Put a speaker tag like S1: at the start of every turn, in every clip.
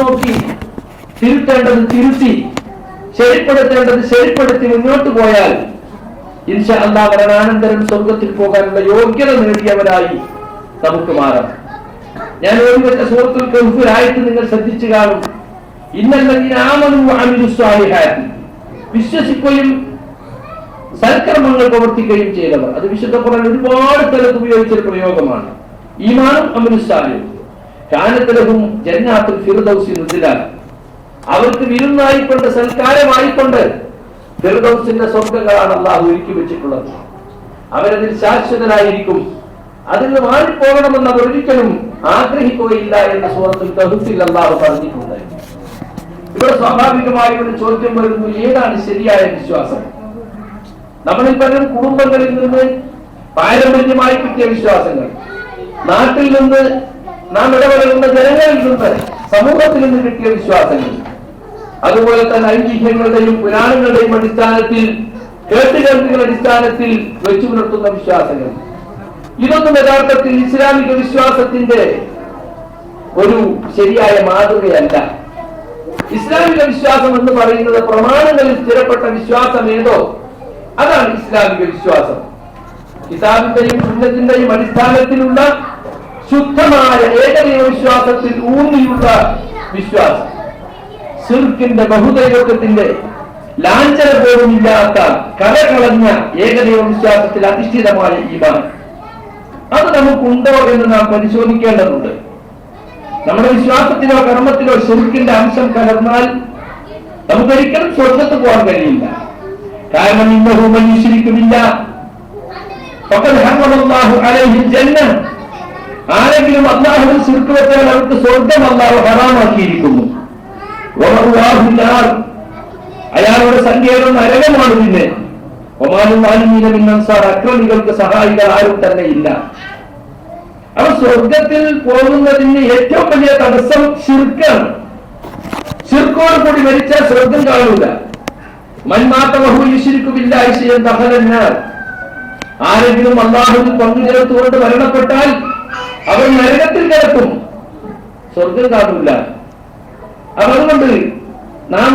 S1: നോക്കി, തിരുത്തേണ്ടത് തിരുത്തി, ശരിപ്പെടുത്തേണ്ടത് ശരിപ്പെടുത്തി മുന്നോട്ട് പോയാൽ ഇൻഷാ അല്ലാഹ് മരണാനന്തരം സ്വർഗത്തിൽ പോകാനുള്ള യോഗ്യത നേടിയവരായി നമുക്ക് മാറാം. ഞാൻ ഓർമ്മ സൂറത്തുൽ കഹ്ഫിൽ ആയത്ത് നിങ്ങൾ ശ്രദ്ധിച്ചു കാണും. ഇന്നല്ലദീന ആമനൂ വഅമിലുസ് സാലിഹാത്തി, വിശ്വസിക്കുകയും സൽക്കർമ്മങ്ങൾ പ്രവർത്തിക്കുകയും ചെയ്തവർ. അത് വിശുദ്ധ ഖുർആൻ ഒരുപാട് സ്ഥലത്ത് ഉപയോഗിച്ചൊരു പ്രയോഗമാണ്. ഈമാനും അമലുസ് സാലിഹും കാനത് ലഹും ജന്നാത്തുൽ ഫിർദൗസി നുസുലാ, അവർക്ക് വിരുന്നായിക്കൊണ്ട് സൽക്കാരമായിക്കൊണ്ട് ഫിർദൗസിന്റെ സ്വർഗ്ഗങ്ങളാണ് അല്ലാഹു ഒരുക്കി വെച്ചിട്ടുള്ളത്. അവരതിൽ ശാശ്വതരായിരിക്കും. അതിൽ നിന്ന് മാറിപ്പോകണമെന്ന് അവർ ഒരിക്കലും ആഗ്രഹിക്കുകയില്ല എന്ന് സൂറത്തുൽ കഹ്ഫിൽ അല്ലാഹു പറഞ്ഞിട്ടുണ്ട്. ഇവിടെ സ്വാഭാവികമായി ഒരു ചോദ്യം വരുന്നു, ഏതാണ് ശരിയായ വിശ്വാസം? നമ്മളിൽ പലരും കുടുംബങ്ങളിൽ നിന്ന് പാരമ്പര്യമായി കിട്ടിയ വിശ്വാസങ്ങൾ, നാട്ടിൽ നിന്ന് നാം ഇടപെടുന്ന ജനങ്ങളിൽ നിന്ന്, സമൂഹത്തിൽ നിന്ന് കിട്ടിയ വിശ്വാസങ്ങൾ, അതുപോലെ തന്നെ ഐതിഹ്യങ്ങളുടെയും പുരാണങ്ങളുടെയും അടിസ്ഥാനത്തിൽ, കേട്ടുകേൾവികളുടെ അടിസ്ഥാനത്തിൽ വെച്ചു പുലർത്തുന്ന വിശ്വാസങ്ങൾ, ഇതൊന്നും യഥാർത്ഥത്തിൽ ഇസ്ലാമിക വിശ്വാസത്തിന്റെ ഒരു ശരിയായ മാതൃകയല്ല. ഇസ്ലാമിക വിശ്വാസം എന്ന് പറയുന്നത് പ്രമാണങ്ങളിൽ സ്ഥിരപ്പെട്ട വിശ്വാസം ഏതോ അതാണ് ഇസ്ലാമിക വിശ്വാസം. കിതാബിന്റെയും സുന്നത്തിന്റെയും അടിസ്ഥാനത്തിലുള്ള ശുദ്ധമായ ഏകദൈവ വിശ്വാസത്തിൽ ഊന്നിയുള്ള വിശ്വാസം, ശിർക്കിന്റെ ബഹുദൈവത്വത്തിന്റെ ലാഞ്ചന പോലുമില്ലാത്ത കലകളഞ്ഞ ഏകദൈവ വിശ്വാസത്തിൽ അധിഷ്ഠിതമായ ഈമാൻ, അത് നമുക്കുണ്ടോ എന്ന് നാം പരിശോധിക്കേണ്ടതുണ്ട്. നമ്മുടെ വിശ്വാസത്തിലോ കർമ്മത്തിലോ ശിർക്കിന്റെ അംശം കലർന്നാൽ നമുക്കൊരിക്കലും സ്വർഗ്ഗത്ത് പോകാൻ കഴിയില്ല. കാരണം ഇന്നഹു മൻ യുശ്രികു ബില്ലാഹ് ഫഖദ് ഹറമല്ലാഹു അലൈഹിൽ ജന്ന, ആരെങ്കിലും അല്ലാഹുവിൽ ശിർക്ക് വെച്ചാൽ അവർക്ക് സ്വർഗ്ഗം അല്ലാഹു ഹറാമാക്കിയിരിക്കുന്നു. വമഅവാഹുൻ നാർ, അയാളുടെ സങ്കേതം നരകമാണ്. പിന്നെ വമാലു മാലിമീന മിൻ അൻസാർ, അക്രമികൾക്ക് സഹായികൾ ആരും തന്നെ ഇല്ല. അവ സ്വർഗത്തിൽ പോകുന്നതിന് ഏറ്റവും വലിയ തടസ്സം ശിർക്കാണ്. ശിർക്കോട് കൂടി മരിച്ചാൽ സ്വർഗം കാണൂല. മൻ മാത വഹു യുശ്രികു ബില്ലാഹി ശൈഅൻ ദഖലൻ നാർ, ആരെങ്കിലും അല്ലാഹുവിൽ പങ്കുചേർത്തുകൊണ്ട് മരണപ്പെട്ടാൽ അവർ നരകത്തിൽ കിടക്കും, സ്വർഗം കാണൂല. അതുകൊണ്ട് നാം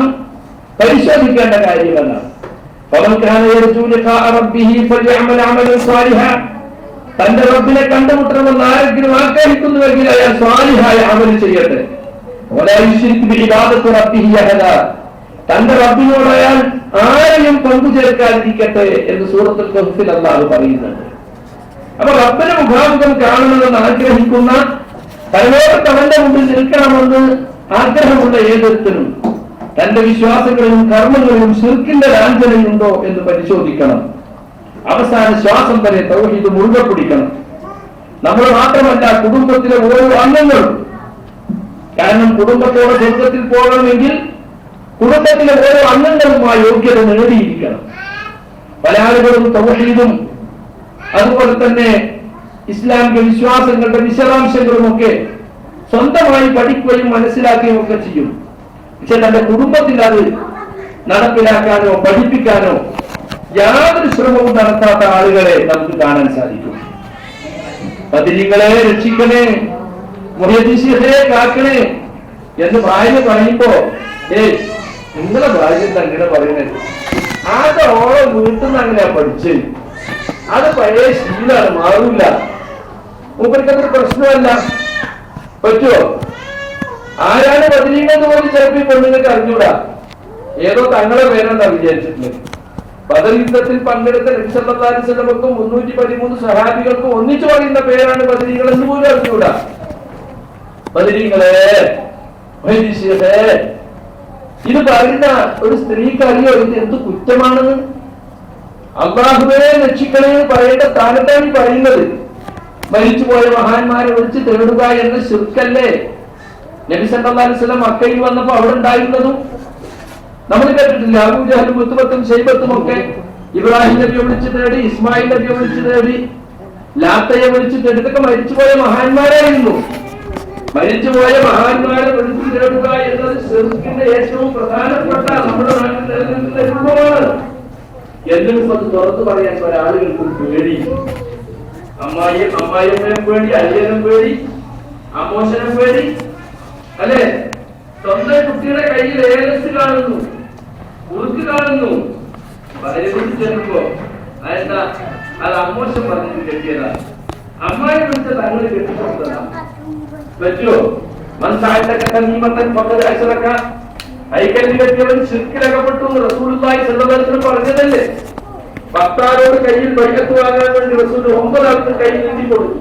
S1: പരിശോധിക്കേണ്ട കാര്യമല്ല. ഫമൻ കാന യർജു ലിഖാഅ റബ്ബിഹി ഫൽയഅമൽ അമലൻ സാലിഹാ, തന്റെ റബ്ബിനെ കണ്ടുമുട്ടണമെന്ന് ആരെങ്കിലും ആഗ്രഹിക്കുന്നുവെങ്കിൽ അയാൾ സ്വാലിഹായ അമൽ ചെയ്യട്ടെ. വലാ യുശ്രിക് ബിഇബാദത്തി റബ്ബിഹി അഹദാ, തന്റെ റബ്ബിനോട് അയാൾ ആരെയും പങ്കുചേർക്കാതിരിക്കട്ടെ എന്ന് സൂറത്തുൽ കഹ്ഫിൽ അല്ലാഹു പറയുന്നുണ്ട്. അപ്പൊ റബ്ബിനെ മുഖാമുഖം കാണണമെന്ന് ആഗ്രഹിക്കുന്ന, പരലോകത്ത് അവന്റെ മുമ്പിൽ നിൽക്കണമെന്ന് ആഗ്രഹമുള്ള ഏതൊരുത്തനും തന്റെ വിശ്വാസങ്ങളിലും കർമ്മങ്ങളിലും ശിർക്കിന്റെ ലാഞ്ചനയുണ്ടോ എന്ന് പരിശോധിക്കണം. അവസാന ശ്വാസം വരെ തൗഹീദ് മുറുകെ പിടിക്കണം. നമ്മൾ മാത്രമല്ല, കുടുംബത്തിലെ ഓരോ അംഗങ്ങളും. കാരണം കുടുംബത്തോടെ സ്വർഗത്തിൽ പോകണമെങ്കിൽ കുടുംബത്തിലെ ഓരോ അംഗങ്ങളും ആ യോഗ്യത നേടിയിരിക്കണം. പല ആളുകളും തൗഹീദും അതുപോലെ തന്നെ ഇസ്ലാമിക വിശ്വാസങ്ങളുടെ വിശദാംശങ്ങളുമൊക്കെ സ്വന്തമായി പഠിക്കുകയും മനസ്സിലാക്കുകയും ഒക്കെ ചെയ്യും. പക്ഷെ തന്റെ കുടുംബത്തിൽ അത് നടപ്പിലാക്കാനോ പഠിപ്പിക്കാനോ യാതൊരു ശ്രമവും നടത്താത്ത ആളുകളെ നമുക്ക് കാണാൻ സാധിക്കും. ബദരീങ്ങളെ രക്ഷിക്കണേ, മുഹദ്ദിസിനെ കാക്കണേ എന്ന് ഭാര്യ പറയുമ്പോ, നിങ്ങളെ ഭാര്യ എന്താ അങ്ങനെ പറയുന്നത്? അത് ഓരോ വീട്ടിൽ നിന്ന് അങ്ങനെയാ പഠിച്ച്, അത് പഴയ ശീലാണ്, മാറൂല. മൂപ്പർക്കതൊരു പ്രശ്നമല്ല. പറ്റുമോ? ആരാണ് ബദരീങ്ങളെന്ന് പോലും ചിലപ്പോൾ പെണ്ണുങ്ങൾക്ക് അറിഞ്ഞൂടാ. ഏതോ തങ്ങളെ പേരെന്താ വിചാരിച്ചിട്ടുള്ളത്. ബദർ യുദ്ധത്തിൽ പങ്കെടുത്ത നബി സല്ലല്ലാഹു അലൈഹി വസല്ലമക്കും 313 സഹാബികൾക്കും ഒന്നിച്ചു പറയുന്ന പേരാണ് ബദരീങ്ങൾ എന്ന് പോലും അറിഞ്ഞൂടാ. ബദരീങ്ങളെ, ഇത് പറയുന്ന ഒരു സ്ത്രീക്ക് അറിയോ ഇത് എന്ത് കുറ്റമാണെന്ന്? അല്ലാഹുവേ രക്ഷിക്കണേ പറയേണ്ട സ്ഥാനത്താണ് പറയുന്നത്. മരിച്ചുപോയ മഹാന്മാരെ വിളിച്ച് തേടുക എന്ന ശിർക്കല്ലേ നബി സല്ലല്ലാഹു അലൈഹി വസല്ലം മക്കയിൽ വന്നപ്പോ അവിടെ ഉണ്ടായിരുന്നതും നമ്മൾ കേട്ടിട്ടില്ല. അബൂജഹലും ഉത്ബത്തും ശൈബത്തും ഒക്കെ ഇബ്രാഹിം നബിയെ വിളിച്ച് തേടി, ഇസ്മായിൽ നബിയെ വിളിച്ച് തേടി, ലാത്തയെ വിളിച്ച് തേടി. ഇതൊക്കെ മരിച്ചുപോയ മഹാന്മാരായിരുന്നു. മരിച്ചുപോയ മഹാന്മാരെ വിളിച്ച് തേടുക എന്നത് ശിർക്കിന്റെ ഏറ്റവും പ്രധാനപ്പെട്ട നമ്മുടെ നാട്ടിൽ നിലനിൽക്കുന്ന രൂപമാണ്. എന്നിട്ടും അത് തുറന്നു പറയാൻ പല ആളുകൾക്കും പേടി. അമ്മായിയമ്മയും പേടി, അയ്യനും പേടി, അമോശനും പേടി, അല്ലെ? സ്വന്തം കുട്ടിയുടെ കയ്യിൽ ഏലസ് കാണുന്നു, ഉറുക്ക് കാണുന്നു, ഭാര്യ കൊണ്ട് ചെല്ലുമ്പോ അതെന്താ, അത് അമ്മോശം പറഞ്ഞിട്ട് കെട്ടിയതാ, അമ്മായി വിളിച്ച തങ്ങൾ കെട്ടിക്കൊടുത്തതാ. പറ്റുമോ? മനസ്സായിട്ടൊക്കെ തന്നീമത്തൻ പക്കത് അയച്ചതൊക്കെ ഐക്കല്ല് കെട്ടിയവൻ ശിർക്കിലകപ്പെട്ടു റസൂലുള്ളാഹി സ്വല്ലല്ലാഹു അലൈഹി വസല്ലം പറഞ്ഞതല്ലേ? 10 ആളോട് കയ്യിൽ ബൈഅത്ത് വാങ്ങാൻ വേണ്ടി റസൂൽ 9 ആൾക്ക് കൈ നീട്ടി കൊടുത്തു.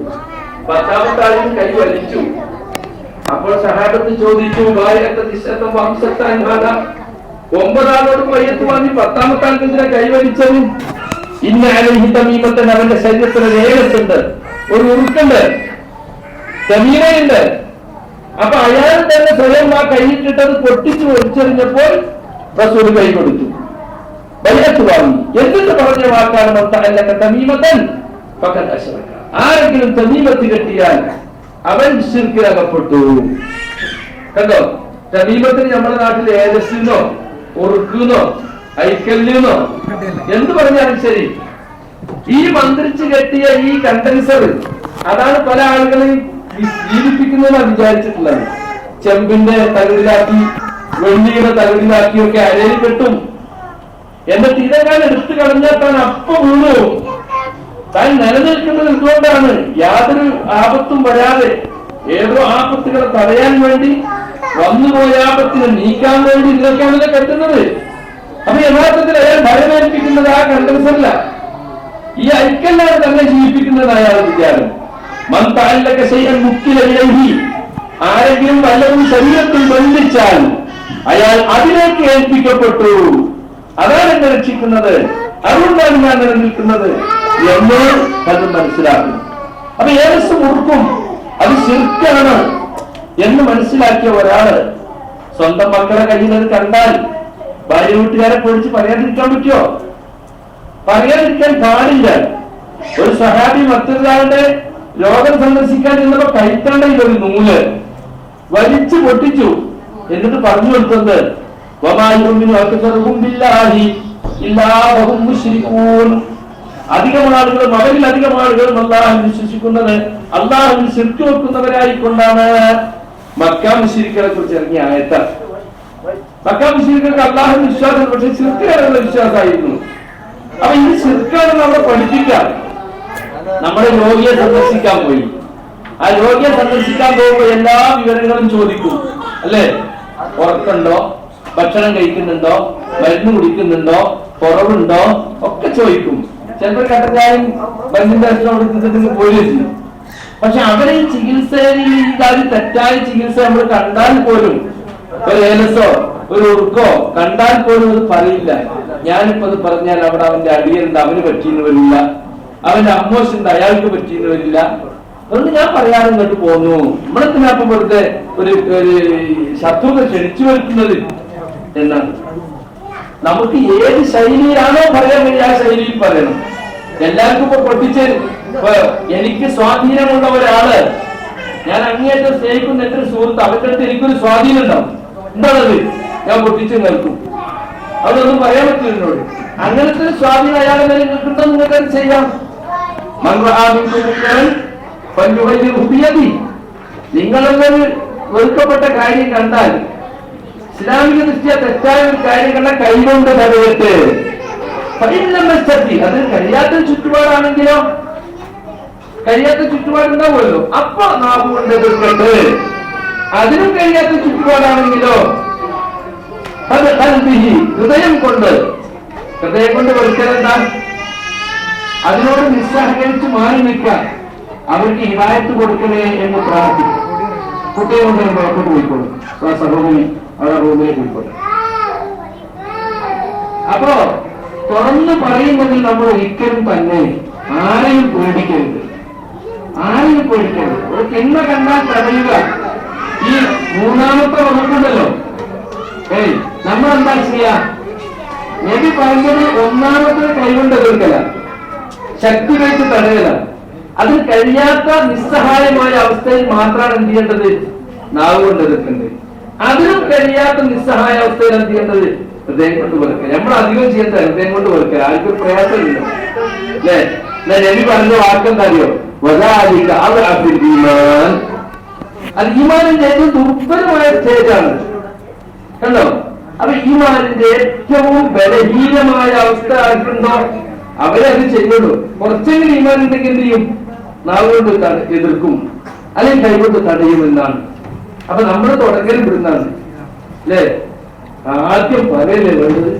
S1: 10ാമത്തെ ആളിന് കൈ വലിച്ചു. അപ്പോൾ സഹാബത്ത് ചോദിച്ചു, 9 ആളോട് ബൈഅത്ത് വാങ്ങി 10ാമത്തെ ആൾക്ക് എന്തിനാ കൈ വലിച്ചത്? ഇന്ന അലൈഹി തമീമത്തൻ, അവന്റെ ശരീരത്തിൽ ഒരു ഏലസുണ്ട്, ഒരു ഉറുക്കുണ്ട്, തമീമയുണ്ട്. അപ്പൊ അയാൾ തന്നെ സ്വയം ആ കൈയിട്ടിട്ടത് പൊട്ടിച്ചു ഒളിച്ചെറിഞ്ഞപ്പോൾ റസൂൽ കൈ കൊടുത്തു, ബൈഅത്ത് വാങ്ങി. എന്നിട്ട് പറഞ്ഞ വാക്കാണ് തമീമത്തൻ ഫഖദ് അശ്റക, ആരെങ്കിലും തമീമത്ത് കെട്ടിയാൽ അവൻ ശിർക്കിലകപ്പെട്ടു. കണ്ടോ? തമീമത്തിന് നമ്മുടെ നാട്ടിൽ ഏലസിനോ ഉറുക്കുന്നോ ഐക്കല്ലിനോ എന്ത് പറഞ്ഞാലും ശരി, ഈ മന്ത്രിച്ച് കെട്ടിയ ഈ കണ്ടൻസർ അതാണ് പല ആളുകളെയും ജീവിപ്പിക്കുന്നതെന്നാണ് വിചാരിച്ചിട്ടുള്ളത്. ചെമ്പിന്റെ തകിടിലാക്കി വെള്ളിയുടെ തകിടിലാക്കിയൊക്കെ അരയിൽ കെട്ടും. എന്നിട്ട് ഇതെല്ലാം എടുത്തു കളഞ്ഞാൽ താൻ അപ്പം വീണു. താൻ നിലനിൽക്കുന്നത് എന്തുകൊണ്ടാണ്? യാതൊരു ആപത്തും വരാതെ ഏതോ ആപത്തുകളെ തടയാൻ വേണ്ടി, വന്നുപോയ ആപത്തിനെ നീക്കാൻ വേണ്ടി ഇതൊക്കെയാണല്ലോ കെട്ടുന്നത്. അപ്പൊ യഥാർത്ഥത്തിൽ അയാൾ ഭയമേൽപ്പിക്കുന്നത് ആ കണ്ടൻസറില്ല, ഈ ഐക്കല്ലാണ് തന്നെ ജീവിപ്പിക്കുന്നത് അയാൾ വിചാരം. ആരെങ്കിലും വല്ലതും ശരീരത്തിൽ ബന്ധിച്ചാൽ അയാൾ അതിലേക്ക് ഏൽപ്പിക്കപ്പെട്ടു, അതാണ് എന്നെ രക്ഷിക്കുന്നത്, അതുകൊണ്ടാണ് ഞാൻ നിലനിൽക്കുന്നത് എന്ന് അത് മനസ്സിലാക്കുന്നു. അപ്പൊ ഏലസ് മുറുക്കും അത് ശിർക്കാണ് എന്ന് മനസ്സിലാക്കിയ ഒരാള് സ്വന്തം മക്കളെ കയ്യിൽ അത് കണ്ടാൽ ഭാര്യ വീട്ടുകാരെ പൊളിച്ച് പറയാതിരിക്കാൻ പറ്റുമോ? പറയാതിരിക്കാൻ പാടില്ല. ഒരു സഹാബി മറ്റൊരാളുടെ രോഗം സന്ദർശിക്കാൻ ചെന്നപ്പോ കൈത്തണ്ടയിൽ ഒരു നൂല് വലിച്ചു പൊട്ടിച്ചു. എന്നിട്ട് പറഞ്ഞു കൊടുത്തത് അധികം ആളുകളും അവരിൽ അധികം ആളുകളും അല്ലാഹുവിൽ വിശ്വസിക്കുന്നത് അല്ലാഹുവിൽ ശിർക്ക് വെക്കുന്നവരായിക്കൊണ്ടാണ്. മക്കാ മുശ്രിക്കുകളെ കുറിച്ച് ഇറങ്ങിയ ആയത്ത്. മക്കാ മുശ്രിക്കുകൾക്ക് അല്ലാഹുവിൽ വിശ്വാസം, പക്ഷെ ശിർക്കിലുള്ള വിശ്വാസമായിരുന്നു. അപ്പൊ ഇത് ശിർക്കാണെന്ന് നമ്മളെ പഠിപ്പിക്കാം. നമ്മുടെ രോഗിയെ സന്ദർശിക്കാൻ പോയി, ആ രോഗിയെ സന്ദർശിക്കാൻ പോകുമ്പോൾ എല്ലാ വിവരങ്ങളും ചോദിക്കും അല്ലേ? ഉറക്കുണ്ടോ, ഭക്ഷണം കഴിക്കുന്നുണ്ടോ, മരുന്ന് കുടിക്കുന്നുണ്ടോ, കുറവുണ്ടോ ഒക്കെ ചോദിക്കും. ചിലപ്പോൾ കട്ടച്ചായും മരുന്നിന്റെ ഭക്ഷണം കൊടുത്തിട്ട് പോലും. പക്ഷെ അവരെ ഈ ചികിത്സയിൽ തെറ്റായ ചികിത്സ നമ്മൾ കണ്ടാൽ പോലും, ഒരു ഏലസോ ഒരു ഉറുക്കോ കണ്ടാൽ പോലും അത് പറയില്ല. ഞാനിപ്പോ അത് പറഞ്ഞാൽ അവിടെ അവന്റെ അടിയുണ്ട്, അവന് പറ്റിയെന്ന് വരില്ല, അവന്റെ അമ്മോശുണ്ട്, അയാൾക്ക് പറ്റിയെന്ന് വരില്ല. അതുകൊണ്ട് ഞാൻ പറയാതെ ഇങ്ങോട്ട് പോന്നു. നമ്മളെന്തിനാ ഇപ്പൊ വെറുതെ ഒരു ശത്രുത ക്ഷണിച്ചു വരുത്തുന്നത് എന്നാണ്. നമുക്ക് ഏത് ശൈലിയിലാണോ പറയാൻ കഴിയുക ആ ശൈലിയിൽ പറയണം. എല്ലാവർക്കും ഇപ്പൊ പൊട്ടിച്ച് എനിക്ക് സ്വാധീനമുള്ള ഒരാള്, ഞാൻ അങ്ങേയറ്റം സ്നേഹിക്കുന്ന എത്ര സുഹൃത്ത്, അവരുടെ അടുത്ത് എനിക്കൊരു സ്വാധീനം ഉണ്ടാവും. എന്താണത്? ഞാൻ പൊട്ടിച്ച് നിൽക്കും. അതൊന്നും പറയാൻ പറ്റില്ല എന്നോട്. അങ്ങനത്തെ ഒരു സ്വാധീനം അയാളെ മേലെ നിൽക്കുന്നുണ്ടോ നിങ്ങൾക്കത് ചെയ്യാം. നിങ്ങളൊരു വെറുക്കപ്പെട്ട കാര്യം കണ്ടാൽ, ഇസ്ലാമിക ദൃഷ്ടിയ തെറ്റായ ഒരു കാര്യം കണ്ട കൈകൊണ്ട് തടയട്ട്. അത് കഴിയാത്ത ചുറ്റുപാടാണെങ്കിലോ, കഴിയാത്ത ചുറ്റുപാടുണ്ടാവുമല്ലോ, അപ്പൊ നാവ് കൊണ്ട് എതിർക്കട്ട്. അതിനും കഴിയാത്ത ചുറ്റുപാടാണെങ്കിലോ അത് ഹൃദയം കൊണ്ട് വെറുക്കലെന്താ? അതിനോട് നിസ്സഹകരിച്ച് മാറി നിൽക്കാൻ, അവർക്ക് ഹിദായത്ത് കൊടുക്കണേ എന്ന് പ്രാർത്ഥിക്കും. കുട്ടിയെ കൊണ്ട് പുറത്തോട്ട് പോയിക്കോളും, സഹോദരി അവരുടെ റൂമിലേക്ക് പോയിക്കോട്ടെ. അപ്പോ തുറന്നു പറയുന്നതിൽ നമ്മൾ ഒരിക്കലും തന്നെ ആരെയും പേടിക്കരുത്, ആരെയും പേടിക്കരുത്. ഒരു തിന്മ കണ്ടാൽ തടയുക. ഈ 3ാമത്തെ വകുപ്പുണ്ടല്ലോ, നമ്മളെന്താ ചെയ്യാ? നബി പറഞ്ഞത് 1ാമത്തെ കൈകൊണ്ട് എതിർക്കല, ശക്തി വെച്ച് തടയല. അത് കഴിയാത്ത നിസ്സഹായമായ അവസ്ഥയിൽ മാത്രമാണ് എന്ത് ചെയ്യേണ്ടത്? നാവ് കൊണ്ട് എതിർക്കേണ്ടത്. അതിനും കഴിയാത്ത നിസ്സഹായ അവസ്ഥയിൽ എന്ത് ചെയ്യേണ്ടത്? ഹൃദയം കൊണ്ട് വെറുക്കുക. നമ്മൾ അധികം ചെയ്യേണ്ട ഹൃദയം കൊണ്ട് വെറുക്കുക. ആർക്കും പ്രയാസമില്ല അല്ലേ? നബി പറഞ്ഞ വാക്കെന്താ അറിയോ? അത് ഈമാനിന്റെ ഏറ്റവും ദുർബലമായ സ്റ്റേജാണ്. കണ്ടോ? അപ്പൊ ഈമാനിന്റെ ഏറ്റവും ബലഹീനമായ അവസ്ഥ ആർക്കുണ്ടോ അവരത് ചെയ്യുള്ളൂ. കുറച്ചെങ്കിലും ഈമാൻ ഉണ്ടെങ്കിൽ എന്ത് ചെയ്യും? നാവുകൊണ്ട് എതിർക്കും, അല്ലെങ്കിൽ കൈകൊണ്ട് തടയും എന്നാണ്. അപ്പൊ നമ്മൾ തുടങ്ങൽ ഇവിടുന്നാണ് അല്ലേ? ആദ്യം പറയല്ലേ വേണ്ടത്,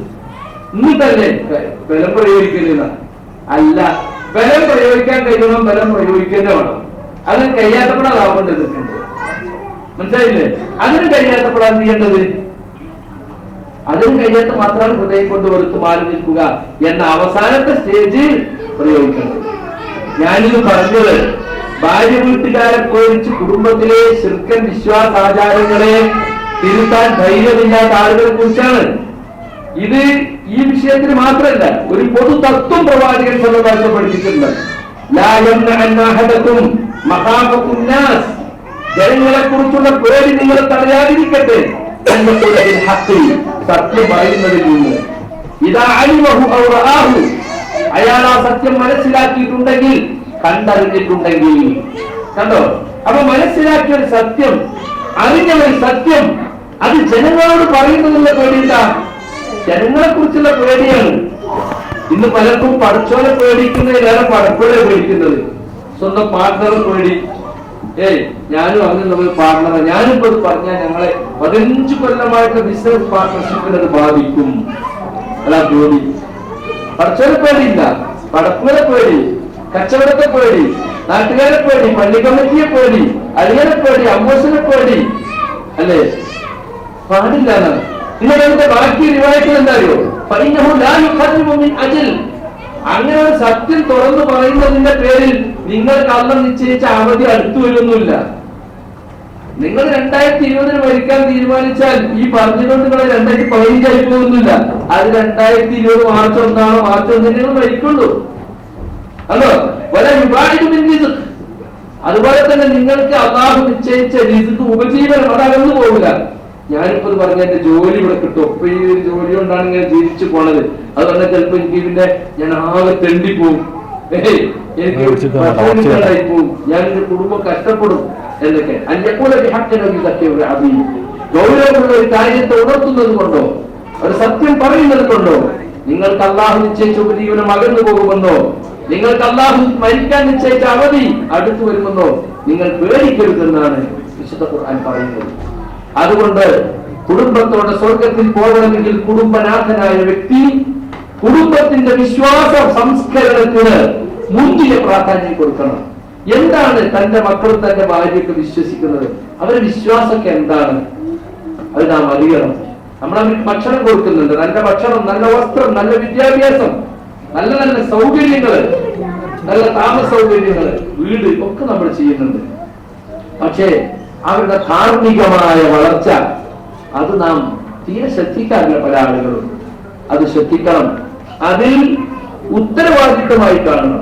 S1: എന്നിട്ടല്ലേ ബലം പ്രയോഗിക്കുന്ന? അല്ല, ബലം പ്രയോഗിക്കാൻ കഴിയണം, ബലം പ്രയോഗിക്കേണ്ട വേണം. അതിന് കഴിയാത്തപ്പോഴാണ് ലാഭം എതിർക്കുന്നത്. മനസ്സിലായില്ലേ? അതിന് കഴിയാത്തപ്പോഴാണ് ചെയ്യേണ്ടത്. അതിന് കഴിയാത്ത മാത്രമാണ് ഹൃദയം കൊണ്ട് വെറുത്ത് മാറി നിൽക്കുക എന്ന അവസാനത്തെ സ്റ്റേജ് പ്രയോഗിക്കുന്നത്. ഞാനിത് പറഞ്ഞത് ഭാര്യ വീട്ടുകാരെ പേടിച്ച് കുടുംബത്തിലെ ശിർക്കൻ വിശ്വാസാചാരങ്ങളെ തിരുത്താൻ ധൈര്യമില്ലാത്ത ആളുകളെ കുറിച്ചാണ്. ഇത് ഈ വിഷയത്തിന് മാത്രമല്ല, ഒരു പൊതു തത്വം പ്രവാചകൻ സ്വന്തം പഠിപ്പിച്ചിട്ടുണ്ട്. ജനങ്ങളെ കുറിച്ചുള്ള പേടി നിങ്ങൾ തടയാതിരിക്കട്ടെ, സത്യം പറയുന്നതിൽ നിന്ന്. അയാൾ ആ സത്യം മനസ്സിലാക്കിയിട്ടുണ്ടെങ്കിൽ, കണ്ടറിഞ്ഞിട്ടുണ്ടെങ്കിൽ. കണ്ടോ? അപ്പൊ മനസ്സിലാക്കിയ ഒരു സത്യം, അറിഞ്ഞ ഒരു സത്യം, അത് ജനങ്ങളോട് പറയുന്നതിനുള്ള പേടിയില്ല, ജനങ്ങളെ കുറിച്ചുള്ള പേടിയാണ്. ഇന്ന് പലർക്കും പടച്ചോനെ പേടിക്കുന്നതിലേറെ പടപ്പുകളെ പേടിക്കുന്നത്. സ്വന്തം പാർട്ട്ണറെ പേടി. ഞാനും അങ്ങനെ നമ്മൾ പാർട്ട്ണറെ, ഞാനിപ്പോ പറഞ്ഞാൽ ഞങ്ങളെ 15 കൊല്ലമായിട്ട് ബിസിനസ് പാർട്ട്ണർഷിപ്പിനത് ബാധിക്കും. അതാ പേടി. പടച്ചോനെ പേടിയില്ല, പടപ്പുകളെ പേടി, കച്ചവടത്തെ പേടി, നാട്ടുകാരെ പേടി, പള്ളി കമ്മിറ്റിയെ പേടി, അളിയനെ പേടി, അമ്മോസിനെ പേടി. അല്ലേ? പാടില്ല. നിങ്ങളുടെ ബാക്കി റിവായത്തിൽ എന്താ അറിയോ? അങ്ങനെ ഒരു സത്യം തുറന്നു പറയുന്നതിന്റെ പേരിൽ നിങ്ങൾക്ക് അള്ളാഹ് നിശ്ചയിച്ച അവധി അടുത്തു വരുന്നില്ല. നിങ്ങൾ 2020 മരിക്കാൻ തീരുമാനിച്ചാൽ ഈ പറഞ്ഞുകൊണ്ട് നിങ്ങൾ 2015 പോകുന്നില്ല. അത് 2020 മാർച്ച് 1 മാർച്ച് 1 നിങ്ങൾ മരിക്കുള്ളൂ. അതോ അതുപോലെ തന്നെ നിങ്ങൾക്ക് അള്ളാഹു നിശ്ചയിച്ച റിസ്ക്, ഉപജീവനം അതകന്നു പോകില്ല. ഞാനിപ്പോ പറഞ്ഞ എന്റെ ജോലി ഇവിടെ കിട്ടും. ഇപ്പൊ ഈ ഒരു ജോലി കൊണ്ടാണ് ഇങ്ങനെ ജീവിച്ചു പോണത്. അതുകൊണ്ട് ചിലപ്പോ എനിക്ക് ഇതിന്റെ ഞാൻ ആകെ തെണ്ടിപ്പോവും, എനിക്ക് പോവും, ഞാൻ എന്റെ കുടുംബം കഷ്ടപ്പെടും എന്നൊക്കെ. ഗൗരവമുള്ള ഒരു കാര്യത്തെ ഉണർത്തുന്നത് കൊണ്ടോ, ഒരു സത്യം പറയുന്നത് കൊണ്ടോ നിങ്ങൾക്ക് അള്ളാഹു നിശ്ചയിച്ച ഉപജീവനം അകന്നു പോകുമെന്നോ, നിങ്ങൾക്ക് അള്ളാഹു മരിക്കാൻ നിശ്ചയിച്ച അവധി അടുത്തു വരുമെന്നോ നിങ്ങൾ പേടിക്കരുതെന്നാണ് വിശുദ്ധ ഖുർആൻ പറയുന്നത്. അതുകൊണ്ട് കുടുംബത്തോടെ സ്വർഗത്തിൽ പോകണമെങ്കിൽ കുടുംബനാഥനായ വ്യക്തി കുടുംബത്തിന്റെ വിശ്വാസ സംസ്കരണത്തിന് മുന്തിയ പ്രാധാന്യം കൊടുക്കണം. എന്താണ് തന്റെ മക്കളും തന്റെ ഭാര്യയൊക്കെ വിശ്വസിക്കുന്നത്? അവരുടെ വിശ്വാസമൊക്കെ എന്താണ്? അത് നാം അറിയണം. നമ്മൾ അവർക്ക് ഭക്ഷണം കൊടുക്കുന്നുണ്ട്, നല്ല ഭക്ഷണം, നല്ല വസ്ത്രം, നല്ല വിദ്യാഭ്യാസം, നല്ല നല്ല സൗകര്യങ്ങള്, നല്ല താമസ സൗകര്യങ്ങള്, വീട് ഒക്കെ നമ്മൾ ചെയ്യുന്നുണ്ട്. പക്ഷേ അവരുടെ ധാർമ്മികമായ വളർച്ച അത് നാം തീരെ ശ്രദ്ധിക്കാറില്ല. പല ആളുകളും അത് ശ്രദ്ധിക്കണം, അതിൽ ഉത്തരവാദിത്തമായി കാണണം.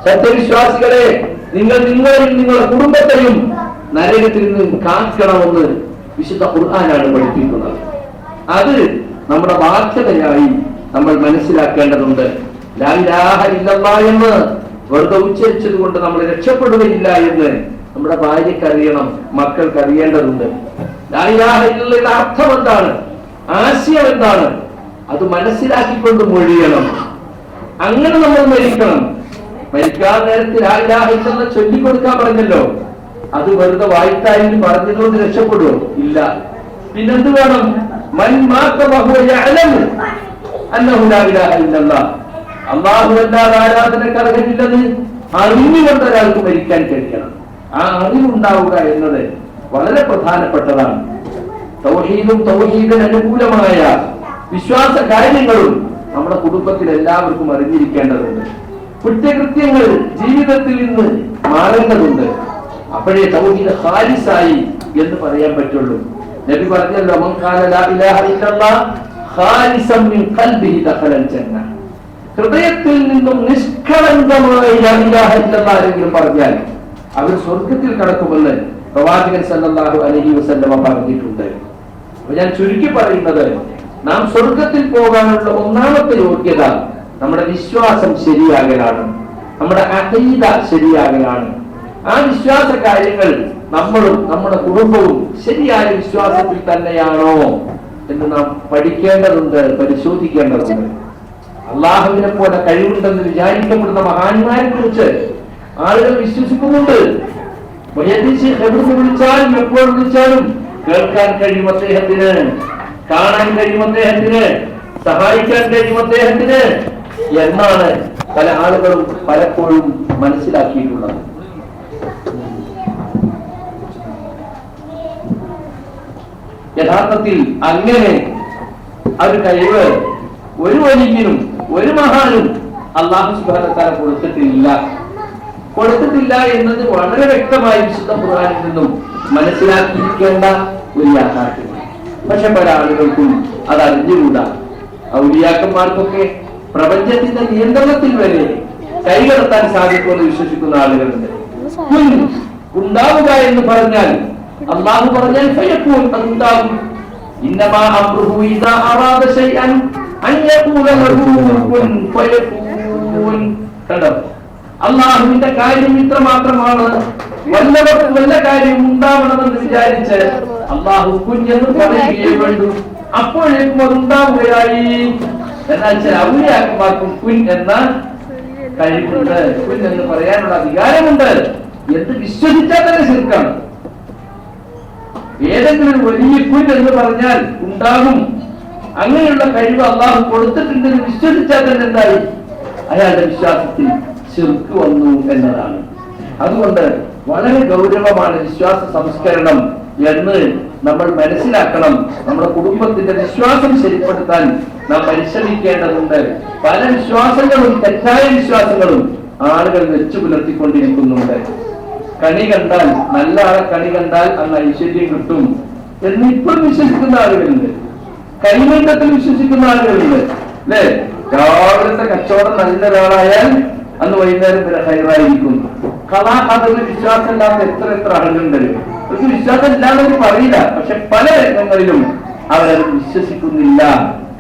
S1: സത്യവിശ്വാസികളെ, നിങ്ങൾ നിങ്ങളെയും നിങ്ങളുടെ കുടുംബത്തെയും നരകത്തിൽ നിന്ന് കാക്കണമെന്ന് വിശുദ്ധ ഖുർആനാണ് പഠിപ്പിക്കുന്നത്. അത് നമ്മുടെ ബാധ്യതയായി നമ്മൾ മനസ്സിലാക്കേണ്ടതുണ്ട്. ലാ ഇലാഹ ഇല്ലല്ലാഹ് എന്ന് വെറുതെ ഉച്ചരിച്ചത് കൊണ്ട് നമ്മൾ രക്ഷപ്പെടുകയില്ല എന്ന് നമ്മുടെ ഭാര്യയ്ക്ക് അറിയണം, മക്കൾക്ക് അറിയേണ്ടതുണ്ട്. ലാ ഇലാഹ ഇല്ലല്ലാഹയുടെ അർത്ഥം എന്താണ്, ആശയം എന്താണ്, അത് മനസ്സിലാക്കിക്കൊണ്ട് മൊഴിയണം. അങ്ങനെ നമ്മൾ മരിക്കണം. മരിക്കാൻ നേരത്തെ ലാ ഇലാഹ ഇല്ലല്ലാഹ് ചൊല്ലിക്കൊടുക്കാൻ പറഞ്ഞല്ലോ, അത് വെറുതെ വായിത്തായി പറഞ്ഞതുകൊണ്ട് രക്ഷപ്പെടുമോ? ഇല്ല. പിന്നെന്ത് വേണം? മൻ മാത വഹുവ യഅലമു അന്നഹു ലാ ഇലാഹ ഇല്ലല്ലാഹ്, അല്ലാഹുവല്ലാതെ ആരാധനയ്ക്ക് അർഹനില്ലെന്ന് അറിഞ്ഞുകൊണ്ട് ഒരാൾക്ക് മരിക്കാൻ കഴിയണം. ആ അറിവുണ്ടാവുക എന്നത് വളരെ പ്രധാനപ്പെട്ടതാണ്. തൗഹീദും തൗഹീദിന് അനുകൂലമായ വിശ്വാസ കാര്യങ്ങളും നമ്മുടെ കുടുംബത്തിൽ എല്ലാവർക്കും അറിഞ്ഞിരിക്കേണ്ടതുണ്ട്. കുറ്റകൃത്യങ്ങൾ ജീവിതത്തിൽ നിന്ന് മാറേണ്ടതുണ്ട്. അപ്പോഴേ തൗഹീദ് ഖാലിസായി എന്ന് പറയാൻ പറ്റുള്ളൂ. നബി പറഞ്ഞല്ലോ, മൻ ഖാല ലാ ഇലാഹ ഇല്ലല്ലാഹ് ഖാലിസൻ മിൻ ഖൽബിഹി ദഖലൽ ജന്ന. ഹൃദയത്തിൽ നിന്നും നിഷ്കളങ്കമായി ലാ ഇലാഹ ഇല്ലല്ലാഹ് ആരെങ്കിലും പറഞ്ഞാൽ അവർ സ്വർഗത്തിൽ കടക്കുമെന്ന് പ്രവാചകൻ സല്ലല്ലാഹു അലൈഹി വസല്ലം പറഞ്ഞിട്ടുണ്ട്. അപ്പോൾ ഞാൻ ചുരുക്കി പറയുന്നത്, നാം സ്വർഗത്തിൽ പോകാനുള്ള ഒന്നാമത്തെ യോഗ്യത നമ്മുടെ വിശ്വാസം ശരിയാകലാണ്, നമ്മുടെ അഖീദ ശരിയാകലാണ്. ആ വിശ്വാസ കാര്യങ്ങൾ നമ്മളും നമ്മുടെ കുടുംബവും ശരിയായ വിശ്വാസത്തിൽ തന്നെയാണോ എന്ന് നാം പഠിക്കേണ്ടതുണ്ട്, പരിശോധിക്കേണ്ടതുണ്ട്. അള്ളാഹുവിനെ പോലെ കഴിവുണ്ടെന്ന് വിചാരിക്കപ്പെടുന്ന മഹാന്മാരെ കുറിച്ച് ആളുകൾ വിശ്വസിക്കുന്നുണ്ട്. എവിടുന്ന് വിളിച്ചാലും എപ്പോൾ വിളിച്ചാലും കേൾക്കാൻ കഴിയും അദ്ദേഹത്തിന്, കാണാൻ കഴിയും അദ്ദേഹത്തിന്, സഹായിക്കാൻ കഴിയും അദ്ദേഹത്തിന് എന്നാണ് പല ആളുകളും പലപ്പോഴും മനസ്സിലാക്കിയിട്ടുള്ളത്. യഥാർത്ഥത്തിൽ അങ്ങനെ ഒരു കഴിവ് ഒരു വലിയനും ഒരു മഹാനും അല്ലാഹു സുബ്ഹാനഹു വ തആല കൊടുത്തിട്ടില്ല എന്നത് വളരെ വ്യക്തമായി വിശുദ്ധ ഖുർആനിൽ നിന്നും മനസ്സിലാക്കിയിരിക്കേണ്ട ഒരു യാഥാർത്ഥ്യമാണ്. പക്ഷെ പല ആളുകൾക്കും അത് അറിഞ്ഞുകൂടാ. ഔലിയാക്കന്മാർക്കൊക്കെ പ്രപഞ്ചത്തിന്റെ നിയന്ത്രണത്തിൽ വരെ കൈകടത്താൻ സാധിക്കുമെന്ന് വിശ്വസിക്കുന്ന ആളുകളുണ്ട്. ഉണ്ടാവുക എന്ന് പറഞ്ഞാൽ അല്ലാഹു പറഞ്ഞാൽ ഫയകൂൻ, അതുണ്ടാകും. ഇന്നമാ അംറുഹു ഇദാ അറാദ ശൈഅൻ അൻ യഖൂല ലഹു കുൻ ഫയകൂൻ. കണ്ടോ, അല്ലാഹുവിന്റെ കാര്യം ഇത്ര മാത്രമാണ്. വല്ല കാര്യം ഉണ്ടാവണമെന്ന് വിചാരിച്ച് അല്ലാഹു കുൻ എന്ന് പറയുകയേ വേണ്ടൂ, അപ്പോഴേക്കും അത് ഉണ്ടാവുകയായി. എന്നാൽ ചില ഔലിയാക്കന്മാർക്കും കുൻ എന്ന കഴിവുണ്ട്, കുൻ എന്ന് പറയാനുള്ള അധികാരമുണ്ട്. എന്ത് വിശ്വസിച്ചാൽ തന്നെ ശിർക്കാണ്. ഏതെങ്കിലും വലിയ കുൻ എന്ന് പറഞ്ഞാൽ ഉണ്ടാകും. അങ്ങനെയുള്ള കഴിവ് അള്ളാഹു കൊടുത്തിട്ടുണ്ടെന്ന് വിശ്വസിച്ചാൽ തന്നെ എന്തായി? അയാളുടെ വിശ്വാസത്തിൽ ശിർക്ക് വന്നു എന്നതാണ്. അതുകൊണ്ട് വളരെ ഗൗരവമാണ് വിശ്വാസ സംസ്കരണം എന്ന് നമ്മൾ മനസ്സിലാക്കണം. നമ്മുടെ കുടുംബത്തിന്റെ വിശ്വാസം ശരിപ്പെടുത്താൻ നാം പരിശ്രമിക്കേണ്ടതുണ്ട്. പല വിശ്വാസങ്ങളും, തെറ്റായ വിശ്വാസങ്ങളും ആളുകൾ വെച്ചു പുലർത്തിക്കൊണ്ടിരിക്കുന്നുണ്ട്. കണി കണ്ടാൽ, നല്ല ആളെ കണി കണ്ടാൽ അന്ന് ഐശ്വര്യം കിട്ടും എന്നിപ്പോഴും വിശ്വസിക്കുന്ന ആളുകളുണ്ട്. കൈമേറ്റത്തിൽ വിശ്വസിക്കുന്ന ആളുകളുണ്ട്. അല്ലെ, രാവിലത്തെ കച്ചവടം നല്ല ഒരാളായാൽ അന്ന് വൈകുന്നേരം വരെ ഹൈറായിരിക്കും. കലാകാതന് വിശ്വാസം ഇല്ലാത്ത എത്ര ആളുകളുണ്ട്. അവർക്ക് വിശ്വാസം ഇല്ലാതെ പറയില്ല, പക്ഷെ പല രംഗങ്ങളിലും അവരത് വിശ്വസിക്കുന്നില്ല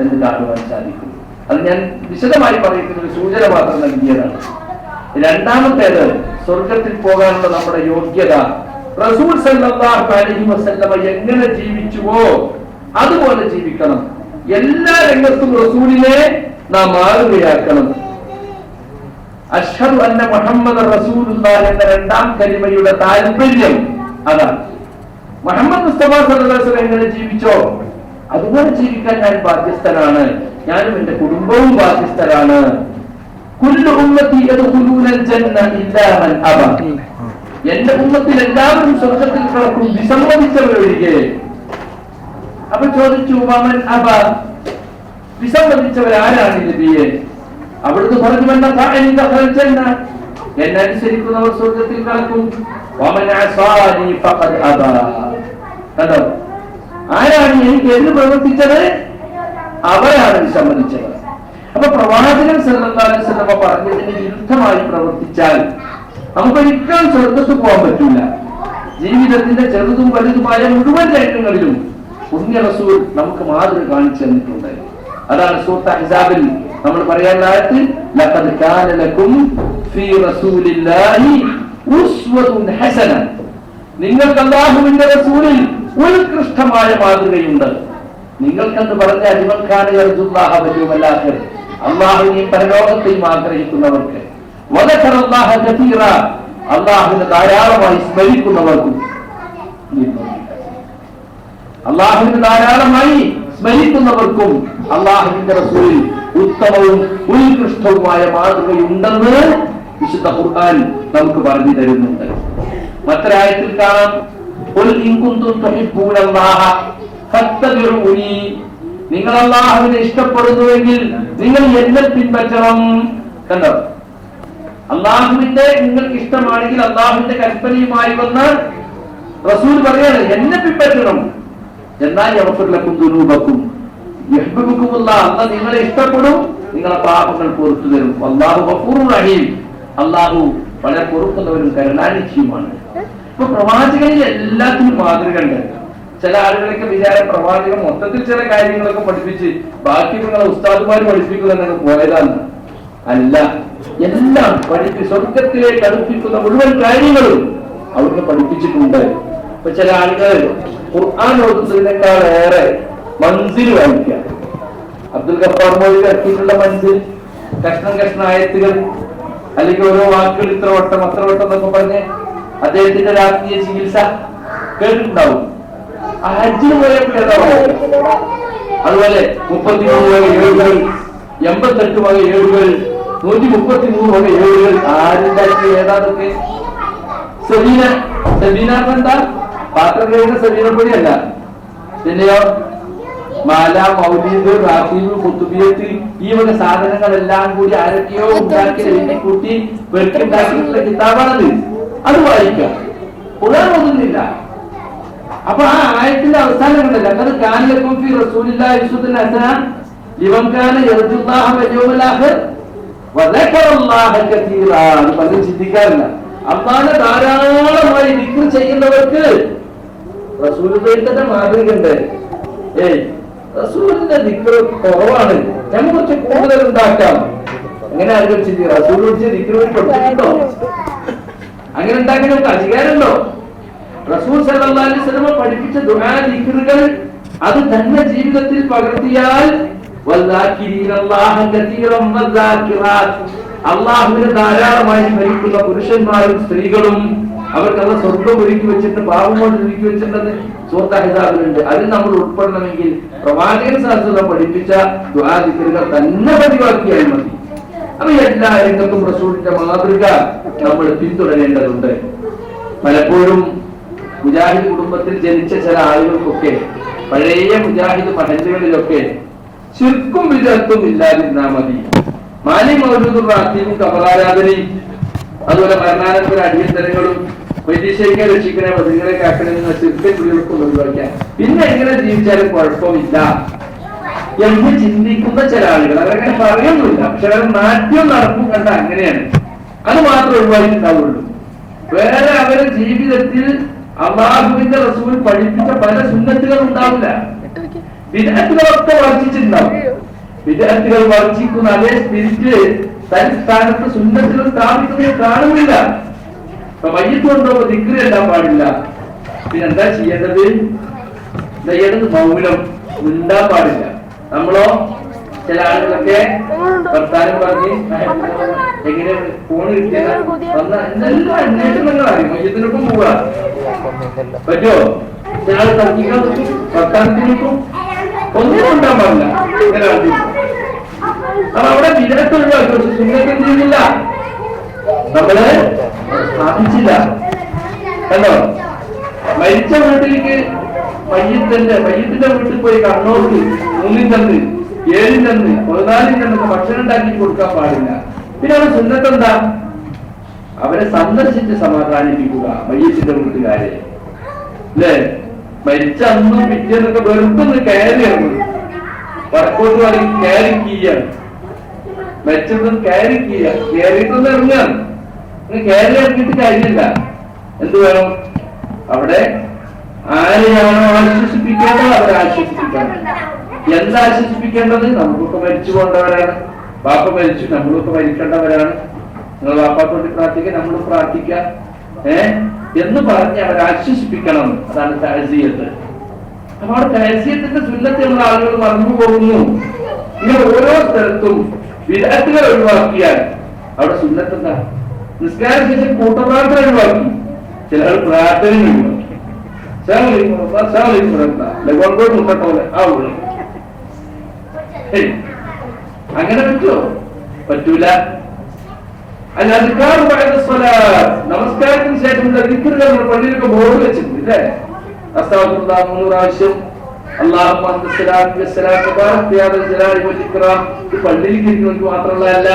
S1: എന്ന് കാണുവാൻ സാധിക്കും. അത് ഞാൻ വിശദമായി പറയുന്ന ഒരു സൂചന മാത്രം നൽകിയതാണ്. രണ്ടാമത്തേത്, സ്വർഗത്തിൽ പോകാനുള്ള നമ്മുടെ യോഗ്യത. റസൂൽ സല്ലല്ലാഹു അലൈഹി വസല്ലമ എങ്ങനെ ജീവിച്ചുവോ അതുപോലെ ജീവിക്കണം. എല്ലാ രംഗത്തും റസൂലിനെ നാം മാതൃകയാക്കണം. അഷ്ഹദു അന്ന മുഹമ്മദ് റസൂലുള്ളാഹി എന്ന രണ്ടാം കലിമയുടെ താല്പര്യം അതാണ്. മുഹമ്മദ് മുസ്തഫ സല്ലല്ലാഹു അലൈഹി വസല്ലം എങ്ങനെ ജീവിച്ചോ അതുപോലെ ജീവിക്കാൻ ഞാൻ ബാധ്യസ്ഥനാണ്. ഞാനും എന്റെ കുടുംബവും ബാധ്യസ്ഥരാണ്. കുല്ലു ഉമ്മത്തി യദ്ഖുലൂനൽ ജന്ന ഇല്ലാ മൻ അബ. എന്റെ ഉമ്മത്തിൽ എല്ലാവരും സ്വർഗ്ഗത്തിൽ കടക്കും വിസമ്മതിച്ചവരൊഴികെ. അപ്പോൾ ചോദിച്ചു, വമൻ അബ, വിസമ്മതിച്ചവരാരാണ് നബിയെ? അവിടുന്ന് പറഞ്ഞു, എന്നെ അനുസരിക്കുന്നവർ സ്വർഗ്ഗത്തിൽ കടക്കും. കണ്ടോ, ആരാണ് എനിക്ക് എന്ന് പ്രവർത്തിച്ചത് അവരാണ് വിസമ്മതിച്ചത്. അപ്പൊ പ്രവാചകൻ സല്ലല്ലാഹു അലൈഹി വസല്ലം പറഞ്ഞതിന് വിരുദ്ധമായി പ്രവർത്തിച്ചാൽ നമുക്കൊരിക്കലും സ്വർഗ്ഗത്ത് പോകാൻ പറ്റില്ല. ജീവിതത്തിന്റെ ചെറുതും വലുതുമായ മുഴുവൻ രംഗങ്ങളിലും പുണ്യ റസൂൽ നമുക്ക് മാതൃക കാണിച്ചു തന്നിട്ടുണ്ട്. അതാണ് സൂറത്ത് അഹ്സാബിൽ നമ്മൾ പറയുന്ന ആയത്തിൽ ലഖദ് കാന ലക്കും ഫീ റസൂലില്ലാഹി ഉസ്വത്തുൻ ഹസന. നിങ്ങൾക്ക് അല്ലാഹുവിന്റെ റസൂലിൽ ഉത്കൃഷ്ടമായ മാതൃകയുണ്ട്. നിങ്ങൾക്കെന്ന് പറഞ്ഞാൽ ഇവൽക്കാന യർജുല്ലാഹ വൽ യൗമൽ ആഖിർ, അല്ലാഹുവിനെയും പരലോകത്തെയും ആഗ്രഹിക്കുന്നവർക്ക്, വദക്കറല്ലാഹ കതീറ, അല്ലാഹുവിനെ ധാരാളമായി സ്മരിക്കുന്നവർക്കും. അല്ലാഹുവിനെ ധാരാളമായി സ്മരിക്കുന്നവർക്കും അല്ലാഹുവിന്റെ റസൂലിൽ ഉത്തമവും ഉത്കൃഷ്ടവുമായ മാതൃകയുണ്ടെന്ന് വിശുദ്ധ ഖുർആൻ നമുക്ക് പറഞ്ഞു തരുന്നുണ്ട്. മറ്റൊരായത്തിൽ കാണാം, ഖുൽ ഇൻ കുൻതും തുഹിബ്ബൂനല്ലാഹ ഫത്തബിഊനി. നിങ്ങൾ അല്ലാഹുവിനെ ഇഷ്ടപ്പെടുന്നുവെങ്കിൽ നിങ്ങൾ എന്നെ പിൻപറ്റണം. കണ്ടോ, അല്ലാഹുവിന്റെ നിങ്ങൾക്ക് ഇഷ്ടമാണെങ്കിൽ അല്ലാഹുവിന്റെ കൽപ്പനയുമായി വന്ന് റസൂൽ പറയാണ് എന്നെ പിൻപറ്റണം. എന്നാൽ യഗ്ഫിർ ലക്കും ദുനൂബക്കും യഹ്ബിബുക്കുമുല്ലാഹ്, അല്ലാഹു നിങ്ങളെ ഇഷ്ടപ്പെടും, നിങ്ങളുടെ പാപങ്ങൾ പൊറുത്തു തരും. അല്ലാഹു ഗഫൂറുർ റഹീം, അല്ലാഹു വളരെ പൊറുക്കുന്നവരും കരുണാനിധിയുമാണ്. ഇപ്പൊ പ്രവാചകനിൽ എല്ലാത്തിനും മാതൃക ഉണ്ട്. ചില ആളുകളൊക്കെ വിചാരം പ്രവാചകൻ മൊത്തത്തിൽ ചില കാര്യങ്ങളൊക്കെ പഠിപ്പിച്ച് ബാക്കി നിങ്ങളെ ഉസ്താദുമാർ പഠിപ്പിക്കുക എന്നൊക്കെ പോയതാണ്. അല്ല, എല്ലാം സ്വർഗത്തിലേക്ക് അടുപ്പിക്കുന്ന മുഴുവൻ കാര്യങ്ങളും അവർക്ക് പഠിപ്പിച്ചിട്ടുണ്ട്. ഇപ്പൊ ചില ആളുകൾ ഖുർആൻ ഓതുന്നതിനേക്കാളേറെ മൻസിൽ വായിക്കാം. അബ്ദുൽ ഗഫാർ മൗലവി ഇറക്കിയിട്ടുള്ള മൻസിൽ കഷ്ണം കഷ്ണം ആയത്തുകൾ, അല്ലെങ്കിൽ ഓരോ വാക്കുകൾ ഇത്ര വട്ടം അത്ര വട്ടം എന്നൊക്കെ പറഞ്ഞ് അദ്ദേഹത്തിന്റെ രാഷ്ട്രീയ ചികിത്സ കേട്ടിട്ടുണ്ടാവും. ഹജ്ജിന് പോയപ്പോഴേതാവും. അതുപോലെ 33 വക ഏടുകൾ, 88 വക ഏടുകൾ, 133 വക ഏടുകൾ ആരുണ്ടാക്കി ഏതാതൊക്കെ. സബീന, സബീന എന്താ? പാത്രം കഴിയുന്ന സബീനപ്പൊടിയല്ല. പിന്നെയോ മാല, മൗലീദ്, റാത്തീബ്, ഖുതുബിയത്ത്, ഈ വക സാധനങ്ങളെല്ലാം കൂടി ആരൊക്കെയോ ഉണ്ടാക്കി എഴുതി കൂട്ടി വെറുക്കുണ്ടാക്കിയിട്ടുള്ള കിതാബാണത്. അത് വായിക്കാം. ഖുർആൻ ഓതുന്നില്ല. അപ്പൊ ആ ആയത്തിന്റെ അവസാനം കണ്ടല്ല, അത് കാനലക്കും ഫീ റസൂലില്ലാഹി ഉസ്വത്തുൻ ഹസന ലിമൻ കാന യർജുല്ലാഹ വൽ യൗമൽ ആഖിർ വദക്കറല്ലാഹ കതീറാ. അത് പലരും ചിന്തിക്കാറില്ല. അല്ലാഹുവിനെ ധാരാളമായി ദിക്ർ ചെയ്യുന്നവർക്ക് റസൂലുള്ളാഹിന്റെ മാതൃകയുണ്ട്. റസൂലിന്റെ ദിക്ർ കുറവാണ്, ഞങ്ങൾ കുറച്ച് കൂടുതൽ ഉണ്ടാക്കാം. അങ്ങനെ ആരും ചിന്തിക്കുക. റസൂൽ വിളിച്ച് ദിക്ർ കൊടുത്തിട്ടുണ്ടോ? അങ്ങനെ ഉണ്ടാക്കാൻ നമുക്ക് അധികാരമുണ്ടോ? റസൂൽ സല്ലല്ലാഹു അലൈഹി വസല്ലം പഠിപ്പിച്ച ദുആ ദിക്റുകൾ അത് തന്നെ ജീവിതത്തിൽ പകർത്തിയാൽ വൽദാകിരീനല്ലാഹ കതീറൻ വൽദാകിറാത്ത്, അല്ലാഹുവിനെ ധാരാളമായി സ്മരിക്കുന്ന പുരുഷന്മാരും സ്ത്രീകളും അവർക്ക് അത് സ്വർഗ്ഗം ഒരുക്കി വെച്ചിട്ട് പാവമോട് ഒരുക്കി വെച്ചിട്ടുണ്ടെന്ന് സൂറത്ത് അഹ്സാബിലുണ്ട്. അതിൽ നമ്മൾ ഉൾപ്പെടണമെങ്കിൽ പ്രവാചകൻ സല്ലല്ലാഹു അലൈഹി വസല്ലം പഠിപ്പിച്ച ദുആ ദിക്റുകൾ തന്നെ പതിവാക്കിയാൽ മതി. അപ്പൊ എല്ലാ രംഗത്തും റസൂലിന്റെ മാതൃക നമ്മൾ പിന്തുടരേണ്ടതുണ്ട്. പലപ്പോഴും മുജാഹിദ് കുടുംബത്തിൽ ജനിച്ച ചില ആളുകൾക്കൊക്കെ പഴയ മുജാഹിദ് മഹല്ലുകളിലൊക്കെ ശിർക്കും വിദഅത്തും ഇല്ലാതിരുന്നാ മതി. മാലി മൗലൂദും റാത്തീബും കബറാരാധനയും അതുപോലെ മരണാനന്തര അടിയന്തരങ്ങളും വൈദ്യശേഖരെ രക്ഷിക്കണേ ബദികളെ കാക്കണമെന്ന ശിർക്കൻ കുടികൾക്കും ഒഴിവാക്കാൻ പിന്നെ എങ്ങനെ ജീവിച്ചാലും കുഴപ്പമില്ല എന്ന് ചിന്തിക്കുന്ന ചില ആളുകൾ. അവരങ്ങനെ പറയുന്നില്ല, പക്ഷെ അവർ നാട്യം നടക്കും കണ്ട അങ്ങനെയാണ്. അത് മാത്രം ഒഴിവാക്കിയിട്ടുണ്ടാവുള്ളൂ. വേറെ അവരുടെ ജീവിതത്തിൽ അല്ലാഹുവിന്റെ റസൂൽ പഠിപ്പിച്ച പല സുന്നത്തുകൾ ഉണ്ടാവില്ല. വിദഅത്തുകളൊക്കെ വർദ്ധിച്ചിട്ടുണ്ടാവും. വിദഅത്തുകൾ വർദ്ധിക്കുന്ന അതേ സ്പിരിറ്റ് തൽസ്ഥാനത്ത് സുന്നത്തുകൾ സ്ഥാപിക്കുന്നത് കാണുന്നില്ല. അപ്പൊ മയ്യത്ത് കൊണ്ടുപോകുമ്പോൾ ദിക്ർ എല്ലാം പാടില്ല. പിന്നെന്താ ചെയ്യേണ്ടത്? മൗനം മിണ്ടാൻ പാടില്ല. നമ്മളോ ചില ആളുകളൊക്കെ വർത്താനം പറഞ്ഞ് എങ്ങനെ ഫോണ് കിട്ടിയത് വന്ന എന്തെല്ലാം അന്വേഷണങ്ങളാണ്. മയ്യത്തിനൊപ്പം പോവാ പറ്റോ? ചില ആൾ തർക്കിക്കാൻ വർത്താനത്തിനൊപ്പം ഒന്നും ഉണ്ടാൻ പാടില്ല. ഇങ്ങനെ അപ്പൊ അവിടെ വിദഅത്ത് ഒഴിവാക്കി, പക്ഷെ സുന്നത്ത് ചെയ്യുന്നില്ല, നമ്മള് സാധിച്ചില്ല. കണ്ടോ? മരിച്ച വീട്ടിലേക്ക് മയ്യത്തിന്റെ വീട്ടിൽ പോയി കണ്ണോർക്ക് 3 തന്ന് 7 തന്ന് 14 തന്നൊക്കെ ഭക്ഷണം ഉണ്ടാക്കി കൊടുക്കാൻ പാടില്ല. പിന്നെ അവിടെ സുന്നത്ത് എന്താ? അവരെ സന്ദർശിച്ച് സമാധാനിപ്പിക്കുക മയ്യത്തിന്റെ വീട്ടുകാരെ. അല്ലേ? മരിച്ച അന്നും പിറ്റേന്നൊക്കെ വെറുതെ കയറി ഇറങ്ങും. വടക്കോട്ട് പറയും കയറി കീയാണ്. മരിച്ചതും കയറി കീയ കയറിയിട്ടൊന്നും ഇറങ്ങാണ്. കയറി ഇറങ്ങിയിട്ട് കാര്യമില്ല. എന്ത് വേണം? അവിടെ ആരെയാണോ ആശ്വസിപ്പിക്കേണ്ടത് അവരെ ആശ്വസിപ്പിക്കണം. എന്താ ആശ്വസിപ്പിക്കേണ്ടത്? നമുക്കൊക്കെ മരിച്ചു പോകേണ്ടവരാണ്. ബാപ്പ മരിച്ചു, നമ്മളൊക്കെ മരിക്കേണ്ടവരാണ്. നിങ്ങൾ ബാപ്പാക്ക് വേണ്ടി പ്രാർത്ഥിക്കുക, നമ്മളും പ്രാർത്ഥിക്കാം എന്ന് പറഞ്ഞ് അവരെ ആശ്വസിപ്പിക്കണം. അതാണ് തഅസിയത്ത്. അപ്പൊ അവിടെ തഅസിയത്തിന്റെ സുന്നത്തുള്ള ആളുകൾ മറന്നു പോകുന്നു. ഇങ്ങനെ ഓരോ സ്ഥലത്തും വിദഅത്തുകൾ ഒഴിവാക്കിയാൽ അവിടെ സുന്നത്ത് എന്താ? നിസ്കാരം ശേഷം കൂട്ടപ്രാർത്ഥന ഒഴിവാക്കി, ചില ആൾ പ്രാർത്ഥന ഒഴിവാക്കി. മുട്ടോലെ ആ ഉള്ളു. അങ്ങനെ പറ്റുമോ? പറ്റൂല. അല്ല നമസ്കാരത്തിന് ശേഷം ദിക്റുകൾ പള്ളിയിലൊക്കെ ബോർഡ് വെച്ചിട്ടുണ്ട് അല്ലേ? അസ്തഗ്ഫിറുല്ലാഹ് 3 പ്രാവശ്യം, അല്ലാഹുമ്മ അൻത സലാം വസ്സലാം തബാറക യാ ദൽ ജലാലി വൽ ഇക്റാം. ഇത് പള്ളിയിൽ ഇരിക്കുന്നവർക്ക് മാത്രമുള്ളതല്ല,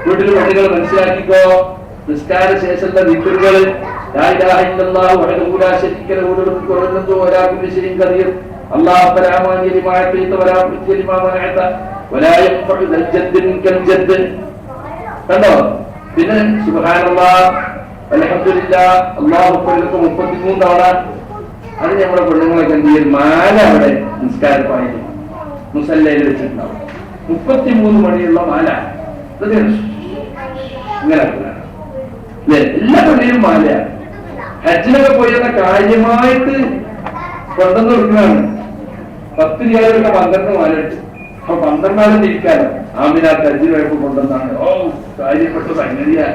S1: വീട്ടിൽ പള്ളികൾ മനസ്സിലാക്കിക്കോ. നിസ്കാര ശേഷമുള്ള ദിക്റുകൾ ലാ ഇലാഹ ഇല്ലല്ലാഹു വഹ്ദഹു ലാ ശരീക ലഹു ലഹുൽ മുൽക്കു വലാ കുല്ലി ഷൈഇൻ ഖദീർ അല്ലാഹു ഫലാ മാനിഅ ലിമാ അഅതൈത വലാ മുഅ്തി ലിമാ മനഅത വലാ യൻഫഉ ദൽ ജദ്ദി മിൻകൽ ജദ്ദ്. കണ്ടോ? പിന്നെ സുബ്ഹാനല്ലാഹ് അൽഹംദുലില്ലാഹ് അല്ലാഹു അക്ബർ 33 തവണ. അത് നമ്മുടെ പെണ്ണുങ്ങളൊക്കെ എന്ത് ചെയ്യും? മാല അവിടെ നിസ്കാരപ്പായി മുസല്ലയിൽ വെച്ചിട്ടുണ്ടാവും. 33 മണിയുള്ള മാല. ഇങ്ങനെ അല്ലേ? എല്ലാ പള്ളിയിലും മാലയാണ്. ഹജ്ജിനൊക്കെ പോയിരുന്ന കാര്യമായിട്ട് കൊണ്ടുവന്ന് കൊടുക്കുകയാണ്. 10 രൂപയുടെ 12 മാല ഇട്ട്. അപ്പൊ 12 ഇരിക്കാലോ. ആമിനാക്ക് ഹജ്ജിന് പോയപ്പോ കൊണ്ടുവന്നാണ്. ഓ, കാര്യപ്പെട്ട സംഗതിയാ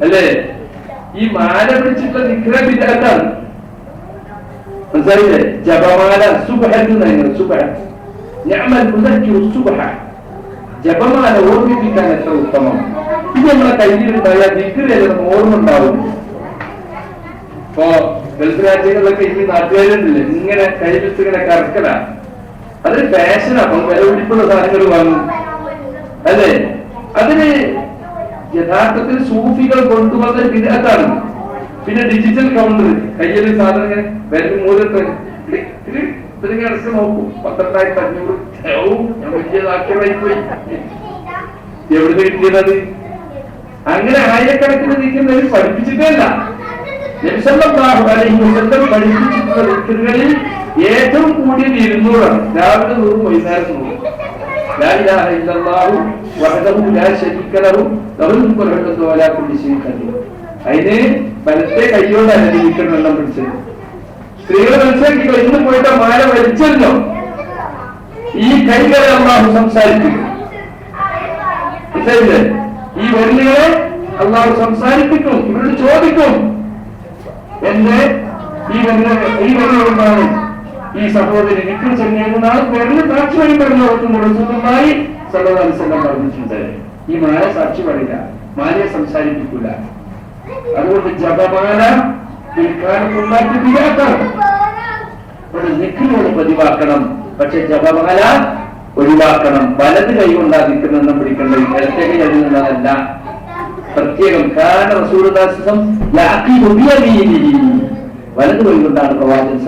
S1: അല്ലേ? ഈ മാല പിടിച്ചിട്ടുള്ള നിക്കറ വിചാരത്താണ്. മനസ്സിലായില്ലേ? ജപമാല സുബഹ സുബഹ സുബഹ ജപമാല ഓർമ്മിപ്പിക്കാൻ എത്ര ഉത്തമം. ഇത് നമ്മളെ കയ്യിലുണ്ടായാൽ നിക്കറിൽ ഓർമ്മ ഉണ്ടാവും. ഇപ്പോ ഗൾഫ് രാജ്യങ്ങളിലൊക്കെ ഈ നാട്ടുകാരുണ്ടല്ലേ ഇങ്ങനെ കയ്യിലിട്ട് ഇങ്ങനെ കറക്കല. അതൊരു ഫാഷനാ. അപ്പൊ വില പിടിപ്പുള്ള സാധനങ്ങൾ വാങ്ങും അല്ലേ? അതിന് യഥാർത്ഥത്തിൽ സൂഫികൾ കൊണ്ടുവന്ന വിദഅത്താണ്. പിന്നെ ഡിജിറ്റൽ കൗണ്ടർ കയ്യിൽ സാധനം ഇങ്ങനെ വിരൽ മൂലത്ത് ഇതിങ്ങനെ അടച്ച് നോക്കും. 12,500 ഞാൻ വലിയതാക്കിയതായി പോയി. എവിടുന്ന് കിട്ടിയത്? അങ്ങനെ ആയിരക്കണക്കിന് നിൽക്കുന്നവർ പഠിപ്പിച്ചിട്ടേ അല്ല. നബി സല്ലല്ലാഹു അലൈഹി വസല്ലം പഠിപ്പിച്ചിട്ടുള്ള ദിക്റുകളിൽ ഏറ്റവും കൂടിയത് 200ആണ്. രാവിലെ 100, വൈകുന്നേരം 100. ലാ ഇലാഹ ഇല്ലല്ലാഹു വഹ്ദഹു ലാ ശരീക ലഹു ലഹുൽ മുൽക്കു വൽ ഹംദു വലാ കുല്ലി ശൈഇൻ ഖദീർ. അതിന് വലത്തെ കൈയോടാണ് ദിക്ർ വെള്ളം പിടിച്ചത്. സ്ത്രീകൾ മനസ്സിലാക്കിക്കോ, ഇന്ന് പോയിട്ട് മാല വലിച്ചല്ലോ. ഈ കൈകളെ അല്ലാഹു സംസാരിപ്പിക്കും. മനസ്സിലായില്ലേ? ഈ വിരലുകളെ അല്ലാഹു സംസാരിപ്പിക്കും. ഇവരോട് ചോദിക്കും, എന്റെ ഈ വിരലുകൊണ്ടാണ് ഈ സഹോദരി നിക്കർ ചെന്നതാണ് വിരല് സാക്ഷി വഴിപ്പെടുന്ന റസൂലുള്ളാഹി സ്വല്ലല്ലാഹു അലൈഹി വസല്ലം പറഞ്ഞിട്ടുണ്ട്. ഈ മാല സാക്ഷി പറയില്ല, മാലയെ സംസാരിപ്പിക്കില്ല. അതുകൊണ്ട് ജപമാല പിൽക്കാലത്തുണ്ടാക്കി തീരാത്താണ്. നിക്കറുകൾ പതിവാക്കണം, പക്ഷെ ജപമാല ഒഴിവാക്കണം. വലത് കൈ കൊണ്ടാ നിൽക്കുന്ന പിടിക്കേണ്ടത്, ഇടത്തെ കൈ അതിനുള്ളതല്ല. പ്രത്യേകം കാരണം വലത് കൈ കൊണ്ടാണ് പ്രവാചകൻ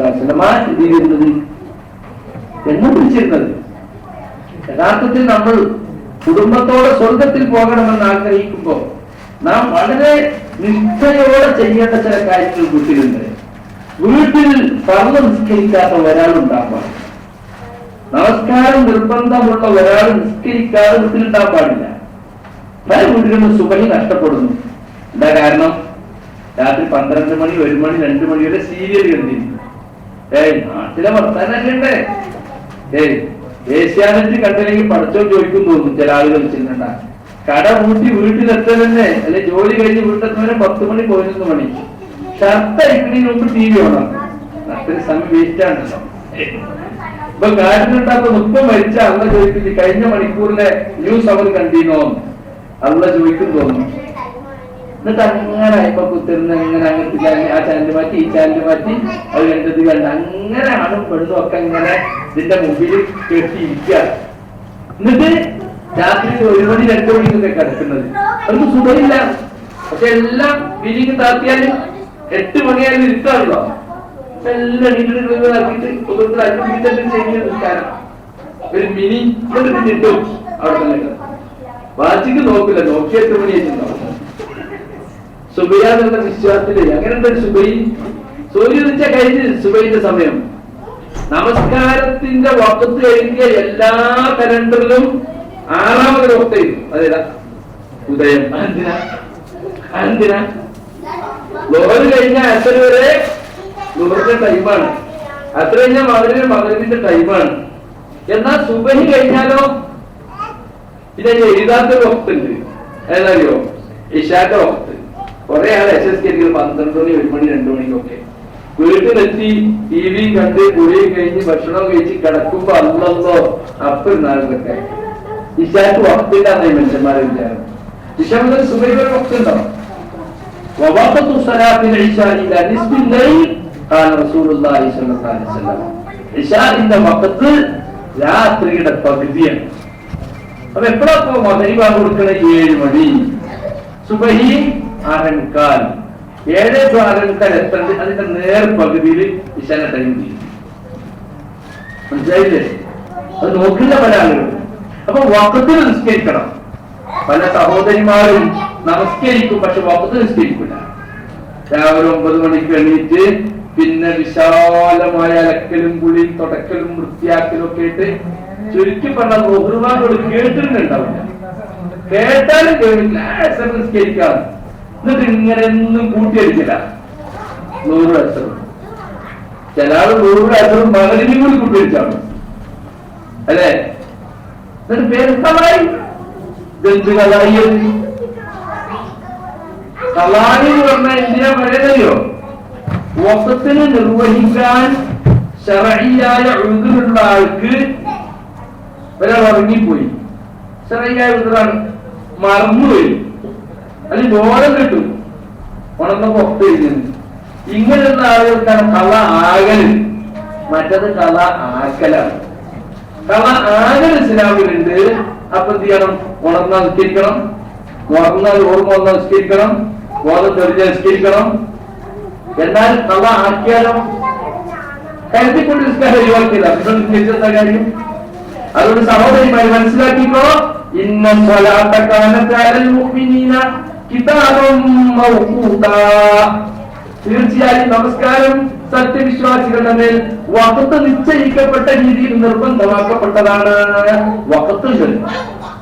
S1: സ്ഥിരീകരിക്കുന്നത് എന്ന് പിടിച്ചിരുന്നത്. യഥാർത്ഥത്തിൽ നമ്മൾ കുടുംബത്തോടെ സ്വർഗത്തിൽ പോകണമെന്ന് ആഗ്രഹിക്കുമ്പോൾ നാം വളരെ നിഷ്ഠയോടെ ചെയ്യേണ്ട ചില കാര്യങ്ങൾ വീട്ടിലുണ്ട്. വീട്ടിൽ ഫർള് നിസ്കരിക്കാത്ത ഒരാളുണ്ടാകാൻ, നമസ്കാരം നിർബന്ധമുള്ള ഒരാൾ നിസ്കരിക്കാതെ വീട്ടിലുണ്ടാകാൻ പാടില്ല. പല വീടുകളിലും സുബഹി നഷ്ടപ്പെടുന്നു. എന്താ കാരണം? രാത്രി 12 മണി, 1 മണി, 2 മണി വരെ സീരിയൽ കണ്ടിരിക്കും. നാട്ടിലെ വർത്താനല്ലേ? ഏഷ്യാനെറ്റ് കണ്ടില്ലെങ്കിൽ പഠിച്ചോ ചോദിക്കും തോന്നും ചില ആളുകൾ ചിന്തണ്ട. കട കൂട്ടി വീട്ടിലെത്താൻ തന്നെ, അല്ലെ ജോലി കഴിഞ്ഞ് വീട്ടിലെത്തുന്നവരെ 10 മണി, 11 മണി. ഷർട്ട് അയക്കുന്നതിന് മുമ്പ് TV വേണം. അത്രയും സമയം വേസ്റ്റ് ആണല്ലോ. ഇപ്പൊ കാറ്റിനുണ്ടാകുന്ന 30 മരിച്ച അള്ള ചോദിക്കുന്നു, കഴിഞ്ഞ മണിക്കൂറിലെ ന്യൂസ് അവർ കണ്ടീനോ അള്ള ചോദിക്കും തോന്നുന്നു. എന്നിട്ട് അങ്ങനെ അയപ്പ കുത്തിരുന്ന് ഇങ്ങനെ അങ്ങനത്തെ ആ ചാനൽ മാറ്റി ഈ ചാനൽ മാറ്റി അത് കണ്ടത് കണ്ട് അങ്ങനെ ആണും പെണ്ണും ഒക്കെ ഇങ്ങനെ ഇതിന്റെ മുമ്പിൽ കെട്ടിയിരിക്കുക. എന്നിട്ട് രാത്രി 1 മണി 2 മണിക്കൊക്കെ കിടക്കുന്നത്. അവർക്ക് സുഖമില്ല. പക്ഷെ എല്ലാം ബില്ലിങ് താത്തിയാലും 8 മണിയായാലും ഇരുത്താണല്ലോ. എല്ലാം നീട്ടിട്ട് കുടുംബത്തിൽ 5 മിനിറ്റ് ചെയ്യുന്ന നിൽക്കാനും ഒരു മിനി കിട്ടും. അവിടെ തന്നെ വാച്ചിക്ക് നോക്കില്ല, നോക്കി 8 മണിയായിട്ടുണ്ടാവും. സുബൈയാന്നുള്ള വിശ്വാസത്തില് അങ്ങനെ ഒരു സുബൈ സൂര്യദിച്ച കഴിഞ്ഞ് സുബൈന്റെ സമയം നമസ്കാരത്തിന്റെ വക്കത്ത് കഴിഞ്ഞ എല്ലാ കലണ്ടറിലും 6ാമത് വക്തയും അതേതാ ഉദയം. എന്തിനാ ലോഹർ കഴിഞ്ഞ അസർ വരെ ലോഹറിന്റെ ടൈമാണ്, അത്ര കഴിഞ്ഞാൽ മഗ്‌രിബിന്റെ ടൈമാണ്. എന്നാൽ സുബഹി കഴിഞ്ഞാലോ പിന്നെ എഴുതാത്തൊരു വക്തുണ്ട്. ഏതായോ ഇശാന്റെ വക്ത്. കുറെ ആൾ SSK 12 മണി, 1 മണി, 2 മണിക്കൊക്കെ വീട്ടിലെത്തി TV കണ്ട് കുളിയും കഴിഞ്ഞ് ഭക്ഷണം കഴിച്ച് കിടക്കുമ്പോ അല്ലല്ലോ അപ്പഴും നാളൊക്കെ ഇശാക്ക് വക്തില്ലാന്നേ മനുഷ്യന്മാരെ വിചാരം. ഇശ മുതൽ സുബഹി വരെ വക്തുണ്ടോ? ഇശാഇന്റെ വഖത്ത് രാത്രിയുടെ പകുതിയാണ്. അപ്പൊ എപ്പോഴാ മഗ്‌രിബ് കൊടുക്കണ? 7 മണി. സുബഹി 6:15. 7:15 എത്തേണ്ട അതിന്റെ നേർ പകുതിയിൽ ഇശാന്റെ ടൈം ചെയ്യും. മനസ്സിലായില്ലേ? അത് നോക്കില്ല പല ആളുകളും. അപ്പൊ വഖത്തിൽ നിസ്കരിക്കണം. പല സഹോദരിമാരും നമസ്കരിക്കും, പക്ഷെ വഖത്ത് നിസ്കരിക്കില്ല. രാവിലെ 9 മണിക്ക് എണീറ്റ് പിന്നെ വിശാലമായ അലക്കലും കുളിയും തുടക്കലും വൃത്തിയാക്കലും ഒക്കെ ആയിട്ട് ചുരുക്കി പറഞ്ഞ ബഹുമാനോട് കേട്ടിട്ടുണ്ടാവില്ല. കേട്ടാലും കേൾക്കില്ല, നിസ്കരിക്കാം. എന്നിട്ട് ഇങ്ങനെ ഒന്നും കൂട്ടിയടിക്കില്ല. 100 അസറും ചില ആള് 100 അസറും മകരിനും കൂടി കൂട്ടിയടിച്ചാണ് അല്ലേ? എന്നിട്ട് പേര് കളായി. കളായി എന്ന് പറഞ്ഞാൽ എന്തിനാ പറയുന്നയോ? വഖത്തിന് നിർവഹിക്കാൻ ശർഈയായ ഉദ്റുള്ള ആൾക്ക് ഒരാൾ ഉറങ്ങിപ്പോയി, ശർഈയായ ഉദ്റാണ്, മറന്നുപോയി, അതിൽ ബോധം കിട്ടും, ഉണർന്നപ്പോ ഒത്ത എഴുതുന്നു. ഇങ്ങനെയുള്ള ആളുകൾക്കാണ് കള ആകല്, മറ്റത് കള ആക്കലാണ്. കള ആകൽ ഇസ്ലാമിലുണ്ട്. അപ്പൊ എന്ത് ചെയ്യണം? ഉണർന്നാൽ നിസ്കരിക്കണം, ഉണർന്നാൽ ഓർമ്മ വന്നാൽ നിസ്കരിക്കണം, ബോധം തെളിഞ്ഞാൽ നിസ്കരിക്കണം. എന്നാൽ കള ആക്കിയാലോ കരുതിക്കൊണ്ട് നിസ്കാരം ഒഴിവാക്കില്ല. നിങ്ങൾ നിസ്കരിച്ചെന്താ കാര്യം? അതുകൊണ്ട് സഹോദരിമാര് മനസ്സിലാക്കിക്കോ, ഇന്ന സ്വലാത്ത കാനത അലൽ മുഅ്മിനീന കിതാബൻ മൗഖൂതാ. തീർച്ചയായും നമസ്കാരം സത്യവിശ്വാസികളുടെ മേൽ വഖത്ത് നിശ്ചയിക്കപ്പെട്ട രീതിയിൽ നിർബന്ധമാക്കപ്പെട്ടതാണ്. വഖത്ത്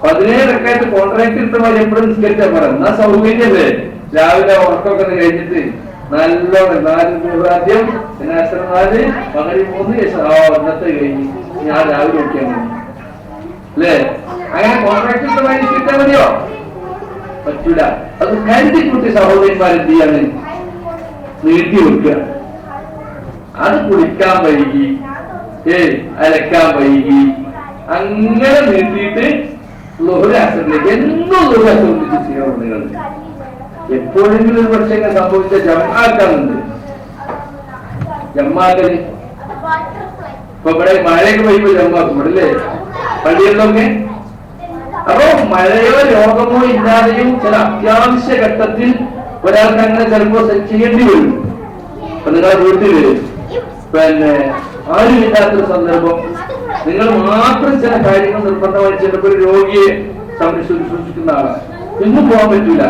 S1: 17 റക്അത്ത് കോൺട്രാക്ട് എടുത്തമാര് എപ്പോഴും നിസ്കരിച്ചാൽ പറയാം. എന്നാ സൗകര്യല്ലേ? രാവിലെ ഉറക്കമൊക്കെ കഴിഞ്ഞിട്ട് നല്ലോണം 4 ആദ്യം, പിന്നെ അസർ 4, മഗ്‌രിബ് 3, ഇന്നത്തെ കഴിഞ്ഞ് ഞാൻ രാവിലെ നോക്കിയാൽ മതി അല്ലേ? അങ്ങനെ കോൺട്രാക്ട് എടുത്തമാര് നിസ്കരിച്ചാൽ മതിയോ? പറ്റൂല. അത് കരുതിക്കുട്ടി സഹോദരന്മാർ എന്ത് ചെയ്യാണ്? നീട്ടി വെക്കുക. അത് കുളിക്കാൻ വൈകി, അലക്കാൻ വൈകി, അങ്ങനെ നീട്ടിയിട്ട് ളുഹ്ർ അസറിലേക്ക് എന്നും ളുഹ്ർ അസർ ഒന്നിച്ച് ചെയ്യാറുണ്ട്. എപ്പോഴെങ്കിലും ഒരു പക്ഷേ സംഭവിച്ച ജമാക്കാറുണ്ട്. ജമാക്കല് ഇപ്പൊ ഇവിടെ മഴയൊക്കെ പെയ്യുമ്പോ ജമാക്കും അല്ലേ പള്ളികളിലൊക്കെ. അപ്പൊ മഴയോ രോഗമോ ഇല്ലാതെയും ചില അത്യാവശ്യ ഘട്ടത്തിൽ ഒരാൾക്ക് അങ്ങനെ ചിലപ്പോ ചെയ്യേണ്ടി വരും. അപ്പൊ നിങ്ങളെ വീട്ടില് പിന്നെ ആരുമില്ലാത്തൊരു സന്ദർഭം, നിങ്ങൾ മാത്രം ചില കാര്യങ്ങൾ നിർബന്ധമായി ചിലപ്പോൾ ഒരു രോഗിയെ ശുശ്രൂഷിക്കുന്ന ആളാണ്, എന്നും പോകാൻ പറ്റൂല.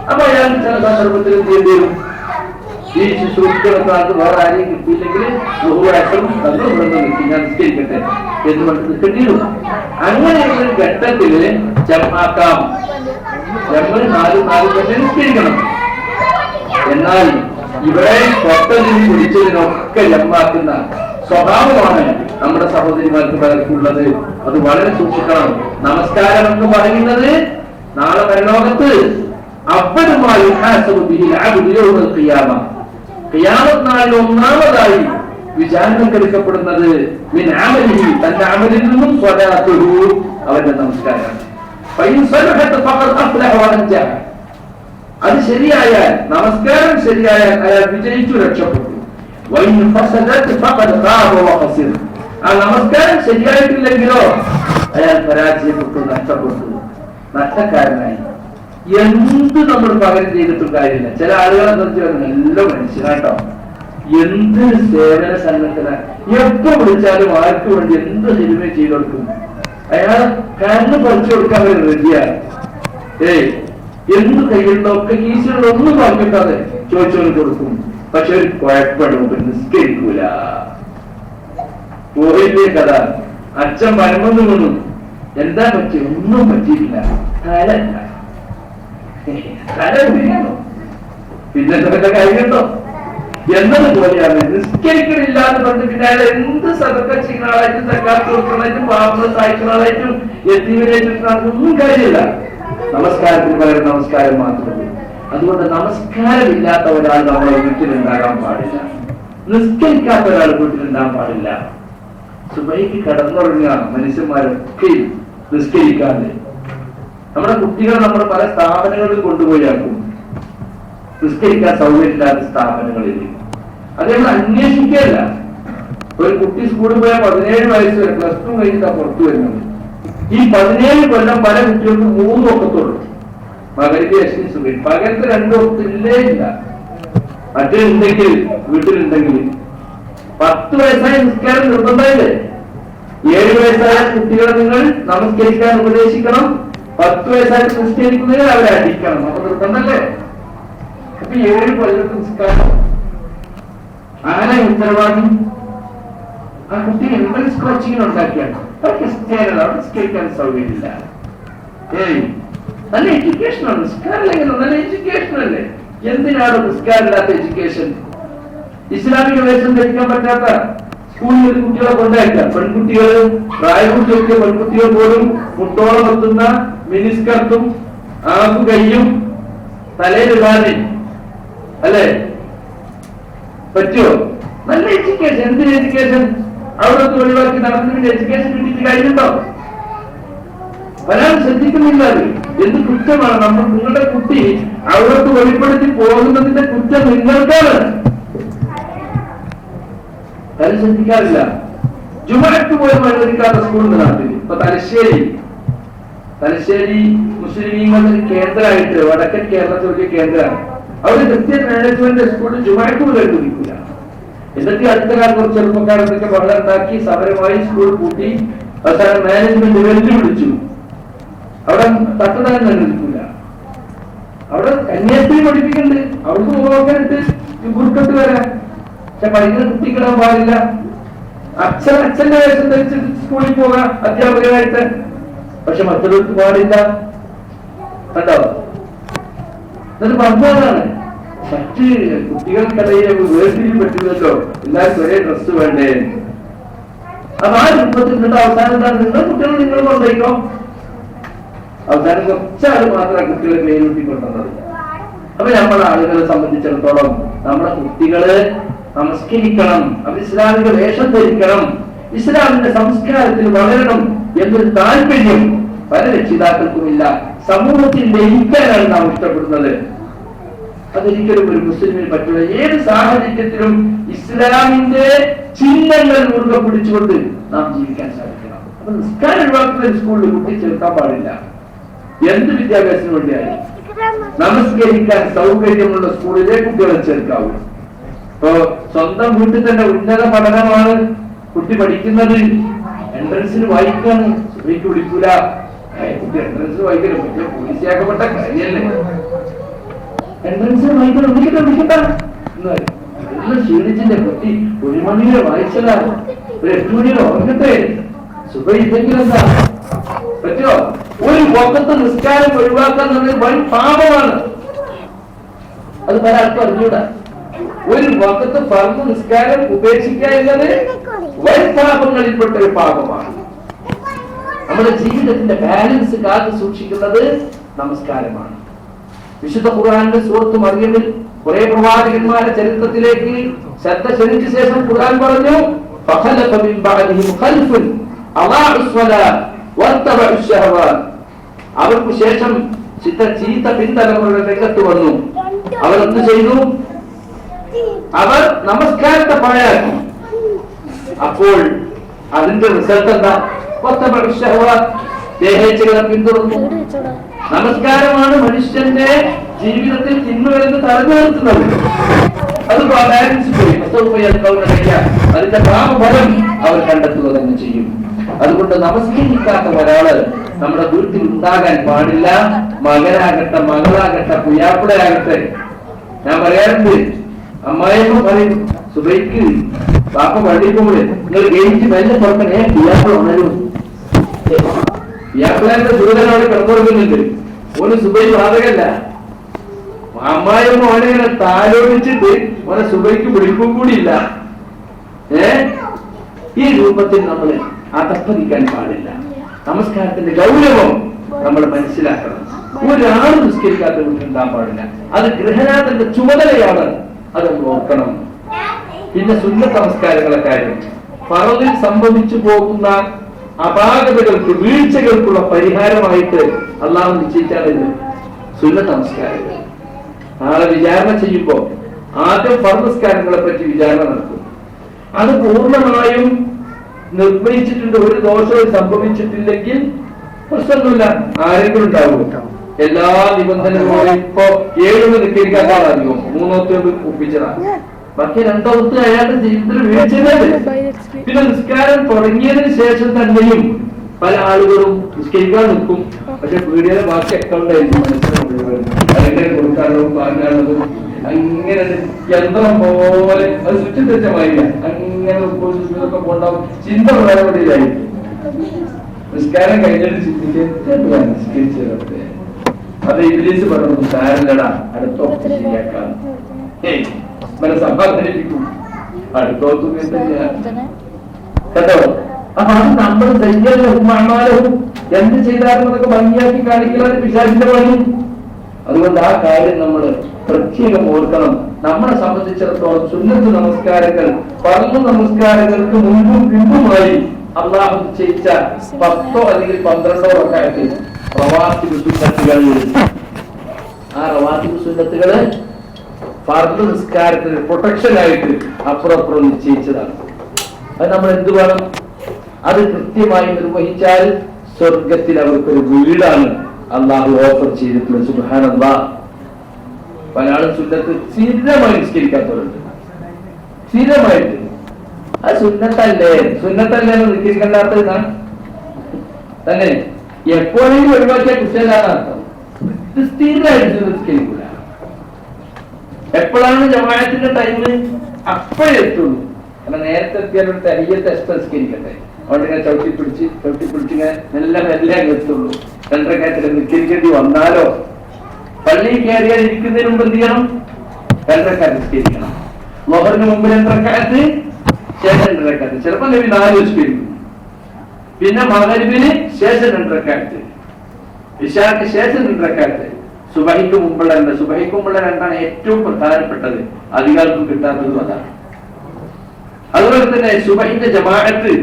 S1: അപ്പൊ അയാൾ ചില സന്ദർഭത്തിൽ എന്ത് ചെയ്യേണ്ടി വരും? ഈ ശുശ്രൂഷിക്കുന്ന ആൾക്ക് വേറെ ആരെയും കിട്ടിയില്ലെങ്കിൽ ഞാൻ നിസ്കരിക്കട്ടെ എന്ന് പറഞ്ഞ് നിൽക്കേണ്ടി വരും. അങ്ങനെയുള്ള ഒരു ഘട്ടത്തില് ജമാക്കാം, നമ്മൾ 4 തന്നെ നിസ്കരിക്കണം. എന്നാൽ ഇവിടെ പൊട്ടലിന് പിടിച്ചതിനൊക്കെ ജമാക്കുന്ന സ്വഭാവമാണ് നമ്മുടെ സഹോദരിമാർക്ക് പലർക്കുള്ളത്. അത് വളരെ സൂക്ഷിക്കണം. നമസ്കാരം എന്ന് പറയുന്നത് നാളെ പരലോകത്ത് അവരുമായി ഖിയാമത്ത് നാളിൽ ഒന്നാമതായി വിചാരണ എടുക്കപ്പെടുന്നത് തന്റെ അമലിൽ നിന്നും സ്വലാത്തുഹു, അവന്റെ നമസ്കാരമാണ്. അത് ശരിയായാൽ, നമസ്കാരം ശരിയായാൽ അയാൾ വിജയിച്ചു, രക്ഷപ്പെട്ടു. ആ നമസ്കാരം ശരിയായിട്ടില്ലെങ്കിലോ അയാൾ പരാജയപ്പെട്ടു, നഷ്ടപ്പെട്ടു, നഷ്ടക്കാരനായി. എന്ത് നമ്മൾ പകരം ചെയ്തിട്ടും കാര്യമില്ല. ചില ആളുകളെ കുറിച്ച് നല്ല മനുഷ്യനാട്ടോ, എന്ത് സേവന സന്നദ്ധന, എപ്പോ വിളിച്ചാലും ആർക്ക് വേണ്ടി എന്ത് സിനിമ ചെയ്തു കൊടുക്കും. അയാൾ കണ്ണ് പറിച്ചു കൊടുക്കാൻ വരെ റെഡിയാണ്. എന്ത് കയ്യിലൊക്കെ കീശിലൊന്നും പറഞ്ഞിട്ടാതെ ചോദിച്ചോണ്ട് കൊടുക്കും. പക്ഷെ ഒരു കുഴപ്പപ്പെടും, നിസ്കരിക്കൂല. പോയില്ലേ കഥ, അച്ഛൻ മരമൊന്നും വീണു, എന്താ പറ്റി? ഒന്നും പറ്റിയില്ല, തല വീണു, പിന്നെ കാര്യമുണ്ടോ എന്നതുപോലെയാണ്. നിസ്കരിക്കണില്ല എന്ന് പറഞ്ഞ് പിന്നെ അയാൾ എന്ത് സദക്ക ചെയ്യുന്ന ആളായിട്ടും സക്കാത്ത് കൊടുക്കണായിട്ടും പാപങ്ങൾ സഹായിക്കുന്ന ആളായിട്ടും എത്തിവരായിട്ടും ഒന്നും കാര്യമില്ല. നമസ്കാരത്തിന് പകരം നമസ്കാരം മാത്രമേ. അതുകൊണ്ട് നമസ്കാരമില്ലാത്ത ഒരാൾ നമ്മളെ വീട്ടിലുണ്ടാകാൻ പാടില്ല, നിസ്കരിക്കാത്ത ഒരാൾ വീട്ടിലുണ്ടാകാൻ പാടില്ല. സുബഹിക്ക് കടന്നുറങ്ങുക മനുഷ്യന്മാരൊക്കെ നിസ്കരിക്കാതെ. നമ്മുടെ കുട്ടികളെ നമ്മൾ പല സ്ഥാപനങ്ങളിൽ കൊണ്ടുപോയാക്കും, നിസ്കരിക്കാൻ സൗകര്യമില്ലാത്ത സ്ഥാപനങ്ങളിൽ. അത് നമ്മൾ അന്വേഷിക്കുകയല്ല. ഒരു കുട്ടി സ്കൂളിൽ പോയാൽ 17 വയസ്സ് വരെ, +2 കഴിഞ്ഞിട്ടാ പുറത്തു വരുന്നത്. ഈ 17 കൊല്ലം പല കുട്ടികൾക്ക് 3 ഒക്കത്തുള്ളൂ. മകരിന്റെ സുഖം പകരത്തെ 2 ഒക്കത്തില്ലേ ഇല്ല. മറ്റേ ഉണ്ടെങ്കിൽ വീട്ടിലുണ്ടെങ്കിൽ 10 വയസ്സായ നിസ്കാരം നിർബന്ധമില്ലേ? 7 വയസ്സായ കുട്ടികളെ നിങ്ങൾ നമസ്കരിക്കാൻ ഉപദേശിക്കണം. 10 വയസ്സായിട്ട് നിസ്കരിക്കുന്നതിന് അവരെ അടിക്കണം. അപ്പൊ നിർബന്ധമല്ലേ? അപ്പൊ 7 കൊല്ലത്ത് നിസ്കാരം ആരെ ഉത്തരവാദി? ആ കുട്ടി ഇംഗ്ലീഷ് കോച്ചിങ്ങിന് ഉണ്ടാക്കിയാണ്. അവർക്ക് നിസ്കരിക്കാൻ സൗകര്യമില്ല. നല്ല എഡ്യൂക്കേഷനാണ്. നിസ്കാരമില്ലെങ്കിൽ നല്ല എഡ്യൂക്കേഷൻ അല്ലേ? എന്തിനാണ് നിസ്കാരമില്ലാത്ത എഡ്യൂക്കേഷൻ? ഇസ്ലാമിക വേഷം ധരിക്കാൻ പറ്റാത്ത സ്കൂളിൽ കുട്ടികളെ കൊണ്ടയക്കാം. പെൺകുട്ടികൾ, പ്രായപൂർത്തിയൊക്കെ പെൺകുട്ടികൾ പോലും മുട്ടോളം എത്തുന്ന മിനിസ്കർട്ടും ആകു കയ്യും തലയിലിടാതെ അല്ലേ പറ്റുമോ? നല്ല എഡ്യൂക്കേഷൻ. എന്തിന് എഡ്യൂക്കേഷൻ? അവിടെ ഒഴിവാക്കി നടന്നതിന്റെ എഡ്യൂക്കേഷൻ കിട്ടിയിട്ട് കഴിഞ്ഞുണ്ടോ? ഒരാൾ ശ്രദ്ധിക്കുന്നില്ല. അത് എന്ത് കുറ്റമാണ്? നിങ്ങളുടെ കുട്ടി അവിടത്ത് വെളിപ്പെടുത്തി പോകുന്നതിന്റെ കുറ്റം നിങ്ങൾക്കാണ്. അത് ശ്രദ്ധിക്കാറില്ല. ജുമഅക്ക് പോലും അനുവദിക്കാത്ത സ്കൂളിന്റെ നാട്ടിൽ ഇപ്പൊ തലശ്ശേരി മുസ്ലിമീങ്ങളുടെ കേന്ദ്രമായിട്ട് വടക്കൻ കേരളത്തിൽ വലിയ കേന്ദ്രമാണ്. അവർ ക്രിസ്ത്യൻ മാനേജ്മെന്റ് സ്കൂളിൽ ജുമഅക്ക് പോലും അനുവദിക്കില്ല. എന്നിട്ട് അടുത്ത കാലത്ത് കുറച്ച് ചെറുപ്പക്കാരൊക്കെ ബഹളം ഉണ്ടാക്കി സമരമായി സ്കൂൾ പൂട്ടി. അവസാനം മാനേജ്മെന്റ് വെല്ലുവിളിച്ചു. അവിടെ തട്ടതാൻ അനുവദിക്കില്ല. അവിടെ കന്യാസ്ത്രീ പഠിപ്പിക്കുന്നുണ്ട്. അവർക്ക് മുഖമൊക്കെ ബുർക്കത്ത് വരാം. പക്ഷെ പഠിക്കുന്ന കുട്ടിക്കിടാൻ പാടില്ല. അച്ഛന്റെ വേഷം ധരിച്ചിട്ട് സ്കൂളിൽ പോകാം അധ്യാപകരായിട്ട്. പക്ഷെ മറ്റുള്ളവർക്ക് പാടില്ല. കണ്ടോ? എന്നിട്ട് പറഞ്ഞതാണ് മറ്റ് കുട്ടികൾക്കിടയിൽ വേർതിരിവ് പറ്റുന്നല്ലോ, എല്ലാവർക്കും ഒരേ ഡ്രസ് വേണ്ടേ? അപ്പൊ ആ രൂപത്തിൽ നിന്നിട്ട് അവസാനം എന്താണ്? നിങ്ങളുടെ കുട്ടികൾ നിങ്ങൾ കൊണ്ടുപോയിക്കോ. അവസാനം കുറച്ചാൾ മാത്രം കുട്ടികളെ പേരുട്ടിക്കൊണ്ടുവന്നത്. അപ്പൊ നമ്മുടെ ആളുകളെ സംബന്ധിച്ചിടത്തോളം നമ്മുടെ കുട്ടികള് നമസ്കരിക്കണം, അവർ ഇസ്ലാമിക വേഷം ധരിക്കണം, ഇസ്ലാമിന്റെ സംസ്കാരത്തിൽ വളരണം എന്നൊരു താല്പര്യം പല രക്ഷിതാക്കൾക്കുമില്ല. സമൂഹത്തിൽ ലയിക്കാനാണ് നാം ഇഷ്ടപ്പെടുന്നത്. അതൊരിക്കലും ഒരു മുസ്ലിമിന് പറ്റില്ല. ഏത് സാഹചര്യത്തിലും ഇസ്ലാമിന്റെ ചിഹ്നങ്ങൾ മുറുകെ പിടിച്ചുകൊണ്ട് നാം ജീവിക്കാൻ സാധിക്കണം. അപ്പൊ നിസ്കാരം ഒഴിവാക്കുന്ന സ്കൂളിൽ കുട്ടി ചേർക്കാൻ പാടില്ല. എന്ത് വിദ്യാഭ്യാസത്തിന് വേണ്ടിയായി നമസ്കരിക്കാൻ സൗകര്യമുള്ള സ്കൂളിലെ കുട്ടികളെ ചേർക്കാവൂ. ഇപ്പോ സ്വന്തം വീട്ടിൽ തന്നെ ഉന്നത പഠനമാണ് കുട്ടി പഠിക്കുന്നത്. എൻട്രൻസിന് വായിക്കാണ്, സുബഹിക്ക് വിളിക്കൂല. കുട്ടി എൻട്രൻസിന് വായിക്കണം, പക്ഷെ പോലീസിയാക്കപ്പെട്ട കാര്യല്ലേ. എൻട്രൻസിന് വായിക്കണം, വിളിക്കട്ടെ എല്ലാം ക്ഷീണിച്ചിന്റെ കുട്ടി 1 മണിയെ വായിച്ചതാ, ഒരു 8 മണിയിൽ ഉറങ്ങട്ടെ, സുബഹി ഇല്ലെങ്കിൽ എന്താ പറ്റോ? ഒരു വഖത്ത് നിസ്കാരം ഒഴിവാക്കാൻ വൻ പാപമാണ്. അത് പല ആൾക്കും അറിഞ്ഞൂടാ. ഒരു വഖത്ത് ഫർദ് നിസ്കാരം ഉപേക്ഷിക്കുക എന്നത് വൻ പാപങ്ങളിൽപ്പെട്ട ഒരു പാപമാണ്. നമ്മുടെ ജീവിതത്തിന്റെ ബാലൻസ് കാത്തു സൂക്ഷിക്കുന്നത് നമസ്കാരമാണ്. വിശുദ്ധ ഖുർആനിലെ സൂറത്ത് മറിയമിൽ കുറെ പ്രവാചകന്മാരുടെ ചരിത്രത്തിലേക്ക് ശ്രദ്ധ ക്ഷണിച്ച ശേഷം ഖുർആൻ പറഞ്ഞു, ഫഖലഫ മിൻ ബഅദിഹിം ഖൽഫുൻ അളാഉ സ്വലാത്ത് വത്തബഉ ശഹവാത്ത്. അവർക്ക് ശേഷം ചീത്ത പിൻതലമുറയുടെ രംഗത്ത് വന്നു. അവർ എന്ത് ചെയ്തു? അവർ നമസ്കാരത്തെ പാഴാക്കി. അപ്പോൾ അതിന്റെ റിസൾട്ട് എന്താ? വത്തബഉ ശഹവാത്ത്, ദേഹേച്ഛകളെ പിന്തുടർന്നു. നമസ്കാരമാണ് മനുഷ്യന്റെ ജീവിതത്തിൽ തിന്മകളെന്ന് തടഞ്ഞു നിർത്തുന്നത്. അത് ബാലൻസ് പോയി. അതിന്റെ പാപഫലം അവർ കണ്ടെത്തുക തന്നെ ചെയ്യും. അതുകൊണ്ട് നമസ്കരിക്കാത്ത ഒരാള് നമ്മുടെ വീട്ടിൽ ഉണ്ടാകാൻ പാടില്ല. മകനാകട്ടെ, മകളാകട്ടെ, പുയ്യാപ്പിളയാകട്ടെ. ഞാൻ പറയാറുണ്ട്, അമ്മായിയമ്മ പറയും സുബൈക്ക് പാപ്പ പള്ളിക്കുമ്പോൾ നിങ്ങൾ ഗേറ്റ് മെല്ലെ തുറക്കണേ, പുയ്യാപ്പിള ഉണരും. പുയ്യാപ്പിളന്റെ ദൂരനോട് കിടന്നുറങ്ങുന്നുണ്ട്. ഓന് സുബൈ ബാധകല്ല. അമ്മായിയമ്മ ഓനെ താലോടിച്ചിട്ട് ഓനെ സുബൈക്ക് വിളിക്കും കൂടിയില്ല. ഈ രൂപത്തിൽ നമ്മൾ അതപ്പതിക്കാൻ പാടില്ല. നമസ്കാരത്തിന്റെ ഗൗരവം നമ്മൾ മനസ്സിലാക്കണം. ഒരാൾ നിസ്കരിക്കാത്ത വീട്ടിലുണ്ടാൻ പാടില്ല. അത് ഗൃഹനാഥന്റെ ചുമതലയാണ്. അത് നോക്കണം. പിന്നെ സുന്നത്ത് നമസ്കാരങ്ങളെ കാര്യം, ഫർദിൽ സംഭവിച്ചു പോകുന്ന അപാകതകൾക്ക്, വീഴ്ചകൾക്കുള്ള പരിഹാരമായിട്ട് അള്ളാഹു നിശ്ചയിച്ചാണ് സുന്നത്ത് നമസ്കാരങ്ങൾ. നാളെ വിചാരണ ചെയ്യുമ്പോ ആദ്യം ഫർദ് നമസ്കാരങ്ങളെ പറ്റി വിചാരണ നടത്തും. അത് പൂർണ്ണമായും നിർവഹിച്ചിട്ടുണ്ട്, ഒരു ദോഷവും സംഭവിച്ചിട്ടില്ലെങ്കിൽ പ്രശ്നമൊന്നുമില്ല, ആരെങ്കിലും ഉണ്ടാവും. എല്ലാ നിബന്ധനകളും ഇപ്പൊ 7 നിസ്കരിക്കാത്ത അധികം 3 ഒപ്പിച്ചതാണ്. ബാക്കി 2 അയാളുടെ ജീവിതത്തിൽ വീഴ്ചയില്ല. പിന്നെ നിസ്കാരം തുടങ്ങിയതിന് ശേഷം തന്നെയും പല ആളുകളും നിസ്കരിക്കാൻ നിൽക്കും. പക്ഷെ പീഡിയയിലെ ബാക്കി അക്കൗണ്ട് ആയിരിക്കും അല്ലെങ്കിൽ കൊടുക്കാനുള്ളതും വാങ്ങാനുള്ളതും അങ്ങനെ യന്ത്രം പോലെ അത് സ്വിച്ച് തെച്ച മാറില്ല. അങ്ങനെ ഒക്കെ പോണ്ടാവും. ചിന്ത വളരെ വേണ്ടിയിലായിരിക്കും. നിസ്കാരം കഴിഞ്ഞിട്ട് ചിന്തിക്കാൻ നിസ്കരിച്ചത് അത് ഇംഗ്ലീഷ് പറഞ്ഞു സാരല്ലടാ അടുത്ത ഓപ്ഷൻ ശരിയാക്കാം സമാധാനിപ്പിക്കും അടുത്തോത്തും കേട്ടോ. അപ്പൊ അത് നമ്മൾ ദയ്യലും എന്ത് ചെയ്താലും അതൊക്കെ ഭംഗിയാക്കി കാണിക്കലാണ് പിശാചിന്റെ പണി. അതുകൊണ്ട് ആ കാര്യം നമ്മൾ പ്രത്യേകം ഓർക്കണം. നമ്മളെ സംബന്ധിച്ചിടത്തോളം സുന്നത്ത് നമസ്കാരങ്ങൾ ഫർള് നമസ്കാരങ്ങൾക്ക് മുൻപും പിമ്പുമായി അള്ളാഹു ചെയ്യിച്ച 10 അല്ലെങ്കിൽ 12 റക്അത്ത് റവാത്തിബ് സുന്നത്തുകൾ. ആ റവാത്തിബ് സുന്നത്തുകള് ഫർള് നിസ്കാരത്തിന് പ്രൊട്ടക്ഷൻ ആയിട്ട് അപ്പുറം നിശ്ചയിച്ചതാണ്. അത് നമ്മൾ എന്ത് വേണം? അത് കൃത്യമായി നിർവഹിച്ചാൽ സ്വർഗത്തിൽ അവർക്കൊരു വീടാണ് അള്ളാഹു ഓഫർ ചെയ്തിട്ടുള്ളത്. സുബ്ഹാനല്ലാഹ്. പല ആളും സുന്നത്ത് സ്ഥിരമായി നിസ്കരിക്കാത്തവരുണ്ട്. സ്ഥിരമായിട്ട് അത് സുന്നത്തല്ലേ എന്ന് നിസ്കരിക്കേണ്ടാത്തത് തന്നെ എപ്പോഴെങ്കിലും ഒഴിവാക്കിയ കുറ്റമില്ലാത്ത അർത്ഥം. ഇത് സ്ഥിരമായിട്ട് നിസ്കരിക്കൂല. എപ്പോഴാണ് ജമാഅത്തിന്റെ ടൈം അപ്പോഴേ എത്തുള്ളൂ. കാരണം നേരത്തെ എത്തിയാലും തരിയത്തെ നിസ്കരിക്കട്ടെ. അതുകൊണ്ട് ഇങ്ങനെ ചവിട്ടി പിടിച്ച് ഇങ്ങനെ മെല്ലെ എത്തുള്ളൂ. 2 റക്അത്തിൽ നിസ്കരിക്കേണ്ടി വന്നാലോ പള്ളി കയറിയാൽ ഇരിക്കുന്നതിന് മുമ്പ് എന്ത് ചെയ്യണം? 2 റക്അത്ത് നിസ്കരിക്കണം. ളുഹറിന് മുമ്പ് 2 റക്അത്ത്, ശേഷം 2 റക്അത്ത്. ചിലപ്പോൾ നബി 4 നിസ്കരിക്കും. പിന്നെ മഗ്‌രിബിന് ശേഷം 2 റക്അത്ത്, ഇശാക്ക് ശേഷം 2 റക്അത്ത്. സുബഹിക്ക് മുമ്പുള്ള 2 ഏറ്റവും പ്രധാനപ്പെട്ടത്. അധികാരത്തിൽ കിട്ടാത്തതും അതാണ്. അതുപോലെ തന്നെ സുബഹിന്റെ ജമാഅത്ത്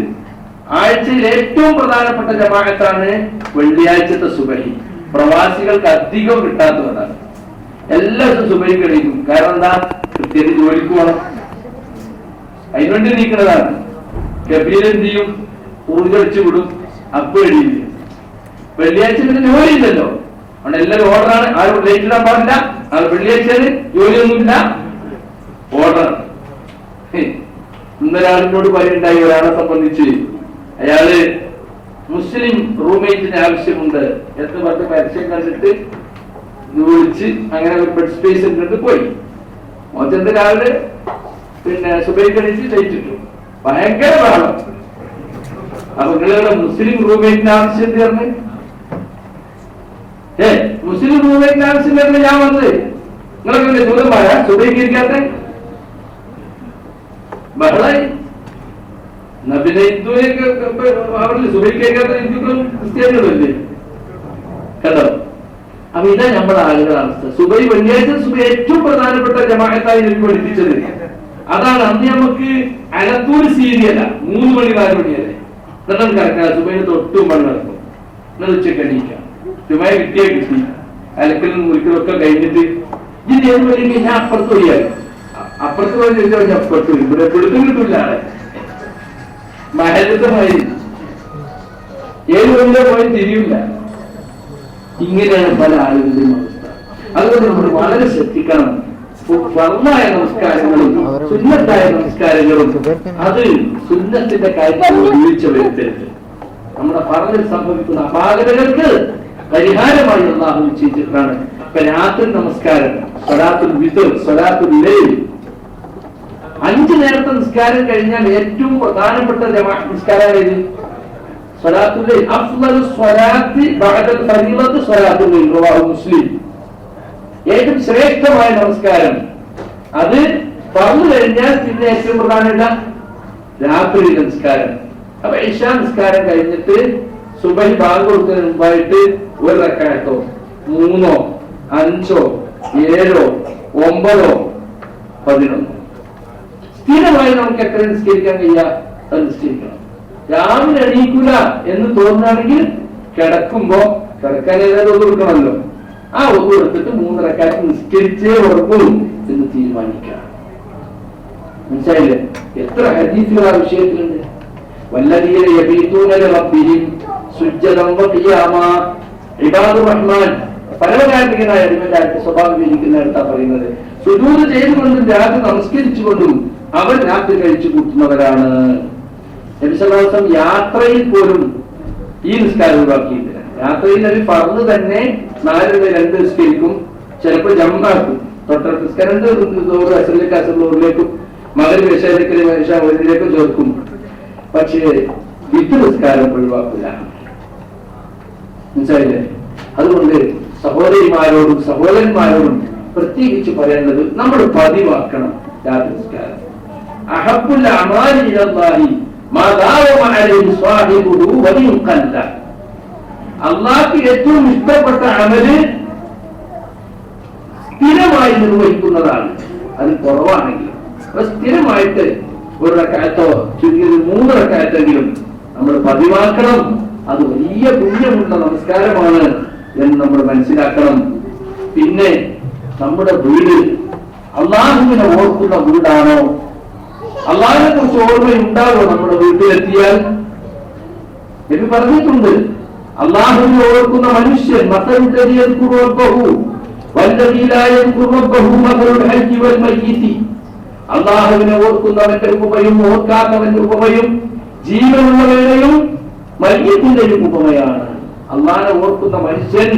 S1: ആഴ്ചയിൽ ഏറ്റവും പ്രധാനപ്പെട്ട ജമാഅത്താണ് വെള്ളിയാഴ്ചത്തെ സുബഹി. പ്രവാസികൾക്ക് അധികം കിട്ടാത്തതാണ്. എല്ലാ ദിവസവും സുബഹി കഴിക്കും. കാരണം എന്താ? കൃത്യമായിട്ട് ജോലിക്ക് പോകണം. അതിനുവേണ്ടി നീക്കുന്നതാണ്. കബീർ എന്ത് ചെയ്യും? ഊർജ്ജടിച്ചു വിടും. അപ്പൊ എഴുതിയില്ല. വെള്ളിയാഴ്ച പിന്നെ ജോലി ഇല്ലല്ലോ. അതുകൊണ്ട് എല്ലാവരും ഓർഡറാണ്. ആരും ലേറ്റ് ഇടാൻ പാടില്ല. അത് വെള്ളിയാഴ്ച ജോലിയൊന്നുമില്ല, ഓർഡറാണ്. ഇന്നലെ ആളിനോട് പറയുണ്ടായി. ഒരാളെ സംബന്ധിച്ച് അയാള് മുസ്ലിം റൂംമേറ്റിന് ആവശ്യമുണ്ട് എന്ന് പറഞ്ഞ് പരസ്യം കണ്ടിട്ട് വിളിച്ച് അങ്ങനെ ബെഡ് സ്പേസ് ഇട്ടിട്ട് പോയി. മോചന്റെ രാവിലെ പിന്നെ സുബൈക്കണിച്ച് ജയിച്ചിട്ടു. ഭയങ്കര ബഹളം. അപ്പൊ നിങ്ങളുടെ മുസ്ലിം റൂംമേറ്റിന് ആവശ്യം തീർന്ന് മുസ്ലിം റൂംമേറ്റിന് ആവശ്യം തീർന്ന് ഞാൻ വന്നത് നിങ്ങളൊക്കെ ദൂരമായ സുബൈക്കിരിക്കാത്ത ബഹളായി. പിന്നെ ഹിന്ദുവിനൊക്കെ അവരിൽ സുബൈക്കാത്ത ഹിന്ദുക്കളും ക്രിസ്ത്യാനികളും അല്ലേ കേട്ടോ. അപ്പൊ ഇതാ നമ്മുടെ ആളുകളുടെ അവസ്ഥ. സുബൈ വെള്ളിയാഴ്ച സുബൈ ഏറ്റവും പ്രധാനപ്പെട്ട ജമാഅത്തായി എനിക്ക് പഠിപ്പിച്ചത് അതാണ്. അന്ന് നമുക്ക് അലത്തൂർ സീരിയല 3 മണി 4 മണിയല്ലേ എന്നിട്ട് കറക്റ്റാ. സുബൈന് തൊട്ടും പണി നടക്കും. എന്നാൽ ഉച്ചക്ക് എണീക്കാം. ചുമ കിട്ടിയാ കിട്ടി. അലക്കലും മുറിക്കലും ഒക്കെ കഴിഞ്ഞിട്ട് ഇത് ഏത് വഴി കഴിഞ്ഞാൽ അപ്പുറത്ത് വഴിയായി. അപ്പുറത്ത് പോയി ചോദിച്ചാൽ അപ്പുറത്ത് വരും. ഇവിടെ പിടുത്തം കിട്ടില്ല. ആളെ മഹലത്തമായി 7 വഴിയിലെ പോയി തിരിയില്ല. ഇങ്ങനെയാണ് പല ആളുകളുടെയും അവസ്ഥ. അതുകൊണ്ട് നമ്മൾ വളരെ ശ്രദ്ധിക്കണം. ഫർളായ നമസ്കാരങ്ങളും സുന്നത്തായ നമസ്കാരങ്ങളും അത് സുന്നത്തിന്റെ കാര്യത്തിൽ വീഴ്ച വരുത്തരുത്. നമ്മുടെ ഫർളിൽ സംഭവിക്കുന്ന അപാകതകൾക്ക് പരിഹാരമായി അല്ലാഹു നിശ്ചയിച്ചിട്ടാണ്. ഇപ്പൊ രാത്രി നമസ്കാരം, സ്വലാത്തുൽ വിത്ർ, സ്വലാത്തുൽ ലൈൽ, 5 നേരത്തെ നിസ്കാരം കഴിഞ്ഞാൽ ഏറ്റവും പ്രധാനപ്പെട്ട നിസ്കാരം സ്വലാത്തുൽ ലൈൽ. അഫ്ളലു സ്വലാത്തി ബഅദൽ ഫരീളത്തി സ്വലാത്തുൽ ലൈൽ. റവാഹു മുസ്ലിം. ഏറ്റവും ശ്രേഷ്ഠമായ നമസ്കാരം അത് ഫർള് കഴിഞ്ഞാൽ പിന്നെ ഏറ്റവും പ്രധാനപ്പെട്ട രാത്രി നമസ്കാരം. അപ്പൊ ഇശാ നിസ്കാരം കഴിഞ്ഞിട്ട് സുബഹി ബാങ്ക് കൊടുക്കുന്നതിന് മുമ്പായിട്ട് 1 റക്അത്തോ 3 5 7 9 11 സ്ഥിരമായി നമുക്ക് എത്ര നിസ്കരിക്കാൻ കഴിയാ അത് നിസ്കരിക്കണം. രാവിലെ എണീക്കൂല എന്ന് തോന്നുകയാണെങ്കിൽ കിടക്കുമ്പോ കിടക്കാൻ ഏതായാലും ഒന്നു കൊടുക്കണമല്ലോ. ആ ഒന്നു എടുത്തിട്ട് 3 റക്അത്ത് നിസ്കരിച്ചേ ഉറപ്പും എന്ന് തീരുമാനിക്കാം. മനസ്സിലായില്ലേ? എത്ര ഹദീസുകൾ ആ വിഷയത്തിലുണ്ട്. വല്ലദീന യബീതൂന ലിറബ്ബിഹിം സുജ്ജദൻ വഖിയാമാ. ഇബാദുർ റഹ്മാൻ പരമകാരുണികനായ അടിമകളുടെ സ്വഭാവം ഇരിക്കുന്നതായിട്ടാ പറയുന്നത്. സുജൂദ് ചെയ്തുകൊണ്ടും രാത്രി നമസ്കരിച്ചുകൊണ്ടും അവർ രാത്രി കഴിച്ചു കൂട്ടുന്നവരാണ്. നബി സല്ലല്ലാഹു അലൈഹി വസല്ലം യാത്രയിൽ പോലും ഈ നിസ്കാരം ഒഴിവാക്കിയിട്ടില്ല. യാത്രയിൽ ഒരു ഫർള് തന്നെ 4-2 നിസ്കരിക്കും. ചിലപ്പോൾ ജംആക്കും. തൊട്ടടുത്ത നിസ്കാരം അസറിലേക്കും മഗ്‌രിബ് ഇശായിലേക്കും ചേർക്കും. പക്ഷേ വിത്ത് നിസ്കാരം ഒഴിവാക്കില്ല. മനസ്സിലായില്ലേ? അതുകൊണ്ട് സഹോദരിമാരോടും സഹോദരന്മാരോടും പ്രത്യേകിച്ച് പറയേണ്ടത് നമ്മൾ പതിവാക്കണം രാത്രി നിസ്കാരം. അഹബ്ബുൽ അമാലി ഇലല്ലാഹി മാ ദാവമ അലൈഹി സ്വാഹിബുഹു വഇൻ ഖല്ല. അല്ലാഹുവിന് ഏറ്റവും ഇഷ്ടപ്പെട്ട അമല് സ്ഥിരമായി നിർവഹിക്കുന്നതാണ്. അത് കുറവാണെങ്കിൽ സ്ഥിരമായിട്ട് ഒരു റക്അത്തോ ചുരുങ്ങിയത് 3 റക്അത്തെങ്കിലും നമ്മൾ പതിവാക്കണം. അത് വലിയ പുണ്യമുള്ള നമസ്കാരമാണ് എന്ന് നമ്മൾ മനസ്സിലാക്കണം. പിന്നെ നമ്മുടെ വീട് അല്ലാഹുവിനെ ഓർക്കുന്ന വീടാണോ? അല്ലാഹുവിനെ കുറിച്ച് ഓർമ്മയുണ്ടാവോ നമ്മുടെ വീട്ടിലെത്തിയാൽ? എന്ന് പറഞ്ഞിട്ടുണ്ട്, അല്ലാഹുവിനെ ഓർക്കുന്ന മനുഷ്യൻ അല്ലാഹുവിനെ ഓർക്കുന്നവന്റെ ഉപമയും ഓർക്കാത്തവന്റെ ഉപമയും ജീവനുള്ളവരുടെയും മയ്യത്തിന്റെയും ഉപമയാണ്. അല്ലാഹുവിനെ ഓർക്കുന്ന മനുഷ്യൻ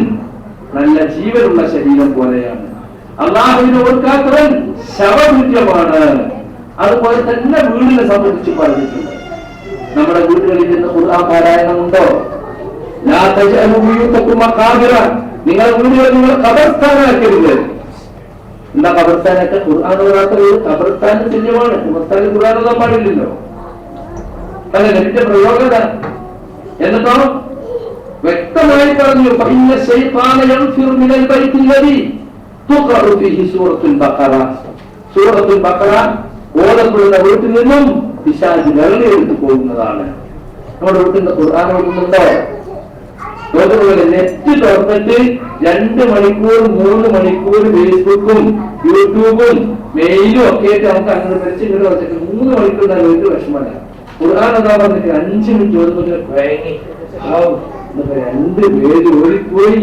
S1: നല്ല ജീവനുള്ള ശരീരം പോലെയാണ്. അല്ലാഹുവിനെ ഓർക്കാത്തവൻ ശവതുല്യമാണ്. അതുപോലെ തന്നെ വീടിനെ സംബന്ധിച്ച് പറഞ്ഞിട്ടുണ്ട്. നമ്മുടെ വീടുകളിൽ നിന്ന് ഖുർആൻ പാരായണമുണ്ടോ? ലാ തജ്അലു ബുയൂതകും മഖാബിറ. നിങ്ങൾ വീടുകൾ നിങ്ങൾ ഖബർസ്ഥാനാക്കരുത്. എന്താ ഖബർസ്ഥാനൊക്കെ? ഖുർആൻ ഓതാത്തത് ഖബർസ്ഥാന് തുല്യമാണ്. ഖബർസ്ഥാനിൽ ഖുർആൻ ഓതാൻ പാടില്ലല്ലോ. അല്ല, നബിയുടെ പ്രയോഗത. എന്നിട്ടോ വ്യക്തമായി പറഞ്ഞു, ഫഇന്ന ശൈത്താന യൻഫിറു മിനൽ ബൈത്തി അല്ലദീ തുഖറു ഫീഹി സൂറത്തുൽ ബഖറ. സൂറത്തുൽ ബഖറ ഓതപ്പെടുന്ന വീട്ടിൽ നിന്നും പിശാച് ഇറങ്ങി എടുത്തു പോകുന്നതാണ്. നമ്മുടെ വീട്ടിൽ ഖുർആൻ ഓതുന്നുണ്ടോ? ഓതുപോലെ നെറ്റ് തുറന്നിട്ട് 2 മണിക്കൂർ 3 മണിക്കൂർ ഫേസ്ബുക്കും യൂട്യൂബും മെയിലും ഒക്കെ ആയിട്ട് നമുക്ക് അങ്ങനെ വെച്ചിട്ട് വെച്ചിട്ട് 3 മണിക്കൂർ ഒരു വിഷമല്ല. ഖുർആൻ അതാ പറഞ്ഞിട്ട് 5 മിനിറ്റ് ഓതുമ്പോൾ ഭയങ്കര 2 പേര് ഓടിപ്പോയി.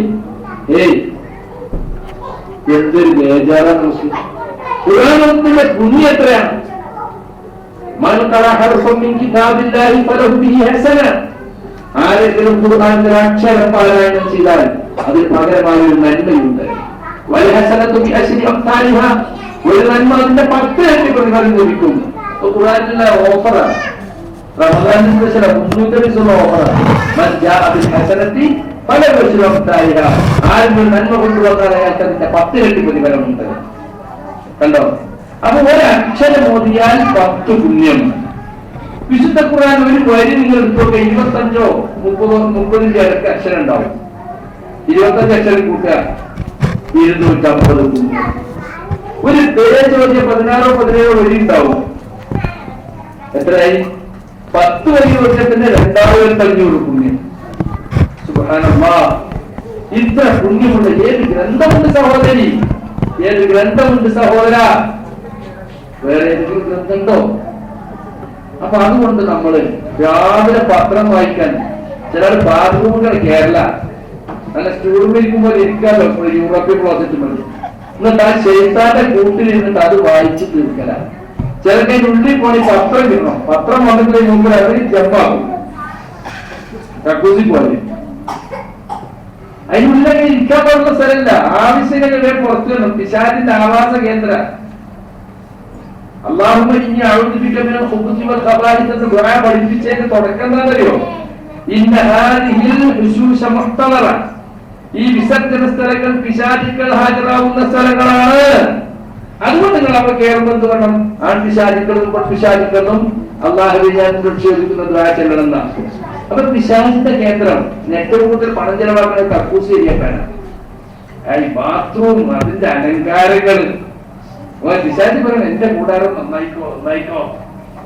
S1: എന്തൊരു ബേജാറാണ് നമുക്ക്. ഖുർആനിന്റെ പുണ്യം എത്രയാണ്? മൻ ഖറഅ ഹർഫൻ മിൻ കിതാബില്ലാഹി ഫലഹു ബിഹി ഹസന. ആരെങ്കിലും ഖുർആനിന്റെ അക്ഷരം പാരായണം ചെയ്താൽ അതിന് പകരമായ ഒരു നന്മയുണ്ട്. വൽ ഹസനതു ബിഅശ്രി അംസാലിഹാ. ഒരു നന്മ അതിന്റെ 10 ഇരട്ടി പ്രതിഫലം ലഭിക്കും. ഖുർആനിലെ ഓഫറാണ്. റമദാനിൽ സ്പെഷ്യൽ 300 ദിവസമുള്ള ഓഫറാണ്. മൻ ജാഅ ബിൽ ഹസനതി ഫലഹു അശ്രു അംസാലിഹാ. ആരെങ്കിലും നന്മ കൊണ്ടുവന്നാൽ അയാൾക്ക് അതിന്റെ 10 ഇരട്ടി പ്രതിഫലമുണ്ട്. കണ്ടോ? അപ്പൊ ഒരു അക്ഷരം ഓതിയാൽ 10 പുണ്യം. വിശുദ്ധ ഖുർആൻ ഒരു വരി നിങ്ങൾ എടുത്തോട്ടെ, 25 30 ഇടയ്ക്ക് അക്ഷരം ഉണ്ടാവും. 25 അക്ഷരം കൂട്ടുക 250 പുണ്യം. ഒരു പേജ് ഓതിയ 16 വരി ഉണ്ടാവും. എത്രയായി? 10 വരി ഓതിയാൽ തന്നെ 2500 പുണ്യം. സുബ്ഹാനല്ലാഹ്. ഇത്ര പുണ്യമുള്ള ഏത് ഗ്രന്ഥമുണ്ട് സഹോദരി? ഏത് ഗ്രന്ഥമുണ്ട് സഹോദര? വേറെ ഏതെങ്കിലും ഗ്രന്ഥമുണ്ടോ? അപ്പൊ അതുകൊണ്ട് നമ്മള് രാവിലെ പത്രം വായിക്കാൻ ചിലർ ബാത്റൂമുകൾ കേരള നല്ല സ്റ്റൂളിരിക്കുമ്പോൾ ഇരിക്കാമല്ലോ, യൂറോപ്യൻ ക്ലോസറ്റ് മതി. എന്നിട്ട് ആ ശൈത്താന്റെ കൂട്ടിലിരുന്നിട്ട് അത് വായിച്ച് തീർക്കല. ചിലർക്ക് ഉള്ളിൽ പോണി പത്രം കിട്ടണം. പത്രം വന്നിട്ട് മുമ്പ് അവർ ജമ്പാകും, കക്കൂസി പോലെ. അതിനുള്ളിൽ ഇരിക്കാൻ പാടുള്ള സ്ഥലമില്ല. ആവശ്യങ്ങളുടെ പുറത്തു വരണം. പിശാചിന്റെ ആവാസ കേന്ദ്ര. അല്ലാഹുമ്മ ഇന്നി അഊദു ബിക മിനൽ ഖുബൂസി വൽ ഖബായിസ് എന്ന് ദുആ പഠിപ്പിച്ചതിന്റെ തുടക്കം എന്താണെന്നറിയോ? ഇന്ന ഹാദിഹിൽ ഹുശൂശ മുഹ്തറ. ഈ വിസർജന സ്ഥലങ്ങൾ പിശാചുക്കൾ ഹാജരാവുന്ന സ്ഥലങ്ങളാണ്. അതുകൊണ്ട് നിങ്ങൾ അവിടെ കയറുമ്പോൾ എന്ത് വേണം? ആൺപിശാചുക്കളും പെൺപിശാചുക്കളും അല്ലാഹുവേ ഞാൻ രക്ഷയൊരുക്കുന്ന ദുആ ചെല്ലണം എന്നാണ്. അപ്പൊ പിശാചിന്റെ കേന്ദ്രം ഏറ്റവും കൂടുതൽ പണം ചെലവാക്കുന്ന കക്കൂസ് ശരിയാക്കാനാണ്. ഈ ബാത്റൂം അതിന്റെ അലങ്കാരങ്ങൾ. പിശാചി പറയണം എന്റെ കൂടാരം നന്നായിക്കോ നന്നായിക്കോ.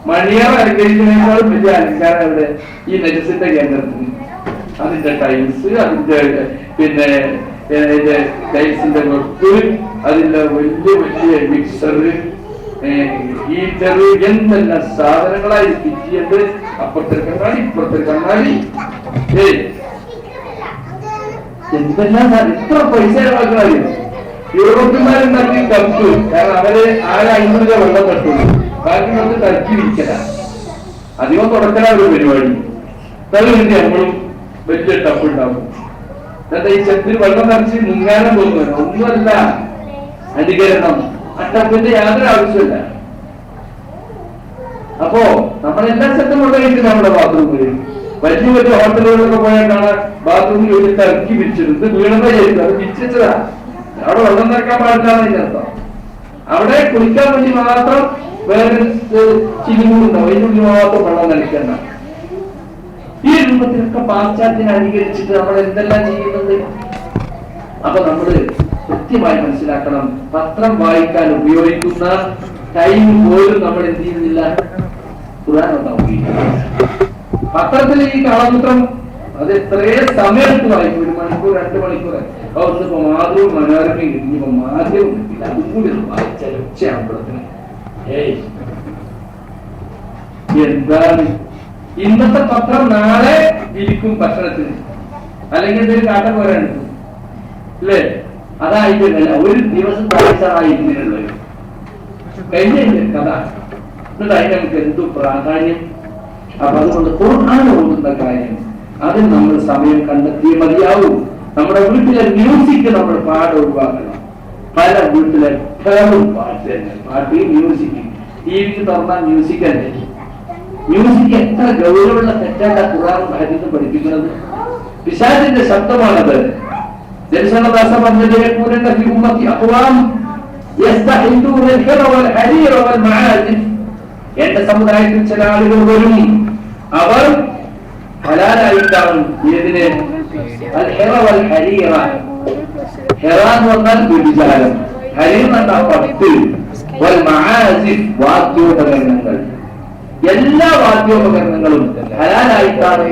S1: മണിയാർ അലങ്കരിക്കുന്നതിനേക്കാളും വലിയ അലങ്കാരം അവിടെ ഈ നജസിന്റെ കേന്ദ്രത്തിന്. അതിന്റെ ടൈൽസ്, അതിന്റെ പിന്നെ ടൈൽസിന്റെ വെപ്പ്, അതിന്റെ വലിയ വലിയ മിക്സർ, ഹീറ്റർ, എന്തെല്ലാം സാധനങ്ങളായി കിട്ടിയത്. അപ്പുറത്തെ കണ്ണാടി ഇപ്പുറത്തെ കണ്ണാടി, എന്തെല്ലാം ഇത്ര പൈസ ചെലവാക്കണോ? യൂറോപ്യന്മാരുണ്ടാക്കി കപ്പ്. കാരണം അവര് 500 രൂപ വെള്ളം തട്ടുള്ളൂ, ബാക്കി നമുക്ക് തട്ടി വിൽക്കല. അധികം തുടക്കല ഒരു പരിപാടി. തലവേണ്ടി നമ്മളും വലിയ ടപ്പ് ഉണ്ടാവും. എന്നിട്ട് ഈ ചെത്തിൽ വെള്ളം നിറച്ച് മുങ്ങാനം തോന്നുന്നു. ഒന്നുമല്ല അനുകരണം. ആ ടപ്പിന്റെ യാതൊരു ആവശ്യമില്ല. അപ്പോ നമ്മളെല്ലാ സ്ഥലത്തും കൊണ്ടുപോയിട്ട് നമ്മുടെ ബാത്റൂമിൽ വലിയ വലിയ ഹോട്ടലുകളിലൊക്കെ പോയാൽ കാണാൻ ബാത്റൂമിൽ ഒരു ഇറക്കി പിരിച്ചിട്ടുണ്ട്. വീണതാ ചെയ്തു, അത് പിരിച്ചതാ. അവിടെ വെള്ളം നിറക്കാൻ പാടില്ലാന്ന് അർത്ഥം. അവിടെ കുളിക്കാൻ വേണ്ടി മാത്രം വേറെ ചിരിമുണ്ടാവും, അതിനുള്ളിൽ മാത്രം വെള്ളം നനയ്ക്കണ്ട. ഈ രൂപത്തിലൊക്കെ പാശ്ചാത്യനെ അനുകരിച്ചിട്ട് നമ്മൾ എന്തെല്ലാം ചെയ്യുന്നത്. അപ്പൊ നമ്മള് കൃത്യമായി മനസ്സിലാക്കണം, പത്രം വായിക്കാൻ ഉപയോഗിക്കുന്ന ടൈം പോലും നമ്മൾ എന്ത് ചെയ്യുന്നില്ല, ഖുർആൻ ഉപയോഗിക്കുന്നത്. പത്രത്തിൽ ഈ കളമൂത്രം അത് എത്രയോ സമയം എടുത്ത് വായിക്കും, 1 മണിക്കൂർ 2 മണിക്കൂർ. ഇപ്പൊ മാതൃവും മനോരമയും കിട്ടിയപ്പോ മാധ്യമം കിട്ടില്ല, അതും കൂടി വായിച്ചാൽ ഉച്ചയാകുമ്പോഴത്തിന് എന്താണ് ഇന്നത്തെ പത്രം നാളെ ഇരിക്കും ഭക്ഷണത്തിന്, അല്ലെങ്കിൽ എന്തെങ്കിലും കാട്ട പോരാണ് അല്ലേ? അതായിട്ടല്ല, ഒരു ദിവസം താഴ്ചായി ഇങ്ങനെയുള്ളത് കഴിഞ്ഞ കഥ. എന്നിട്ട് അതിന് നമുക്ക് എന്തു പ്രാധാന്യം. അപ്പൊ അതുകൊണ്ട് ഖുർആൻ ഓതുന്ന കാര്യം അതിന് നമ്മൾ സമയം കണ്ടെത്തിയേ മതിയാവൂ. നമ്മുടെ വീട്ടിലെ മ്യൂസിക് നമ്മൾ പാട്ട് ഒഴിവാക്കണം. പല വീട്ടിലെ പാട്ട് തന്നെ, പാട്ട് മ്യൂസിക്. ടിവിക്ക് തുറന്നാൽ മ്യൂസിക് തന്നെ. മ്യൂസിക് എത്ര ഗൗരവമുള്ള തെറ്റാണ് ഖുർആൻ ഹദീസും പഠിപ്പിക്കുന്നത്. പിശാചിന്റെ ശബ്ദമാണത്. എന്റെ സമുദായത്തിൽ ചില ആളുകൾ വരും, അവർ ഹലാലായിട്ടാണ് ഏതിന് വ്യഭിചാരം, ഹരീർ എന്ന പത്ത്, വാദ്യോപകരണങ്ങൾ, എല്ലാ വാദ്യോപകരണങ്ങളും ഹലാലായിട്ടാണ്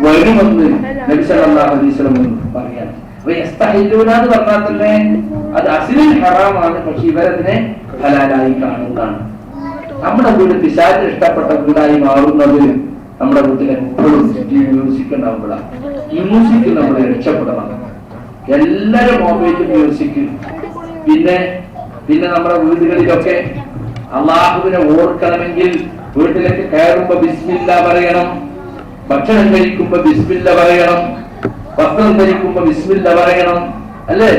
S1: വരുമെന്ന് നബി സല്ലല്ലാഹു അലൈഹി വസല്ലം പറയാൻ. എന്ന് പറഞ്ഞാൽ തന്നെ അത് അസ്ലിൽ ഹറാമാണ്, പക്ഷെ ഇവരതിനെ ഹലാലായി കാണുന്നതാണ്. നമ്മുടെ വീട് പിശാചിന് ഇഷ്ടപ്പെട്ട വീടായി മാറുന്നത് നമ്മുടെ വീട്ടിൽ എപ്പോഴും മ്യൂസിക് ഉണ്ടാവുമ്പോഴാണ്. മ്യൂസിക് നമ്മൾ രക്ഷപ്പെടണം. എല്ലാരും മൊബൈൽ മ്യൂസിക്. പിന്നെ നമ്മുടെ വീടുകളിലൊക്കെ അള്ളാഹുവിനെ ഓർക്കണമെങ്കിൽ വീട്ടിലേക്ക് കയറുമ്പോ ബിസ്മില്ല പറയണം, ഭക്ഷണം കഴിക്കുമ്പോ ബിസ്മില്ല പറയണം, വസ്ത്രം ധരിക്കുമ്പോ ബിസ്മില്ല പറയണം, അല്ലേ?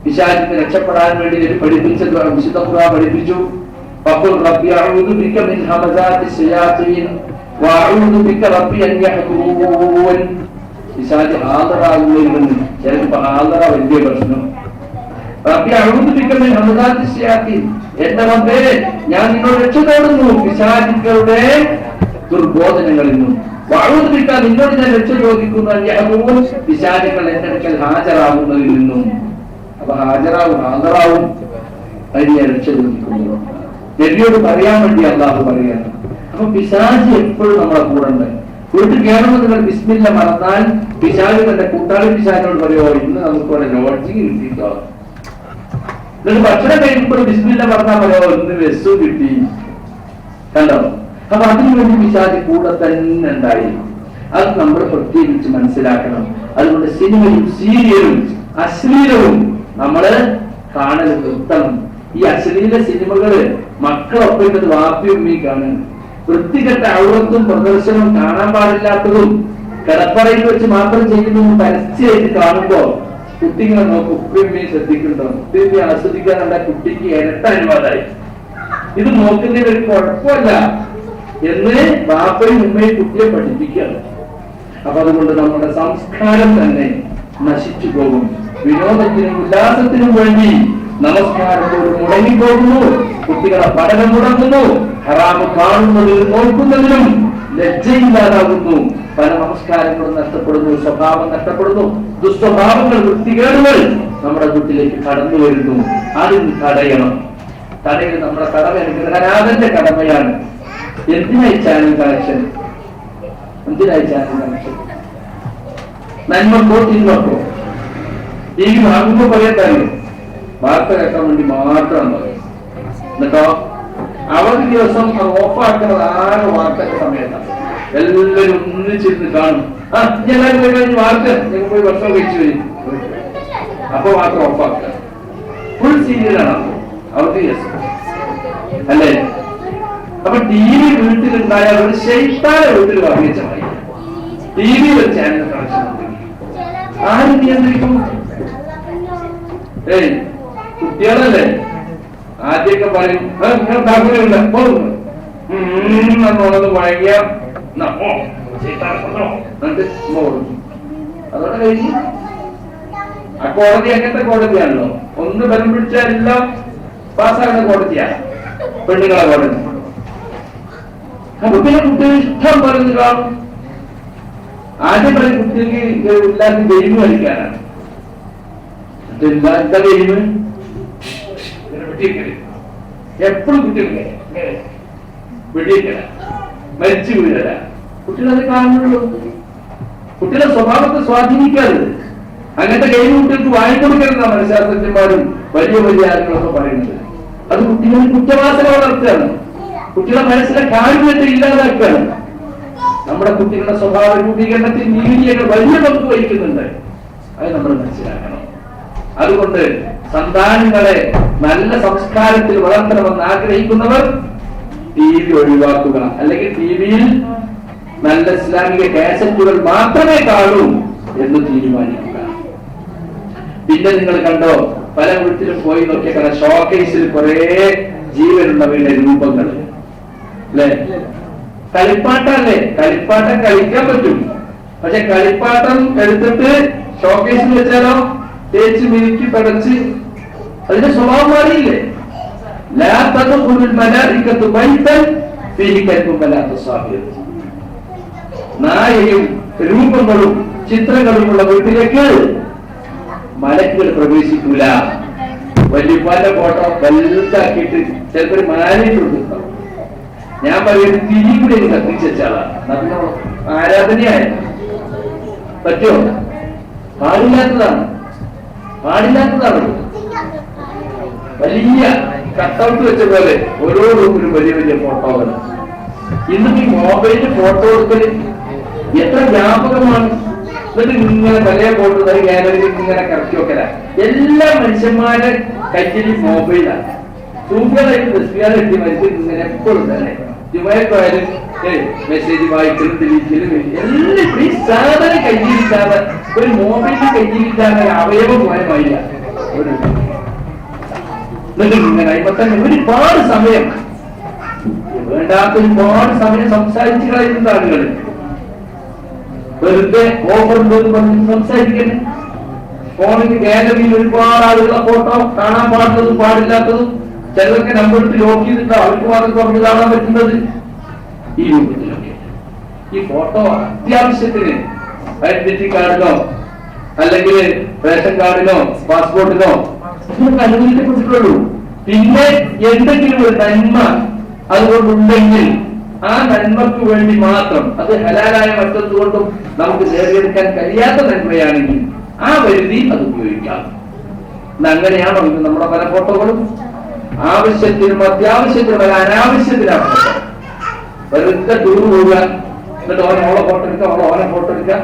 S1: പിശാചിന് രക്ഷപ്പെടാൻ വേണ്ടി പഠിപ്പിച്ചത് വിശുദ്ധ ഖുർആൻ പഠിപ്പിച്ചു. ഫഖുൽ റബ്ബി അഊദു ബിക മിൻ ഹമസാത്തി ശയാത്തീൻ വഅഊദു ബിക റബ്ബി അൻ യഹ്ദൂൻ. പിശാച് ഹാദറാകുന്നതിൽ നിന്ന് ചിലപ്പോൾ ഹാദറ വലിയ പ്രശ്നം. റബ്ബി അഊദു ബിക മിൻ ഹമസാത്തി ശയാത്തീൻ, എന്റെ റബ്ബേ ഞാൻ നിന്നോട് രക്ഷ തേടുന്നു പിശാചുക്കളുടെ ദുർബോധനങ്ങളിൽ നിന്നും. വഅഊദു ബിക, നിന്നോട് ഞാൻ രക്ഷ ചോദിക്കുന്നു അൻ യഹ്ദൂൻ, പിശാചുക്കൾ എന്റെ അടുക്കൽ ഹാജരാകുന്നതിൽ നിന്നും. അപ്പൊ ഹാജറാവും ഹാദറാവും, അതിനെ രക്ഷ ചോദിക്കുന്നു. നബിയോട് പറയാൻ വേണ്ടി അള്ളാഹു പറയാണ്. അപ്പൊ പിശാച് എപ്പോഴും നമ്മളെ കൂടെ ഉണ്ട്. വീട്ടിൽ കയറുമ്പോൾ നിങ്ങൾ ബിസ്മില്ല മറന്നാൽ പിശാച് തന്റെ കൂട്ടാളി പിശാചിനോട് പറയുമോ, ഇന്ന് നമുക്ക് ഇവിടെ ലോഡ്ജിങ് കിട്ടിയിട്ടോ. നിങ്ങൾ ഭക്ഷണം കഴിക്കുമ്പോൾ ബിസ്മില്ല പറഞ്ഞാൽ പറയുമോ, ഇന്ന് ബസ് കിട്ടി. കണ്ടോ? അപ്പൊ അതിനു വേണ്ടി പിശാച് കൂടെ തന്നെ ഉണ്ടായിരിക്കും. അത് നമ്മൾ പ്രത്യേകിച്ച് മനസ്സിലാക്കണം. അതുകൊണ്ട് സിനിമയും സീരിയലും അശ്ലീലവും നമ്മള് കാണൽ നിർത്തണം. ഈ അശ്ലീല സിനിമകള് മക്കളൊപ്പം വാപ്പിയും ഉമ്മയും കാണുന്നു. വൃത്തികെട്ട ഔറത്തും പ്രദർശനവും കാണാൻ പാടില്ലാത്തതും കിടപ്പറയിൽ വെച്ച് മാത്രം ചെയ്യുന്നതും പരസ്യമായിട്ട് കാണുമ്പോ കുട്ടികളെ നോക്കും, ഉപ്പയും ഉമ്മയും ശ്രദ്ധിക്കുന്നുണ്ടോ? ഉപ്പയും ആസ്വദിക്കാൻ കണ്ട കുട്ടിക്ക് ഇരട്ട അനുവാദമായി. ഇത് നോക്കുന്നതിന് ഒരു കുഴപ്പമല്ല എന്ന് വാപ്പയും ഉമ്മയും കുട്ടിയെ പഠിപ്പിക്കുകയാണ്. അപ്പൊ അതുകൊണ്ട് നമ്മുടെ സംസ്കാരം തന്നെ നശിച്ചു പോകും. വിനോദത്തിനും ഉല്ലാസത്തിനും വേണ്ടി നമസ്കാരത്തോട് മുടങ്ങിപ്പോകുന്നു, കുട്ടികളെ പഠനം മുടങ്ങുന്നു, ഹറാമ് കാണുന്നതിനും നോക്കുന്നതിനും ലജ്ജയില്ലാതാകുന്നു, പല നമസ്കാരങ്ങളും നഷ്ടപ്പെടുന്നു, സ്വഭാവം നഷ്ടപ്പെടുന്നു, ദുസ്വഭാവങ്ങൾ വൃത്തികേടുകൾ നമ്മുടെ വീട്ടിലേക്ക് കടന്നു വരുന്നു. അതിന് തടയണം. തടയുന്നത് നമ്മുടെ കടമ, ഗൃഹനാഥന്റെ കടമയാണ്. എന്തിനായി ചാനൽ കണക്ഷൻ? നന്മക്കോ തിന്മക്കോ ഈ വാങ്ങുമ്പോ പറയാൻ വാർത്ത കേൾക്കാൻ വേണ്ടി മാത്രമാണ് പറയും. എന്നിട്ടോ അവധി ദിവസം ഓഫാക്കുന്നത് ആകെ വാർത്തയുടെ സമയത്താണ്. എല്ലാവരും ഒന്നിച്ചിരുന്ന് കാണും. എല്ലാവരും പോയി കഴിഞ്ഞ് വാർത്ത ഞങ്ങൾ പോയി ഭക്ഷണം കഴിച്ചു വരും. അപ്പൊ മാത്രം ഓഫാക്കുക. ഫുൾ സീരിയലാണ് അവധി ദിവസം, അല്ലേ? അപ്പൊ ടി വി വീട്ടിലുണ്ടായ ഒരു ശൈത്താനെ വീട്ടിൽ വർദ്ധിച്ചമായി. ടി വി ഒരു ചാനൽ കണക്ഷൻ ആര് നിയന്ത്രിക്കും? കുട്ടികളല്ലേ ആദ്യമൊക്കെ പറയും, താല്പര്യമില്ല പോകുന്നു വഴങ്ങിയ അതോടെ കഴിഞ്ഞു. ആ കോടതി അങ്ങനത്തെ കോടതിയാണല്ലോ, ഒന്ന് ബലം പിടിച്ചാൽ എല്ലാം പാസ്സാകുന്ന കോടതിയാണ് പെണ്ണുങ്ങളെ കോടതി. അപ്പൊ പിന്നെ കുട്ടികൾ ഇഷ്ടം പറഞ്ഞു കാണും. ആദ്യം പറയും കുട്ടികൾക്ക് എല്ലാവർക്കും ഗെയിം കളിക്കാനാണ്. എന്താ ഗെയിം? എപ്പോഴും കുട്ടികൾ വെടിയേക്കല, മരിച്ചു വീഴല. കുട്ടികളത് കാണുന്നുള്ളൂ. കുട്ടികളുടെ സ്വഭാവത്തെ സ്വാധീനിക്കാറുണ്ട്. അങ്ങനത്തെ ഗെയിം കുട്ടികൾക്ക് വാങ്ങിക്കൊടുക്കരുതെന്നാണ് മനഃശാസ്ത്രജ്ഞന്മാരും വലിയ വലിയ ആളുകളൊക്കെ പറയുന്നത്. അത് കുട്ടികളിൽ കുറ്റവാസന വളർത്തുകയാണ്, കുട്ടികളുടെ മനസ്സിലെ കാഠിന്യത്തെ ഇല്ലാതാക്കുകയാണ്. നമ്മുടെ കുട്ടികളുടെ സ്വഭാവ രൂപീകരണത്തിൽ മീഡിയകൾ വലിയ പങ്ക് വഹിക്കുന്നുണ്ട്. അത് നമ്മൾ മനസ്സിലാക്കണം. അതുകൊണ്ട് സന്താനങ്ങളെ നല്ല സംസ്കാരത്തിൽ വളർത്തണമെന്ന് ആഗ്രഹിക്കുന്നവർ TV ഒഴിവാക്കുക, അല്ലെങ്കിൽ TV-യിൽ നല്ല ഇസ്ലാമിക കാസറ്റുകൾ മാത്രമേ കാണൂ എന്ന് തീരുമാനിക്കുക. പിന്നെ നിങ്ങൾ കണ്ടോ, പല വീട്ടിലും പോയി നോക്കിയ ഷോക്കേസിൽ കുറെ ജീവനുള്ളവരുടെ രൂപങ്ങൾ അല്ലെ? കളിപ്പാട്ടല്ലേ? കളിപ്പാട്ടം കളിക്കാൻ പറ്റും, പക്ഷെ കളിപ്പാട്ടം എടുത്തിട്ട് ഷോക്കേസിൽ വെച്ചാലോ തേച്ച് മിനുക്കി പടച്ച് അതിന്റെ സ്വഭാവം മാറിയില്ലേ? നായയും രൂപങ്ങളും ചിത്രങ്ങളുമുള്ള വീട്ടിലേക്ക് മലക്കുകൾ പ്രവേശിക്കൂല. വല്യപ്പാന്റെ ഫോട്ടോ വലുതാക്കിയിട്ട് ചിലപ്പോൾ മാലിട്ടുണ്ടാവും. ഞാൻ പറയുന്നത് തിരി കൂടെ കത്തിച്ചാളാണ്, ആരാധനയായ പറ്റുമോ? പാടില്ലാത്തതാണ്, പാടില്ലാത്തതാണ്. വലിയ കട്ടൗട്ട് വെച്ച പോലെ ഓരോ റൂമിലും വലിയ വലിയ ഫോട്ടോകൾ. ഇന്നും ഈ മൊബൈലിൽ ഫോട്ടോ എടുക്കല് എത്ര വ്യാപകമാണ്. എന്നിട്ട് ഇങ്ങനെ പല ഫോട്ടോ ഗാലറിയിൽ ഇങ്ങനെ കറക്കി വെക്കല. എല്ലാ മനുഷ്യന്മാരുടെ കയ്യിൽ മൊബൈലാണ്. സൂഫികളായിട്ട് ദസ്തിയാലെത്തി മനുഷ്യർ ഇങ്ങനെ എപ്പോഴും തന്നെ ജുമായാലും മെസ്സേജ് വായിക്കലും തെളിയിക്കലും എല്ലാം ഈ സാധനം കയ്യിലില്ലാതെ, ഒരു മൊബൈലിൽ കയ്യിലില്ലാതെ അവയവം പോയമായില്ല. ഇങ്ങനെ ഇപ്പൊ തന്നെ ഒരുപാട് സമയം, വേണ്ടാത്ത ഒരുപാട് സമയം സംസാരിച്ചു കളയുന്ന ആളുകൾ വെറുതെ ഓഫർ ഉണ്ടെന്ന് പറഞ്ഞ് സംസാരിക്കണേ. ഫോണിൽ ഗാലറിയിൽ ഒരുപാട് ആളുകളെ ഫോട്ടോ കാണാൻ പാടുന്നതും പാടില്ലാത്തതും ചിലർക്ക് നമ്പർ എടുത്ത് ലോക്ക് ചെയ്തിട്ട് അവർക്ക് മാത്രം കുറഞ്ഞ് കാണാൻ പറ്റുന്നത് ഈ രൂപത്തിലൊക്കെ. ഈ ഫോട്ടോ അത്യാവശ്യത്തിന് ഐഡന്റിറ്റി കാർഡിനോ അല്ലെങ്കിൽ റേഷൻ കാർഡിനോ പാസ്പോർട്ടിനോ ഇതിനൊക്കെ അനുവദിക്കപ്പെട്ടിട്ടുള്ളൂ. പിന്നെ എന്തെങ്കിലും ഒരു നന്മ അതുകൊണ്ടുണ്ടെങ്കിൽ ആ നന്മക്ക് വേണ്ടി മാത്രം, അത് ഹലാലായ മറ്റൊന്നുകൊണ്ടും നമുക്ക് നേടിയെടുക്കാൻ കഴിയാത്ത നന്മയാണെങ്കിൽ ആ പരിധി അത് ഉപയോഗിക്കാം. അങ്ങനെയാണോ ഇത് നമ്മുടെ പല ഫോട്ടോകളും? ആവശ്യത്തിനും അത്യാവശ്യത്തിനും അല്ല അനാവശ്യത്തിനാണ് വെറുതെ ടൂർ പോവുക, എന്നിട്ട് ഓളെ ഫോട്ടോ എടുക്കുക, ഓനെ ഫോട്ടോ എടുക്കുക,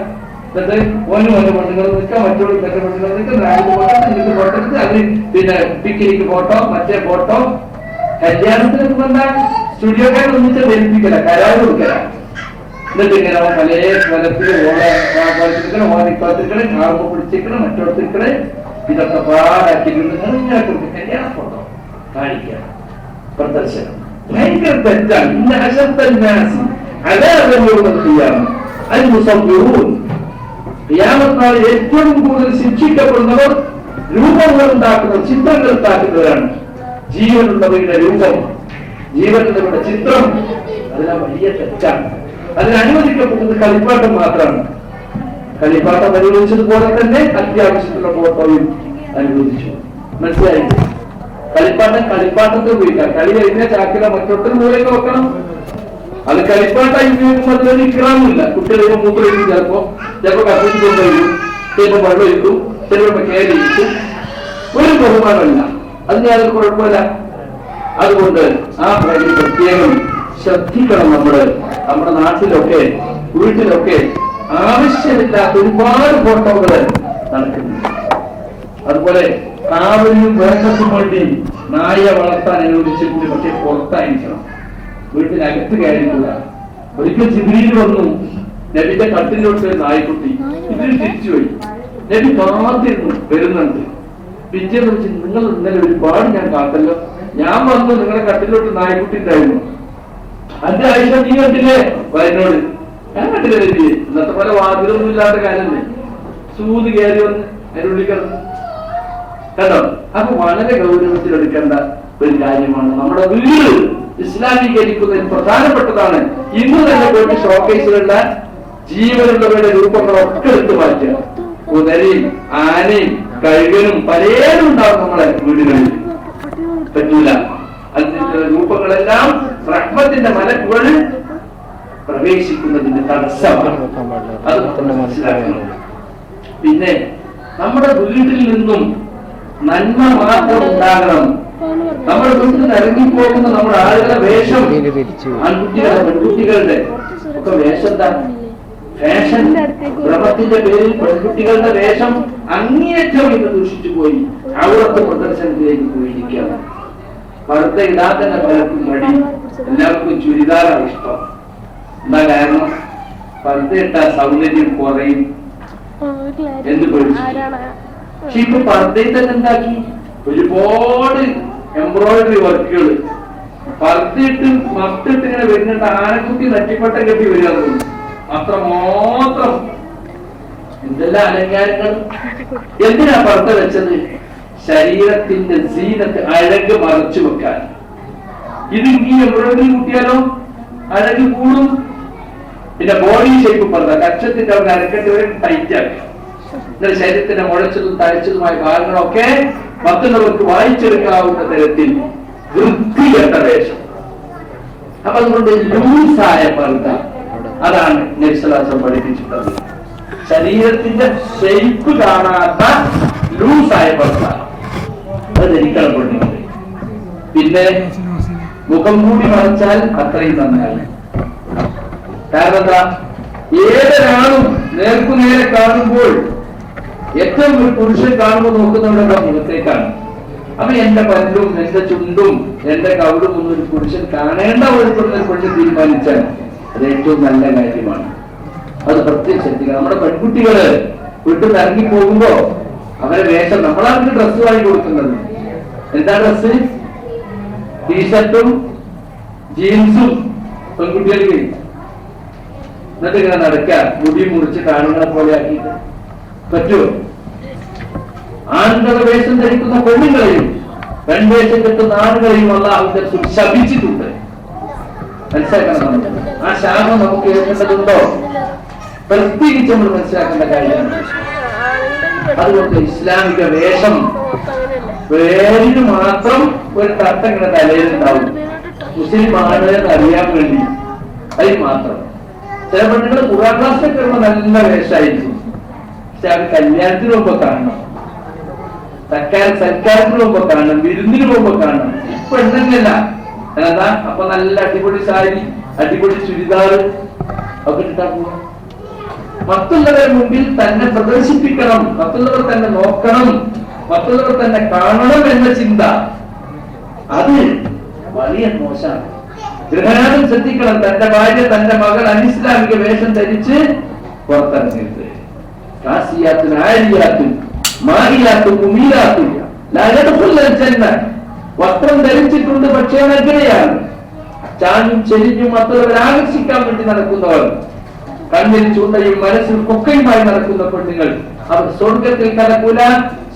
S1: എന്നിട്ട് ഓനും പെണ്ണുങ്ങൾ നിൽക്കുക, മറ്റൊരു പെണ്ണുങ്ങൾ നിൽക്കുക, ഫോട്ടോ എടുക്കുക, അതിന് പിന്നെ പിക്നിക്ക് ഫോട്ടോ, മറ്റേ ഫോട്ടോ. കല്യാണത്തിനൊക്കെ വന്നാൽ സ്റ്റുഡിയോക്കാരെ ഒന്നിച്ച് ധരിപ്പിക്കല, കരാറ് കൊടുക്കല. എന്നിട്ട് ഇങ്ങനെ പല സ്ഥലത്തില് ഓനിക്കത്തിരിക്കണേ, കാർമ പിടിച്ചിരിക്കണേ, മറ്റോടത്തിരിക്കണേ, ഇതൊക്കെ പാടാക്കിയിട്ടുണ്ട്. കല്യാണ ഫോട്ടോ കാണിക്കുക, പ്രദർശനം ഭയങ്കര തെറ്റാണ്. ഇന്ന അശബ്ദാസി അതാണ് ഖിയാമത്ത് ഏറ്റവും കൂടുതൽ ശിക്ഷിക്കപ്പെടുന്നവർ രൂപങ്ങൾ ഉണ്ടാക്കുന്നവർ, ചിത്രങ്ങൾ ഉണ്ടാക്കുന്നവരാണ്. ജീവനുള്ളവരുടെ രൂപം, ജീവനുള്ളവരുടെ ചിത്രം, അതെല്ലാം വലിയ തെറ്റാണ്. അതിന് അനുവദിക്കപ്പെടുന്നത് കളിപ്പാട്ടം മാത്രമാണ്. കളിപ്പാട്ടം അനുവദിച്ചതുപോലെ തന്നെ അത്യാവശ്യത്തിലുള്ള ഫോട്ടോയും അനുവദിച്ചു. മനസ്സിലായി? കളിപ്പാട്ടം കളിപ്പാട്ടത്തിൽ ഉപയോഗിക്കാം. കളി കഴിഞ്ഞ ചാക്കില മറ്റൊട്ടൊരു മൂലയൊക്കെ വെക്കണം. അത് കളിപ്പാട്ടായി ഉപയോഗിക്കുമ്പോൾ അതിലൊരു ഇക്രാമില്ല. കുട്ടികൾ മൂത്രമൊഴിക്കും, ചിലപ്പോ കത്തിച്ച് കൊണ്ടുവരും, ചിലപ്പോ വെള്ളം ഇട്ടു, ചിലപ്പോ കേരി ഇട്ടു. ഒരു ബഹുമാനമല്ല, അതിന് യാതൊരു കുഴപ്പമില്ല. അതുകൊണ്ട് ആ പ്രത്യേകം ശ്രദ്ധിക്കണം. നമ്മുടെ നാട്ടിലൊക്കെ വീട്ടിലൊക്കെ ആവശ്യമില്ലാത്ത ഒരുപാട് ഫോട്ടോകള് നടക്കുന്നുണ്ട്. അതുപോലെ കാവലിനും വേണ്ടതും വേണ്ടി നായ വളർത്താൻ അനുവദിച്ചിട്ടുണ്ട്, പക്ഷെ പുറത്തായിരിക്കണം, വീട്ടിനകത്ത് കയറിയിട്ടില്ല. ഒരിക്കൽ ജിബ്രീൽ വന്നു, നബിന്റെ കട്ടിലോട്ട് നായ്ക്കുട്ടി. ഇതിൽ തിരിച്ചുപോയി. നബി കാത്തിരുന്നു, വരുന്നുണ്ട്. പിറ്റേന്ന് വെച്ച് നിങ്ങൾ ഇന്നലെ ഒരുപാട് ഞാൻ കാത്തല്ലോ, ഞാൻ വന്നു നിങ്ങളുടെ കട്ടിലോട്ട് നായ്ക്കുട്ടി ഉണ്ടായിരുന്നു. അതിന്റെ ആയിഷ നീ കണ്ടില്ലേ? വയനോട് ഞാൻ കണ്ടില്ല. ഇന്നത്തെ പോലെ വാതിലൊന്നും ഇല്ലാത്ത കാലല്ലേ, സൂത് കയറി വന്ന് അതിനുള്ളിൽ കിടന്ന് കണ്ടോ. അപ്പൊ വളരെ ഗൗരവത്തിലെടുക്കേണ്ട ഒരു കാര്യമാണ്. നമ്മുടെ വീട് ഇസ്ലാമീകരിക്കുന്നതിൽ പ്രധാനപ്പെട്ടതാണ്. ഇന്ന് തന്നെ പോയിട്ട് ഷോക്കേസിലുള്ള ജീവനുള്ളവരുടെ രൂപങ്ങളൊക്കെ എടുത്തു മാറ്റുക. കുതിരയും ആനയും കഴുകനും പലരും ഉണ്ടാവും നമ്മളെ വീടുകളിൽ. പറ്റൂല. അതിന്റെ രൂപങ്ങളെല്ലാം റഹ്മത്തിന്റെ മലക്കുകൾ പ്രവേശിക്കുന്നതിന്റെ തടസ്സമാണ്. അത് മനസ്സിലാക്കണം. പിന്നെ നമ്മുടെ വീട്ടിൽ നിന്നും നന്മ മാത്രം ഉണ്ടാകണം. നമ്മുടെ വീട്ടിൽ നിന്ന് ഇറങ്ങിപ്പോകുന്ന നമ്മുടെ ആളുകളുടെ വേഷം, ആൺകുട്ടികളുടെ പെൺകുട്ടികളുടെ ഒക്കെ വേഷം എന്താ? ഫാഷൻ ഭ്രമത്തിന്റെ പേരിൽ പെൺകുട്ടികളുടെ വേഷം അങ്ങേയറ്റം ഇത് ദൂഷിച്ചു പോയി. അവിടുത്തെ പ്രദർശനത്തിലേക്ക് പോയിരിക്കുകയാണ്. പർദ്ദ ഇടാൻ തന്നെ പലർക്കും മടി. എല്ലാവർക്കും ചുരിദാറാണ് ഇഷ്ടം. എന്താ കാരണം? പർദ്ദ ഇട്ടാൽ സൗന്ദര്യം കുറയും എന്ന് പഠിച്ചു. പക്ഷെ ഇപ്പൊ പർദ്ദയിൽ തന്നെ എന്താക്കി ഒരുപാട് എംബ്രോയിഡറി വർക്കുകൾ. പർദ്ദയിട്ട് മത്തിട്ട് ഇങ്ങനെ വരുന്നുണ്ട്. ആനക്കുട്ടി നട്ടിപ്പട്ടം കെട്ടി വരിക. അത്രമാത്രം എന്തെല്ലാം അലങ്കാരങ്ങൾ. എന്തിനാ പർദ്ദ വെച്ചത്? ശരീരത്തിന്റെ സീനത്ത്, അഴക് മറച്ചു വെക്കാൻ. ഇത് ഈ എംബ്രോയിഡറി കൂട്ടിയാലോ അഴക് കൂടും. പിന്നെ ബോഡി ഷേപ്പ് പർദ്ദ, കക്ഷത്തിന്റെ അവിടെ അരക്കെട്ട് വരെ ടൈറ്റ് ആക്കുക. എന്നാൽ ശരീരത്തിന്റെ മുഴച്ചതും തഴച്ചതുമായ ഭാഗങ്ങളൊക്കെ മറ്റുള്ളവർക്ക് വായിച്ചെടുക്കാവുന്ന തരത്തിൽ വൃത്തികെട്ട വേഷം. അപ്പൊ അതുകൊണ്ട് ലൂസായ പർദ്ദ, അതാണ് നബി സല്ലല്ലാഹു അലൈഹി വസല്ലം പഠിപ്പിച്ചിട്ടുള്ളത്. ശരീരത്തിന്റെ ഷേപ്പ് കാണാത്ത ലൂസായ പർദ്ദ അത് ധരിക്കണം പെണ്ണുങ്ങൾ. പിന്നെ മുഖം കൂടി മറച്ചാൽ അത്രയും നന്നായി. കാരണം എന്താ? ഏതൊരാളും നേർക്കുനേരെ കാണുമ്പോൾ ഏറ്റവും ഒരു പുരുഷൻ കാണുമ്പോൾ നോക്കുന്നവരുടെ മുഖത്തേക്കാണ്. അപ്പൊ എന്റെ പല്ലും എന്റെ ചുണ്ടും എന്റെ കവിടും ഒന്നും ഒരു പുരുഷൻ കാണേണ്ട ഒരു പെണ്ണ് തീരുമാനിച്ചാൽ അത് ഏറ്റവും നല്ല കാര്യമാണ്. അത് പ്രത്യേകം ശ്രദ്ധിക്കണം. നമ്മുടെ പെൺകുട്ടികള് വീട്ടിൽ നിന്ന് ഇറങ്ങി പോകുമ്പോ അവരെ വേഷം, നമ്മളാണ് ഡ്രസ്സ് വാങ്ങി കൊടുക്കുന്നത്. എന്താ ഡ്രസ്സ്? ടീഷർട്ടും ജീൻസും പെൺകുട്ടികൾക്ക്. എന്നിട്ട് ഇങ്ങനെ നടക്കുക, മുടി മുറിച്ച് കാണുകളെ പോലെ ആക്കിയിട്ട് പറ്റുമോ? ആണുങ്ങളുടെ വേഷം ധരിക്കുന്ന പെണ്ണുങ്ങളെയും പെൺവേഷം കെട്ടുന്ന ആണുങ്ങളെയും അല്ലാഹു ശപിച്ചിട്ടുണ്ട്. മനസ്സിലാക്കണം. ആ ശാപം നമുക്ക് ഏൽക്കേണ്ടതുണ്ടോ? പ്രത്യേകിച്ച് നമ്മൾ മനസ്സിലാക്കേണ്ട കാര്യമാണ്. അതുകൊണ്ട് ഇസ്ലാമിക വേഷം പേരിന് മാത്രം ഒരു തട്ടം ഇങ്ങനെ തലയിലുണ്ടാവും. മുസ്ലിം ആണെന്ന് അറിയാൻ വേണ്ടി അതിന് മാത്രം. ചില പെണ്ണുങ്ങൾ ഖുർആൻ ക്ലാസ്സിലൊക്കെ വരുമ്പോ നല്ല വേഷമായിരിക്കും. പക്ഷെ അത് കല്യാണത്തിന് മുമ്പ് കാണണം, സൽക്കാരത്തിന് മുമ്പ് കാണണം, വിരുന്നിന് മുമ്പ് കാണണം. ഇപ്പൊ ഉണ്ടെങ്കിലല്ല. എന്താ? അപ്പൊ നല്ല അടിപൊളി സാരി, അടിപൊളി ചുരിദാർ ഒക്കെ ഇട്ടാ പോവാ. മറ്റുള്ളവരുടെ മുമ്പിൽ തന്നെ പ്രദർശിപ്പിക്കണം, മറ്റുള്ളവർ തന്നെ നോക്കണം, മറ്റുള്ളവർ തന്നെ കാണണം എന്ന ചിന്ത അത് വലിയ മോശമാണ്. ഗൃഹനാഥൻ ശ്രദ്ധിക്കണം. തന്റെ ഭാര്യ, തന്റെ മകൾ അനിസ്ലാമിക വേഷം ധരിച്ച് പുറത്തിറങ്ങരുത്. കാസിയാത്തും ആരിയാത്തും മാരിയാത്തും ഉമീരാത്തും വസ്ത്രം ധരിച്ചിട്ടുണ്ട്, പക്ഷേ നഗ്നയാണ്. ചാഞ്ഞും ചെരിഞ്ഞും മറ്റുള്ളവരെ ആകർഷിക്കാൻ വേണ്ടി നടക്കുന്നവർ, കണ്ണിൽ ചൂണ്ടയും മനസ്സിൽ കൊക്കയുമായി നടക്കുന്ന പെണ്ണുങ്ങൾ, അവർ സ്വർഗത്തിൽ കടക്കൂല.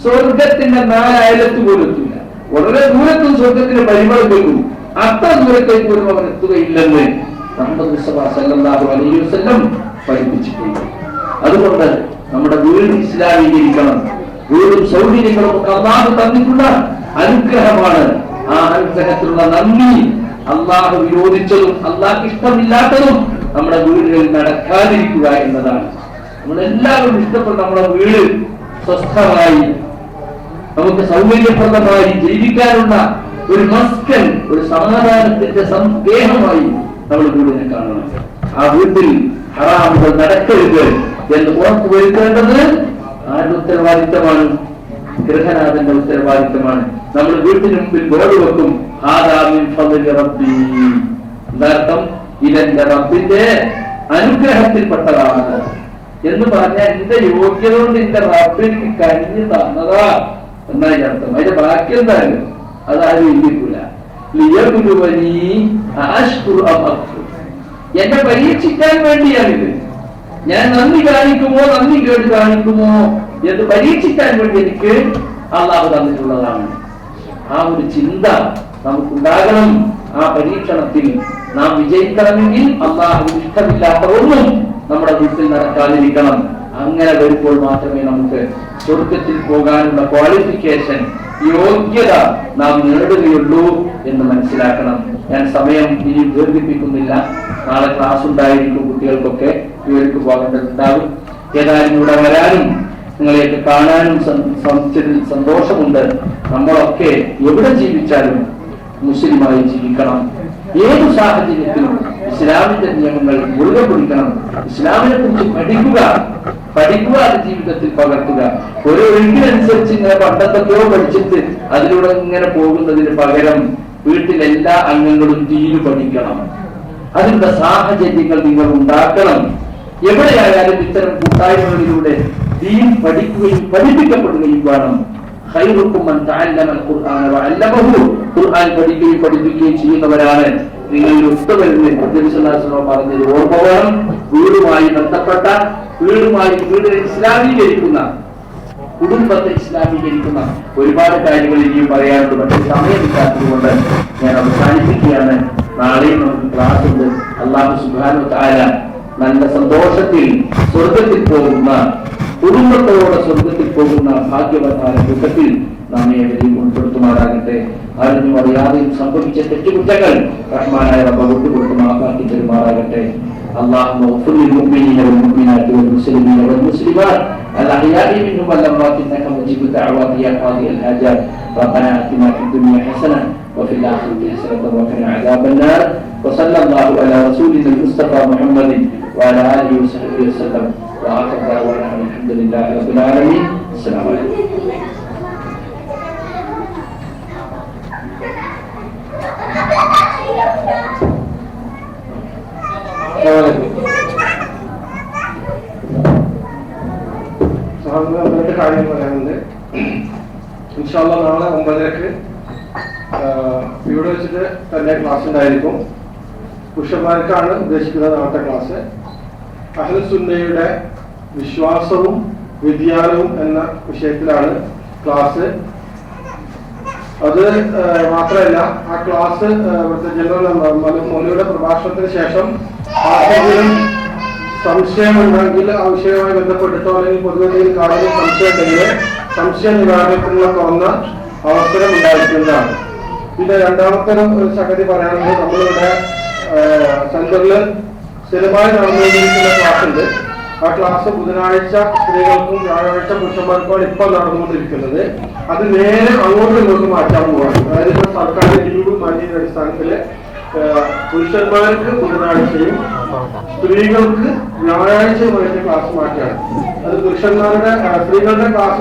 S1: സ്വർഗത്തിന്റെ 4 അയലത്ത് പോലും എത്തൂല. വളരെ ദൂരത്തും സ്വർഗത്തിന് പരിമളം വെക്കും. അത്ര ദൂരത്തേക്ക് പോലും അവർ എത്തുകയില്ലെന്ന് മുഹമ്മദ് മുസ്തഫ സല്ലല്ലാഹു അലൈഹി വസല്ലം പഠിപ്പിച്ചിട്ടുണ്ട്. അതുകൊണ്ട് നമ്മുടെ വീട് ഇസ്ലാമീകരിക്കണം. വീടും സൗകര്യങ്ങളും ഒക്കെ അല്ലാഹു തന്നിട്ടുള്ള അനുഗ്രഹമാണ്. ആ അനുഗ്രഹത്തിലുള്ള നന്ദി അല്ലാഹു വിരോധിച്ചതും അല്ലാഹു ഇഷ്ടമില്ലാത്തതും നമ്മുടെ വീടുകളിൽ നടക്കാതിരിക്കുക എന്നതാണ്. നമ്മളെല്ലാവരും ഇഷ്ടപ്പെട്ട നമ്മുടെ വീട് സ്വസ്ഥമായി നമുക്ക് സൗകര്യപ്രദമായി ജീവിക്കാനുള്ള ഒരു മസ്കൻ, ഒരു സമാധാനത്തിന്റെ സന്ദേഹമായി നമ്മൾ വീടിനെ കാണണം. ആ വീട്ടിൽ ഹറാമുകൾ നടക്കരുത് എന്ന് ഉറപ്പ് വരുത്തേണ്ടത് ആരുടെ ഉത്തരവാദിത്തമാണ്? ഗൃഹനാഥന്റെ ഉത്തരവാദിത്തമാണ്. നമ്മൾ വീട്ടിന് മുമ്പിൽ ബോർഡ് വെക്കും, യഥാർത്ഥം ഇതെന്റെ റബ്ബിന്റെ അനുഗ്രഹത്തിൽപ്പെട്ടതാണ് എന്ന് പറഞ്ഞാൽ എന്റെ യോഗ്യത കൊണ്ട് എന്റെ റബ്ബ് എനിക്ക് കഴിഞ്ഞു തന്നതാ എന്നായി അർത്ഥം. അതിന്റെ ബാക്കി എന്തായാലും അതാരും ഇരിക്കൂല. എന്നെ പരീക്ഷിക്കാൻ വേണ്ടിയാണിത്. ഞാൻ നന്ദി കാണിക്കുമോ നന്ദി കേട് കാണിക്കുമോ എന്ന് പരീക്ഷിക്കാൻ വേണ്ടി എനിക്ക് അള്ളാഹു തന്നിട്ടുള്ളതാണ്. ആ ഒരു ചിന്ത നമുക്കുണ്ടാകണം. ആ പരീക്ഷണത്തിൽ നാം വിജയിക്കണമെങ്കിൽ അള്ളാഹുവിന് ഇഷ്ടമില്ലാത്ത ഒന്നും നമ്മുടെ വീട്ടിൽ നടക്കാതിരിക്കണം. അങ്ങനെ വരുമ്പോൾ മാത്രമേ നമുക്ക് സ്വർഗത്തിൽ പോകാനുള്ള ക്വാളിഫിക്കേഷൻ, യോഗ്യത നാം നേടുകയുള്ളൂ എന്ന് മനസ്സിലാക്കണം. ഞാൻ സമയം ഇനി ദീർഘിപ്പിക്കുന്നില്ല. നാളെ ക്ലാസ് ഉണ്ടായിരിക്കും. കുട്ടികൾക്കൊക്കെ ജോലിക്ക് പോകേണ്ടതുണ്ടാകും. ഏതായാലും ഇവിടെ വരാനും നിങ്ങളെയൊക്കെ കാണാനും സന്തോഷമുണ്ട്. നമ്മളൊക്കെ എവിടെ ജീവിച്ചാലും മുസ്ലിമായി ജീവിക്കണം. ഏതു സാഹചര്യത്തിലും ഇസ്ലാമിന്റെ നിയമങ്ങൾ മുറുകെ പിടിക്കണം. ഇസ്ലാമിനെ കുറിച്ച് പഠിക്കുക, അത് ജീവിതത്തിൽ പകർത്തുക. ഒരു ഒഴുക്കിനനുസരിച്ച് ഇങ്ങനെ പണ്ടത്തൊക്കെയോ പഠിച്ചിട്ട് അതിലൂടെ ഇങ്ങനെ പോകുന്നതിന് പകരം വീട്ടിലെല്ലാ അംഗങ്ങളും ദീന് പഠിക്കണം. അതിന്റെ സാഹചര്യങ്ങൾ നിങ്ങൾ ഉണ്ടാക്കണം. എവിടെയായാലും ഇത്തരം കൂട്ടായ്മകളിലൂടെ ദീൻ പഠിക്കുകയും പഠിപ്പിക്കപ്പെടുകയും വേണം. ഖുർആൻ പഠിക്കുകയും പഠിപ്പിക്കുകയും ചെയ്യുന്നവരാണ് നിങ്ങളിൽ ഒത്തുവരുന്ന പറഞ്ഞത് ഓർമ്മ വേണം. വീടുമായി ബന്ധപ്പെട്ട വീട് ഇസ്ലാമീകരിക്കുന്ന, കുടുംബത്തെ ഇസ്ലാമീകരിക്കുന്ന ഒരുപാട് കാര്യങ്ങൾ ഇനിയും പറയാനുണ്ട്. പക്ഷേ സമയമില്ലാത്തത് കൊണ്ട് ഞാൻ അവസാനിപ്പിക്കുകയാണ്. നാളെയും നമുക്ക് ക്ലാസ് ഉണ്ട്. അല്ലാഹു സുബ്ഹാനഹു വ തആല നല്ല സന്തോഷത്തിൽ സ്വർഗത്തിൽ പോകുന്ന, കുടുംബത്തോടെ സ്വർഗത്തിൽ പോകുന്ന ഭാഗ്യവന്മാരുടെ കൂട്ടത്തിൽ നമ്മെ എവരെയും ഉൾപ്പെടുത്തുമാറാകട്ടെ. അറിഞ്ഞും അറിയാതെയും സംഭവിച്ച തെറ്റുകുറ്റങ്ങൾ റഹ്മാനായ റബ്ബ് വിട്ടുകൊടുത്ത് മാപ്പാക്കി തരുമാറാകട്ടെ. اللهم اغفر للمؤمنين والمؤمنات والمسلمين والمسلمات الأحياء منهم والأموات إنك مجيب الدعوات يا قاضي الحاجات. ربنا آتنا في الدنيا حسنة وفي الآخرة حسنة وقنا عذاب النار. وصلى الله على رسولنا المصطفى محمد وعلى آله وصحبه وسلم. وآخر دعوانا الحمد لله رب العالمين. السلام عليكم.
S2: കാര്യങ്ങൾ പറയാനുണ്ട്. ഇൻഷാ അല്ലാഹ് നാളെ 9:30 ഇവിടെ വെച്ചിട്ട് തന്നെ ക്ലാസ് ഉണ്ടായിരിക്കും. പുരുഷന്മാർക്കാണ് ഉദ്ദേശിക്കുന്നത് നാളത്തെ ക്ലാസ്. അഹ്ലുസ് സുന്നയുടെ വിശ്വാസവും വ്യതിയാനവും എന്ന വിഷയത്തിലാണ് ക്ലാസ്. അത് മാത്രമല്ല, ആ ക്ലാസ് ജനറൽ മൗലവിയുടെ പ്രഭാഷണത്തിന് ശേഷം ആർക്കെങ്കിലും സംശയമുണ്ടെങ്കിൽ ആ വിഷയവുമായി ബന്ധപ്പെട്ടിട്ടോ അല്ലെങ്കിൽ പൊതുവെ കാണുന്ന സംശയം ഉണ്ടെങ്കിൽ സംശയ നിവാരണത്തിനുള്ള തുറന്ന അവസരം ഉണ്ടായിരിക്കുന്നതാണ്. പിന്നെ രണ്ടാമത്തെ ഒരു സംഗതി പറയാനുള്ളത്, നമ്മളിവിടെ സെന്ററിൽ സ്ഥിരമായി നടന്നുകൊണ്ടിരിക്കുന്ന ക്ലാസ് ഉണ്ട്. ആ ക്ലാസ് ബുധനാഴ്ച സ്ത്രീകൾക്കും വ്യാഴാഴ്ച പുരുഷന്മാർക്കുമാണ് ഇപ്പോൾ നടന്നുകൊണ്ടിരിക്കുന്നത്. അത് നേരെ അങ്ങോട്ടും ഇങ്ങോട്ടും മാറ്റാൻ പോവാണ്. അതായത് ഇപ്പോൾ സർക്കാരിന്റെ ലീവ് മാറ്റിയതിന്റെ അടിസ്ഥാനത്തിൽ പുരുഷന്മാർക്ക് ബുധനാഴ്ചയും സ്ത്രീകൾക്ക് വ്യാഴാഴ്ചയുമായിട്ട് ക്ലാസ് മാറ്റിയാണ്. അത് പുരുഷന്മാരുടെ സ്ത്രീകളുടെ ക്ലാസ്